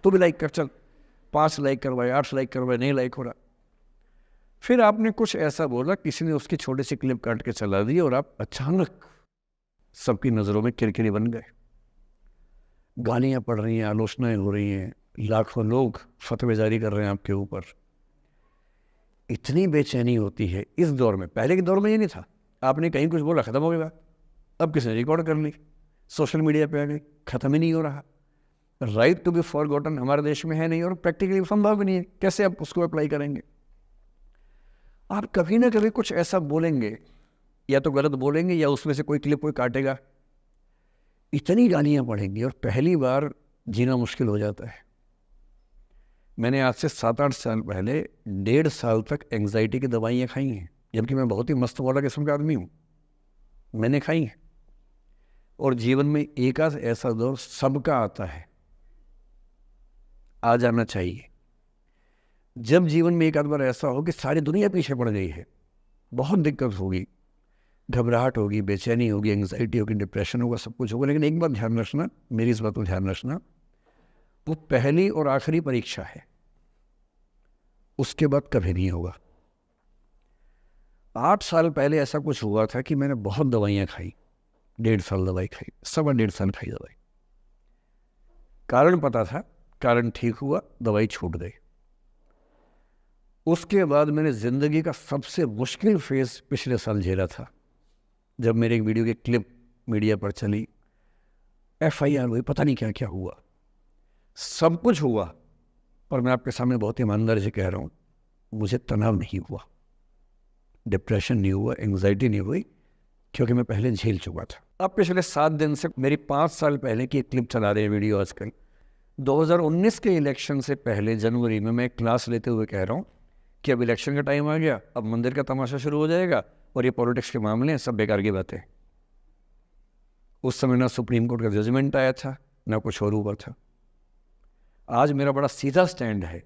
तो भी लाइक कर, चल 5 लाइक करवाए, 8 लाइक करवाए, नहीं लाइक हो रहा। फिर आपने कुछ ऐसा बोला, किसी ने उसकी छोटी सी क्लिप काट के चला दी और आप अचानक सबकी नज़रों में किरकिरी बन गए। गालियाँ पड़ रही हैं, आलोचनाएँ हो रही हैं, लाखों लोग फतवे जारी कर रहे हैं आपके ऊपर। इतनी बेचैनी होती है इस दौर में। पहले के दौर में ये नहीं था, आपने कहीं कुछ बोला ख़त्म हो गया बात। अब किसी ने रिकॉर्ड कर ली, सोशल मीडिया पे आ गई, ख़त्म ही नहीं हो रहा। राइट टू बी फॉरगॉटन हमारे देश में है नहीं और प्रैक्टिकली संभव भी नहीं है। कैसे आप उसको अप्लाई करेंगे? आप कभी ना कभी कुछ ऐसा बोलेंगे, या तो गलत बोलेंगे या उसमें से कोई क्लिप कोई काटेगा। इतनी गालियाँ पड़ेंगी और पहली बार जीना मुश्किल हो जाता है। मैंने आज से 7-8 साल पहले 1.5 साल तक एंग्जाइटी की दवाइयाँ खाई हैं, जबकि मैं बहुत ही मस्त वाला किस्म का आदमी हूँ, मैंने खाई हैं। और जीवन में एक आध ऐसा दौर सबका आता है, आ जाना चाहिए। जब जीवन में एक आध बार ऐसा हो कि सारी दुनिया पीछे पड़ गई है, बहुत दिक्कत होगी, घबराहट होगी, बेचैनी होगी, एंग्जाइटी होगी, डिप्रेशन होगा, सब कुछ होगा। लेकिन एक बात ध्यान रखना, मेरी इस बात को ध्यान रखना, वो पहली और आखिरी परीक्षा है, उसके बाद कभी नहीं होगा। 8 साल पहले ऐसा कुछ हुआ था कि मैंने बहुत दवाइयाँ खाई, 1.5 साल दवाई खाई, 1.5 साल खाई दवाई। कारण पता था, कारण ठीक हुआ, दवाई छूट गई। उसके बाद मैंने ज़िंदगी का सबसे मुश्किल फेज़ पिछले साल झेला था, जब मेरे एक वीडियो की क्लिप मीडिया पर चली, FIR हुई, पता नहीं क्या क्या हुआ, सब कुछ हुआ। पर मैं आपके सामने बहुत ईमानदारी से कह रहा हूँ, मुझे तनाव नहीं हुआ, डिप्रेशन नहीं हुआ, एंग्जाइटी नहीं हुई, क्योंकि मैं पहले झेल चुका था। अब पिछले 7 दिन से मेरी 5 साल पहले की एक क्लिप चला रहे हैं वीडियो आजकल। 2019 के इलेक्शन से पहले जनवरी में मैं एक क्लास लेते हुए कह रहा हूँ कि अब इलेक्शन का टाइम आ गया, अब मंदिर का तमाशा शुरू हो जाएगा और ये पॉलिटिक्स के मामले हैं, सब बेकार की बातें। उस समय ना सुप्रीम कोर्ट का जजमेंट आया था, ना कुछ और हुआ था। आज मेरा बड़ा सीधा स्टैंड है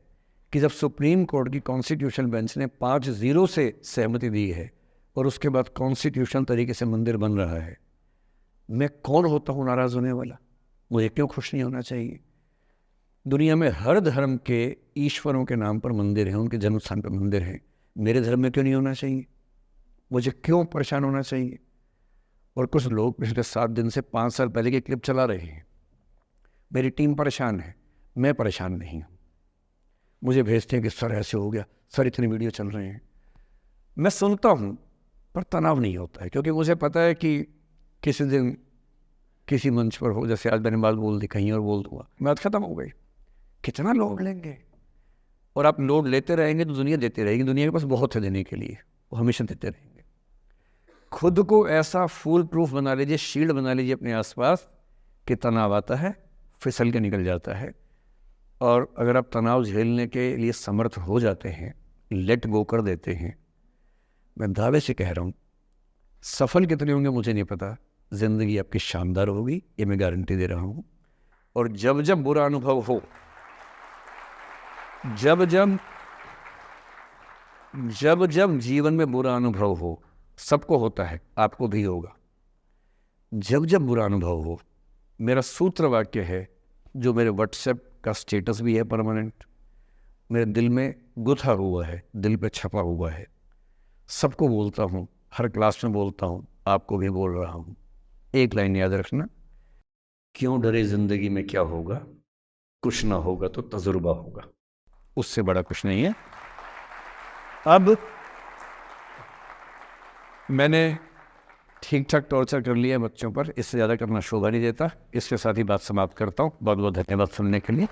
कि जब सुप्रीम कोर्ट की कॉन्स्टिट्यूशनल बेंच ने 5-0 से सहमति दी है और उसके बाद कॉन्स्टिट्यूशनल तरीके से मंदिर बन रहा है, मैं कौन होता हूँ नाराज़ होने वाला? मुझे क्यों खुश नहीं होना चाहिए? दुनिया में हर धर्म के ईश्वरों के नाम पर मंदिर हैं, उनके जन्म स्थान पर मंदिर हैं, मेरे धर्म में क्यों नहीं होना चाहिए? मुझे क्यों परेशान होना चाहिए? और कुछ लोग पिछले 7 दिन से 5 साल पहले की क्लिप चला रहे हैं। मेरी टीम परेशान है, मैं परेशान नहीं हूँ। मुझे भेजते हैं कि सर ऐसे हो गया, सर इतने वीडियो चल रहे हैं। मैं सुनता हूँ पर तनाव नहीं होता है, क्योंकि मुझे पता है कि किसी दिन किसी मंच पर हो, जैसे आज मैंने बात बोल दी, कहीं और बोल दूँगा, बात खत्म हो गई। कितना लोड लेंगे? और आप लोड लेते रहेंगे तो दुनिया देती रहेगी। दुनिया के पास बहुत है देने के लिए, वो हमेशा देते रहेंगे। खुद को ऐसा फूल प्रूफ बना लीजिए, शील्ड बना लीजिए अपने आसपास कि तनाव आता है फिसल के निकल जाता है। और अगर आप तनाव झेलने के लिए समर्थ हो जाते हैं, लेट गो कर देते हैं, मैं दावे से कह रहा हूँ, सफल कितने होंगे मुझे नहीं पता, ज़िंदगी आपकी शानदार होगी, ये मैं गारंटी दे रहा हूँ। और जब जब बुरा अनुभव हो, जब जब जीवन में बुरा अनुभव हो, सबको होता है, आपको भी होगा, जब जब बुरा अनुभव हो, मेरा सूत्र वाक्य है जो मेरे व्हाट्सएप का स्टेटस भी है परमानेंट, मेरे दिल में गुथा हुआ है, दिल पे छपा हुआ है, सबको बोलता हूँ, हर क्लास में बोलता हूँ, आपको भी बोल रहा हूँ। एक लाइन याद रखना, क्यों डरे जिंदगी में क्या होगा, कुछ ना होगा तो तजुर्बा होगा, उससे बड़ा कुछ नहीं है। अब मैंने ठीक ठाक टॉर्चर कर लिया है बच्चों पर, इससे ज़्यादा करना शोभा नहीं देता। इसके साथ ही बात समाप्त करता हूँ। बहुत बहुत धन्यवाद सुनने के लिए।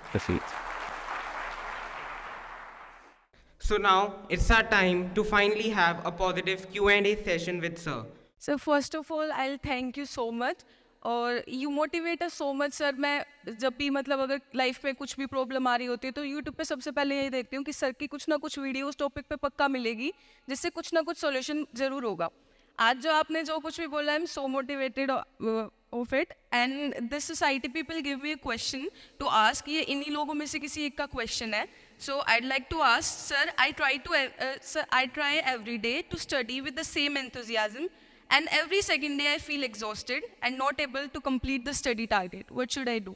So now it's our time to finally have a positive Q&A session with sir. Sir first of all I thank you so much, और you motivate us so much sir. मैं जब भी मतलब अगर लाइफ में कुछ भी प्रॉब्लम आ रही होती है तो यूट्यूब पे सबसे पहले यही देखती हूँ कि सर की कुछ ना कुछ वीडियो उस टॉपिक पे पक्का मिलेगी, जिससे कुछ ना कुछ सॉल्यूशन ज़रूर होगा। आज जो आपने जो कुछ भी बोला, I am so motivated of it. And this society people give me a question to ask, ये इन्हीं लोगों में से किसी एक का क्वेश्चन है। So I'd like to ask sir, I try every day to study with the same enthusiasm, and every second day I feel exhausted and not able to complete the study target. What should I do?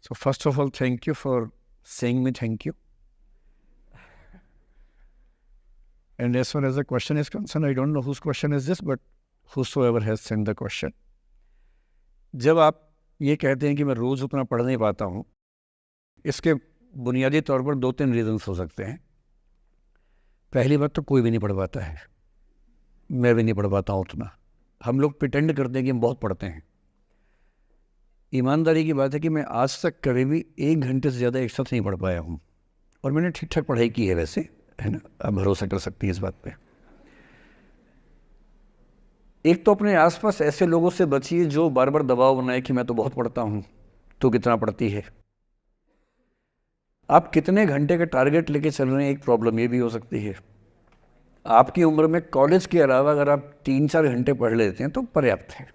So first of all, thank you for saying me thank you. And as far as the question is concerned, I don't know whose question is this, but whosoever has sent the question. जब आप ये कहते हैं कि मैं रोज़ उतना पढ़ नहीं पाता हूँ, इसके बुनियादी तौर पर 2-3 रीजंस हो सकते हैं। पहली बात तो कोई भी नहीं पढ़ पाता है, मैं भी नहीं पढ़ पाता हूँ उतना। हम लोग प्रिटेंड करते हैं कि हम बहुत पढ़ते हैं। ईमानदारी की बात है कि मैं आज तक कभी भी 1 घंटे से ज़्यादा एक साथ नहीं पढ़ पाया हूँ, और मैंने ठीक ठाक पढ़ाई की है वैसे, है ना, आप भरोसा कर सकती हैं इस बात पे। एक तो अपने आसपास ऐसे लोगों से बचिए जो बार बार दबाव बनाए कि मैं तो बहुत पढ़ता हूँ, तो कितना पढ़ती है। आप कितने घंटे का टारगेट लेके चल रहे हैं, एक प्रॉब्लम ये भी हो सकती है। आपकी उम्र में कॉलेज के अलावा अगर आप 3-4 घंटे पढ़ लेते हैं तो पर्याप्त है।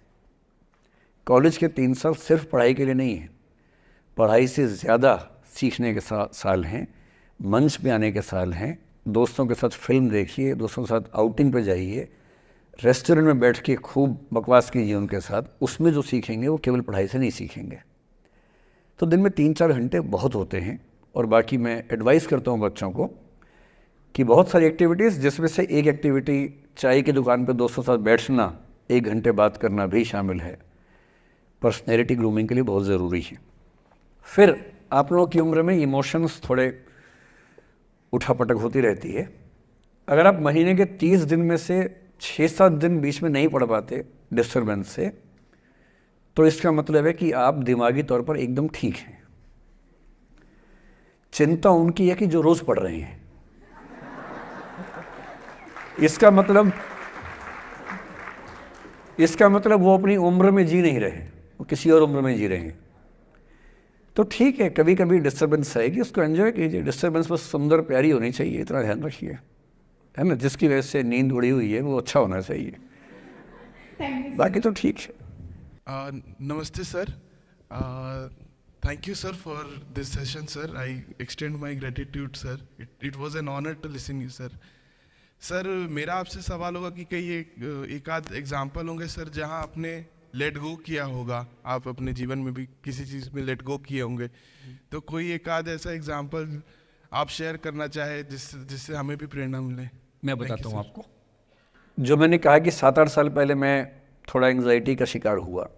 कॉलेज के 3 साल सिर्फ पढ़ाई के लिए नहीं है, पढ़ाई से ज़्यादा सीखने के साल हैं, मंच पे आने के साल हैं। दोस्तों के साथ फिल्म देखिए, दोस्तों के साथ आउटिंग पे जाइए, रेस्टोरेंट में बैठ के खूब बकवास कीजिए उनके साथ। उसमें जो सीखेंगे वो केवल पढ़ाई से नहीं सीखेंगे। तो दिन में 3-4 घंटे बहुत होते हैं। और बाकी मैं एडवाइस करता हूँ बच्चों को कि बहुत सारी एक्टिविटीज़, जिसमें से एक एक्टिविटी चाय की दुकान पे दोस्तों के साथ बैठना, 1 घंटे बात करना भी शामिल है। पर्सनैलिटी ग्रूमिंग के लिए बहुत ज़रूरी है। फिर आप लोगों की उम्र में इमोशंस थोड़े उठापटक होती रहती है। अगर आप महीने के 30 दिन में से 6-7 दिन बीच में नहीं पढ़ पाते डिस्टर्बेंस से, तो इसका मतलब है कि आप दिमागी तौर पर एकदम ठीक हैं। चिंता उनकी है कि जो रोज़ पढ़ रहे हैं। इसका मतलब वो अपनी उम्र में जी नहीं रहे, वो किसी और उम्र में जी रहे हैं। तो ठीक है, कभी कभी डिस्टर्बेंस आएगी, उसको एंजॉय कीजिए। डिस्टर्बेंस बस सुंदर प्यारी होनी चाहिए, इतना ध्यान रखिए, है ना। जिसकी वजह से नींद उड़ी हुई है वो अच्छा होना चाहिए, बाकी तो ठीक है। नमस्ते sir, thank you sir for this session sir. I extend my gratitude sir, it was an honour to listen you sir. Sir मेरा आपसे सवाल होगा कि कई एक आध एग्जाम्पल होंगे सर जहां आपने लेट गो किया होगा, आप अपने जीवन में भी किसी चीज़ में लेट गो किए होंगे, तो कोई एक आध ऐसा एग्जाम्पल आप शेयर करना चाहे जिससे हमें भी प्रेरणा मिले। मैं बताता हूँ आपको। जो मैंने कहा कि 7-8 साल पहले मैं थोड़ा एंग्जाइटी का शिकार हुआ।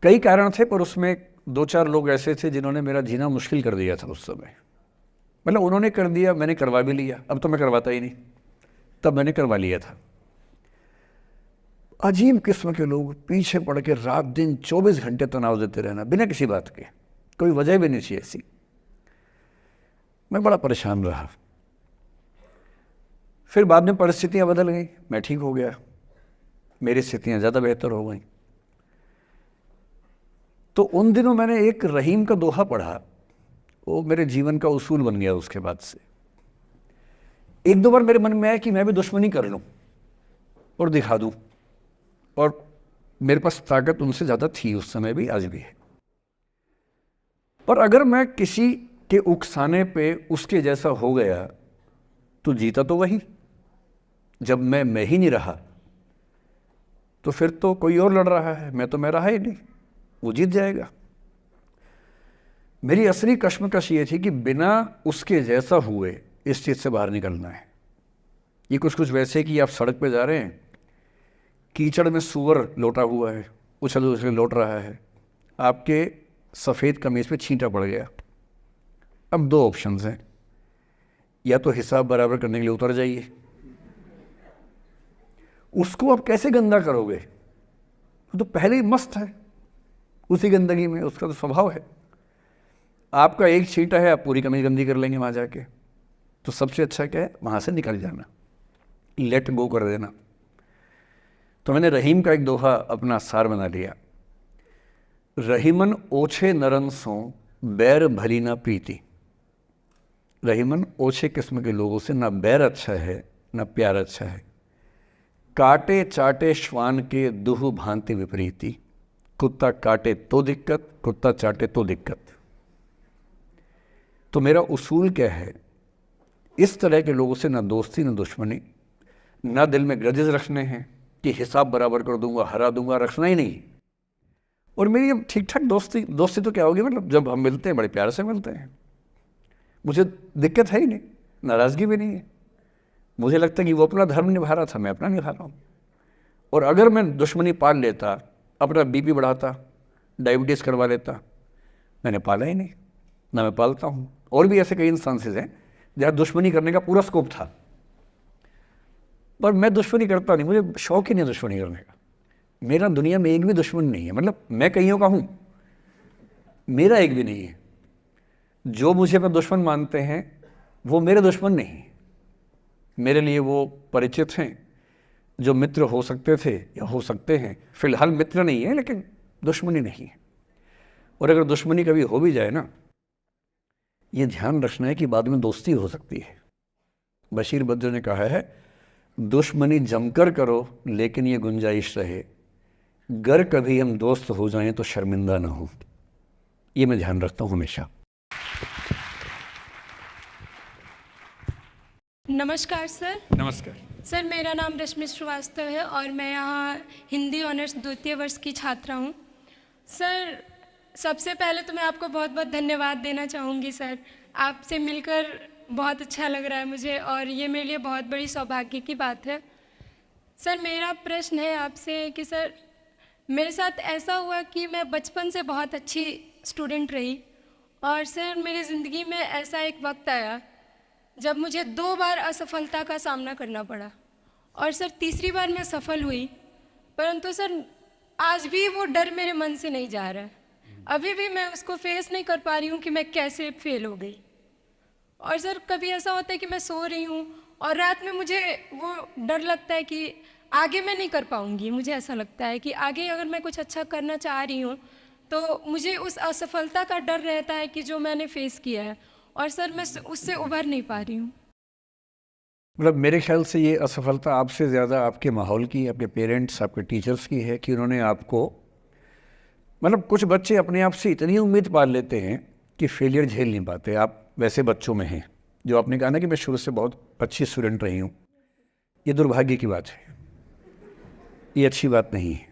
कई कारण थे, पर उसमें 2-4 लोग ऐसे थे जिन्होंने मेरा जीना मुश्किल कर दिया था उस समय। मतलब उन्होंने कर दिया, मैंने करवा भी लिया। अब तो मैं करवाता ही नहीं, तब मैंने करवा लिया था। अजीब किस्म के लोग पीछे पड़ के रात दिन 24 घंटे तनाव देते रहना बिना किसी बात के, कोई वजह भी नहीं थी ऐसी। मैं बड़ा परेशान रहा। फिर बाद में परिस्थितियां बदल गई, मैं ठीक हो गया, मेरी स्थितियां ज़्यादा बेहतर हो गई। तो उन दिनों मैंने एक रहीम का दोहा पढ़ा वो मेरे जीवन का उसूल बन गया उसके बाद से। एक दो बार मेरे मन में आया कि मैं भी दुश्मनी कर लूं और दिखा दूं, और मेरे पास ताकत उनसे ज़्यादा थी उस समय भी, आज भी है। पर अगर मैं किसी के उकसाने पे उसके जैसा हो गया तो जीता तो वही। जब मैं ही नहीं रहा तो फिर तो कोई और लड़ रहा है, मैं रहा ही नहीं, वो जीत जाएगा। मेरी असली कश्मकश ये थी कि बिना उसके जैसा हुए इस चीज़ से बाहर निकलना है। ये कुछ वैसे कि आप सड़क पे जा रहे हैं, कीचड़ में सूअर लोटा हुआ है, उछल उछल लौट रहा है, आपके सफ़ेद कमीज पे छींटा पड़ गया। अब दो ऑप्शंस हैं, या तो हिसाब बराबर करने के लिए उतर जाइए, उसको आप कैसे गंदा करोगे, वो तो पहले ही मस्त है उसी गंदगी में, उसका तो स्वभाव है। आपका एक छींटा है, आप पूरी कमीज गंदी कर लेंगे वहाँ जाके। तो सबसे अच्छा क्या है, वहाँ से निकल जाना, लेट गो कर देना। तो मैंने रहीम का एक दोहा अपना सार बना लिया, रहीमन ओछे नरन सो बैर भली ना प्रीति। रहीमन ओछे किस्म के लोगों से ना बैर अच्छा है ना प्यार अच्छा है। काटे चाटे श्वान के दुह भांति विपरीति। कुत्ता काटे तो दिक्कत, कुत्ता चाटे तो दिक्कत। तो मेरा उसूल क्या है, इस तरह के लोगों से ना दोस्ती ना दुश्मनी, ना दिल में ग्रजेस रखने हैं कि हिसाब बराबर कर दूंगा, हरा दूंगा, रखना ही नहीं। और मेरी अब ठीक ठाक दोस्ती तो क्या होगी, मतलब जब हम मिलते हैं बड़े प्यार से मिलते हैं, मुझे दिक्कत है ही नहीं, नाराज़गी भी नहीं है। मुझे लगता है कि वो अपना धर्म निभा रहा था, मैं अपना निभा रहा हूँ। और अगर मैं दुश्मनी पाल लेता, अपना बीपी बढ़ाता, डायबिटीज़ करवा लेता, मैंने पाला ही नहीं, ना मैं पालता हूँ। और भी ऐसे कई इंस्टांसेस हैं जहाँ दुश्मनी करने का पूरा स्कोप था, पर मैं दुश्मनी करता नहीं, मुझे शौक ही नहीं दुश्मनी करने का। मेरा दुनिया में एक भी दुश्मन नहीं है, मतलब मैं कईयों का हूँ, मेरा एक भी नहीं है। जो मुझे अपना दुश्मन मानते हैं वो मेरे दुश्मन नहीं, मेरे लिए वो परिचित हैं, जो मित्र हो सकते थे या हो सकते हैं। फिलहाल मित्र नहीं है, लेकिन दुश्मनी नहीं है। और अगर दुश्मनी कभी हो भी जाए ना, ये ध्यान रखना है कि बाद में दोस्ती हो सकती है। बशीर बद्र ने कहा है, दुश्मनी जमकर करो लेकिन ये गुंजाइश रहे, गर कभी हम दोस्त हो जाएं तो शर्मिंदा ना हो। ये मैं ध्यान रखता हूँ हमेशा। नमस्कार सर। नमस्कार सर, मेरा नाम रश्मि श्रीवास्तव है और मैं यहाँ हिंदी ऑनर्स द्वितीय वर्ष की छात्रा हूँ। सर, सबसे पहले तो मैं आपको बहुत बहुत धन्यवाद देना चाहूँगी सर। आपसे मिलकर बहुत अच्छा लग रहा है मुझे और ये मेरे लिए बहुत बड़ी सौभाग्य की बात है। सर, मेरा प्रश्न है आपसे कि सर, मेरे साथ ऐसा हुआ कि मैं बचपन से बहुत अच्छी स्टूडेंट रही और सर मेरी ज़िंदगी में ऐसा एक वक्त आया जब मुझे 2 बार असफलता का सामना करना पड़ा और सर तीसरी बार मैं सफल हुई, परंतु सर आज भी वो डर मेरे मन से नहीं जा रहा है। अभी भी मैं उसको फेस नहीं कर पा रही हूँ कि मैं कैसे फेल हो गई। और सर कभी ऐसा होता है कि मैं सो रही हूँ और रात में मुझे वो डर लगता है कि आगे मैं नहीं कर पाऊँगी। मुझे ऐसा लगता है कि आगे अगर मैं कुछ अच्छा करना चाह रही हूँ तो मुझे उस असफलता का डर रहता है कि जो मैंने फेस किया है, और सर मैं उससे उभर नहीं पा रही हूँ। मतलब मेरे ख्याल से ये असफलता आपसे ज़्यादा आपके माहौल की, आपके पेरेंट्स, आपके टीचर्स की है कि उन्होंने आपको, मतलब कुछ बच्चे अपने आप से इतनी उम्मीद पाल लेते हैं कि फेलियर झेल नहीं पाते। आप वैसे बच्चों में हैं। जो आपने कहा ना कि मैं शुरू से बहुत अच्छी स्टूडेंट रही हूँ, ये दुर्भाग्य की बात है, ये अच्छी बात नहीं है।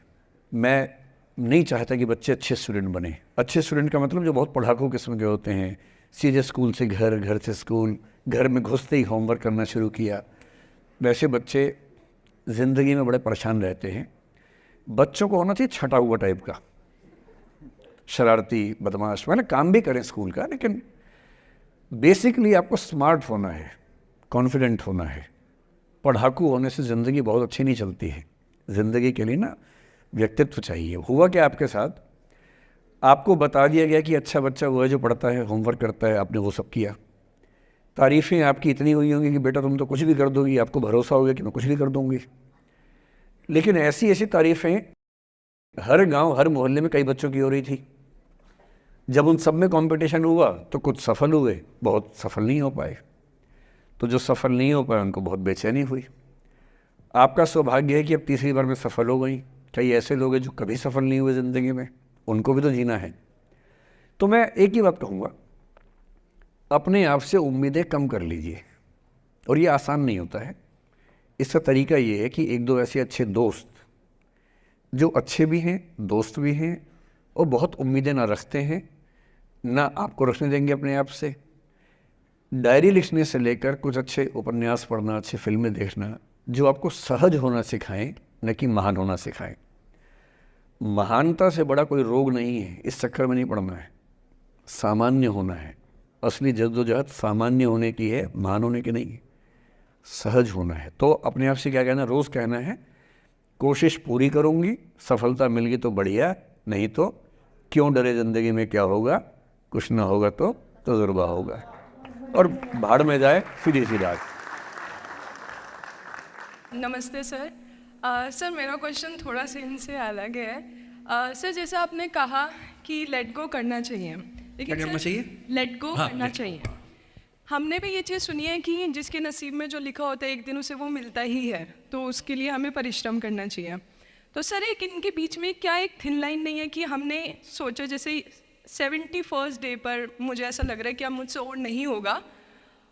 मैं नहीं चाहता कि बच्चे अच्छे स्टूडेंट बने। अच्छे स्टूडेंट का मतलब जो बहुत पढ़ाकू किस्म के होते हैं, सीधे स्कूल से घर, घर से स्कूल, घर में घुसते ही होमवर्क करना शुरू किया, वैसे बच्चे ज़िंदगी में बड़े परेशान रहते हैं। बच्चों को होना चाहिए छटा हुआ टाइप का, शरारती, बदमाश, मतलब काम भी करें स्कूल का, लेकिन बेसिकली आपको स्मार्ट होना है, कॉन्फिडेंट होना है। पढ़ाकू होने से ज़िंदगी बहुत अच्छी नहीं चलती है। ज़िंदगी के लिए ना व्यक्तित्व चाहिए। हुआ क्या आपके साथ, आपको बता दिया गया कि अच्छा बच्चा वो है जो पढ़ता है, होमवर्क करता है, आपने वो सब किया। तारीफ़ें आपकी इतनी हुई होंगी कि बेटा तुम तो कुछ भी कर दोगी, आपको भरोसा हो गया कि मैं कुछ भी कर दूंगी। लेकिन ऐसी ऐसी तारीफ़ें हर गांव, हर मोहल्ले में कई बच्चों की हो रही थी। जब उन सब में कंपटीशन हुआ तो कुछ सफल हुए, बहुत सफल नहीं हो पाए। तो जो सफल नहीं हो पाए उनको बहुत बेचैनी हुई। आपका सौभाग्य है कि अब तीसरी बार में सफल हो गई। कई ऐसे लोग हैं जो कभी सफल नहीं हुए ज़िंदगी में, उनको भी तो जीना है। तो मैं एक ही बात कहूँगा, अपने आप से उम्मीदें कम कर लीजिए। और ये आसान नहीं होता है। इसका तरीका ये है कि एक दो ऐसे अच्छे दोस्त जो अच्छे भी हैं, दोस्त भी हैं और बहुत उम्मीदें ना रखते हैं, ना आपको रखने देंगे अपने आप से। डायरी लिखने से लेकर कुछ अच्छे उपन्यास पढ़ना, अच्छी फिल्में देखना, जो आपको सहज होना सिखाएं, न कि महान होना सिखाएं। महानता से बड़ा कोई रोग नहीं है, इस चक्कर में नहीं पड़ना है। सामान्य होना है। असली जद्दोजहद सामान्य होने की है, महान होने की नहीं है। सहज होना है। तो अपने आप से क्या कहना, रोज़ कहना है कोशिश पूरी करूँगी, सफलता मिल गई तो बढ़िया, नहीं तो क्यों डरे, ज़िंदगी में क्या होगा, कुछ ना होगा तो तजुर्बा होगा, और भाड़ में जाए सीधी सी रात। नमस्ते सर। सर मेरा क्वेश्चन थोड़ा सा इनसे अलग है। सर जैसे आपने कहा कि लेट गो करना चाहिए, लेकिन क्या करना चाहिए? लेट गो हाँ, करना चाहिए। हमने भी ये चीज़ सुनी है कि जिसके नसीब में जो लिखा होता है एक दिन उसे वो मिलता ही है, तो उसके लिए हमें परिश्रम करना चाहिए। तो सर एक इनके बीच में क्या एक थिन लाइन नहीं है कि हमने सोचा जैसे 71st डे पर मुझे ऐसा लग रहा है कि अब मुझसे और नहीं होगा,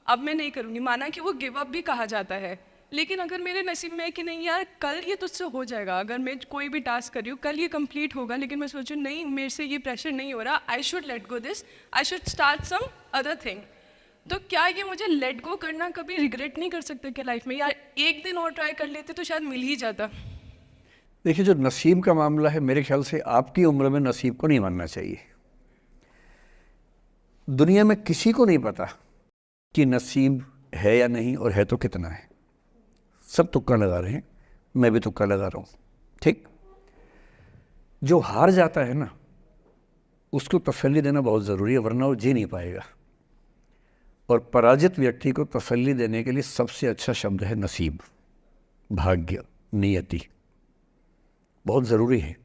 अब मैं नहीं करूँगी। माना कि वो गिव अप भी कहा जाता है, लेकिन अगर मेरे नसीब में है कि नहीं यार कल ये तुझसे हो जाएगा, अगर मैं कोई भी टास्क कर रही हूँ कल ये कंप्लीट होगा, लेकिन मैं सोचूँ नहीं मेरे से ये प्रेशर नहीं हो रहा, I should let go this, I should start some other thing. तो क्या ये मुझे लेट गो करना कभी रिग्रेट नहीं कर सकते क्या लाइफ में, यार एक दिन और ट्राई कर लेते तो शायद मिल ही जाता? देखिए, जो नसीब का मामला है, मेरे ख्याल से आपकी उम्र में नसीब को नहीं मानना चाहिए। दुनिया में किसी को नहीं पता कि नसीब है या नहीं, और है तो कितना है। सब तुक्का लगा रहे हैं, मैं भी तुक्का लगा रहा हूँ। ठीक, जो हार जाता है ना, उसको तसल्ली देना बहुत ज़रूरी है, वरना वो जी नहीं पाएगा। और पराजित व्यक्ति को तसल्ली देने के लिए सबसे अच्छा शब्द है नसीब, भाग्य, नियति। बहुत ज़रूरी है।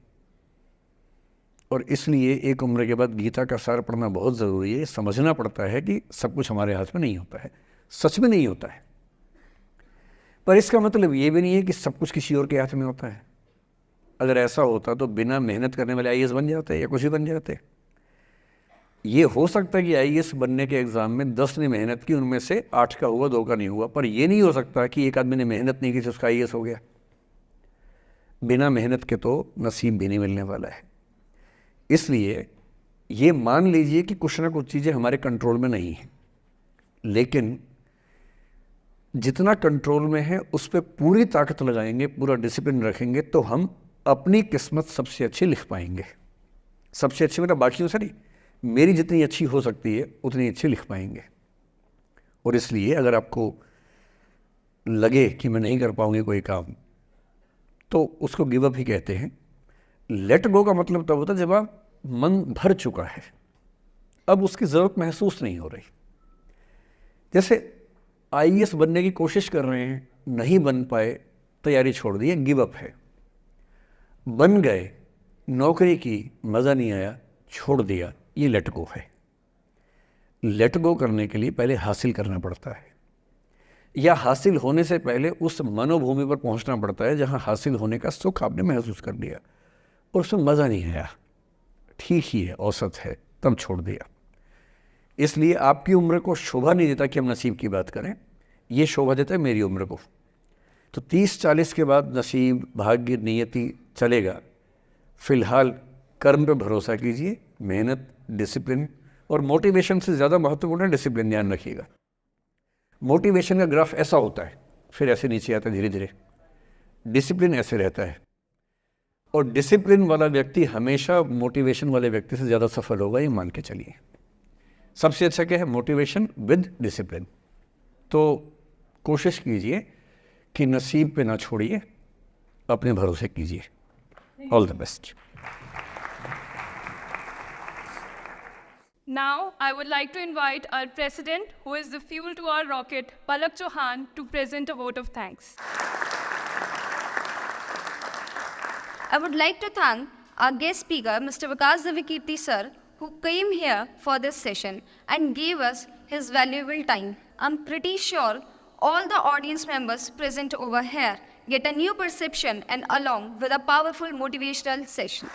और इसलिए एक उम्र के बाद गीता का सार पढ़ना बहुत ज़रूरी है। समझना पड़ता है कि सब कुछ हमारे हाथ में नहीं होता है, सच में नहीं होता है। पर इसका मतलब ये भी नहीं है कि सब कुछ किसी और के हाथ में होता है। अगर ऐसा होता तो बिना मेहनत करने वाले IAS बन जाते या कुछ भी बन जाते। ये हो सकता है कि IAS बनने के एग्ज़ाम में 10 ने मेहनत की, उनमें से 8 का हुआ, 2 का नहीं हुआ। पर ये नहीं हो सकता कि एक आदमी ने मेहनत नहीं की तो उसका IAS हो गया। बिना मेहनत के तो नसीब भी नहीं मिलने वाला है। इसलिए ये मान लीजिए कि कुछ ना कुछ चीज़ें हमारे कंट्रोल में नहीं हैं, लेकिन जितना कंट्रोल में है उस पर पूरी ताकत लगाएंगे, पूरा डिसिप्लिन रखेंगे, तो हम अपनी किस्मत सबसे अच्छी लिख पाएंगे। सबसे अच्छी मतलब बाकियों से नहीं, मेरी जितनी अच्छी हो सकती है उतनी अच्छी लिख पाएंगे। और इसलिए अगर आपको लगे कि मैं नहीं कर पाऊंगी कोई काम, तो उसको गिव अप ही कहते हैं। लेट गो का मतलब तब होता है जब आप मन भर चुका है, अब उसकी ज़रूरत महसूस नहीं हो रही। जैसे IAS बनने की कोशिश कर रहे हैं, नहीं बन पाए, तैयारी छोड़ दी, गिव अप है। बन गए, नौकरी की, मज़ा नहीं आया, छोड़ दिया, ये लेट गो है। लेट गो करने के लिए पहले हासिल करना पड़ता है, या हासिल होने से पहले उस मनोभूमि पर पहुंचना पड़ता है जहां हासिल होने का सुख आपने महसूस कर लिया और उसमें मज़ा नहीं आया, ठीक ही है, औसत है, तब छोड़ दिया। इसलिए आपकी उम्र को शोभा नहीं देता कि हम नसीब की बात करें, ये शोभा देता है मेरी उम्र को। तो 30-40 के बाद नसीब, भाग्य, नियति चलेगा। फिलहाल कर्म पे भरोसा कीजिए, मेहनत, डिसिप्लिन, और मोटिवेशन से ज़्यादा महत्वपूर्ण है डिसिप्लिन, ध्यान रखिएगा। मोटिवेशन का ग्राफ ऐसा होता है, फिर ऐसे नीचे आता है धीरे धीरे। डिसिप्लिन ऐसे रहता है, और डिसिप्लिन वाला व्यक्ति हमेशा मोटिवेशन वाले व्यक्ति से ज़्यादा सफल होगा, ये मान के चलिए। सबसे अच्छा क्या है? Motivation with discipline. तो कोशिश कीजिए कि नसीब पे ना छोड़िए, अपने भरोसे कीजिए। All the best. Now, I would like to invite our president, who is the fuel to our rocket, Palak Chauhan, to present a vote of thanks. I would like to thank our guest speaker, Mr. Vikas Divikirti sir, who came here for this session and gave us his valuable time. I'm pretty sure all the audience members present over here get a new perception and along with a powerful motivational session.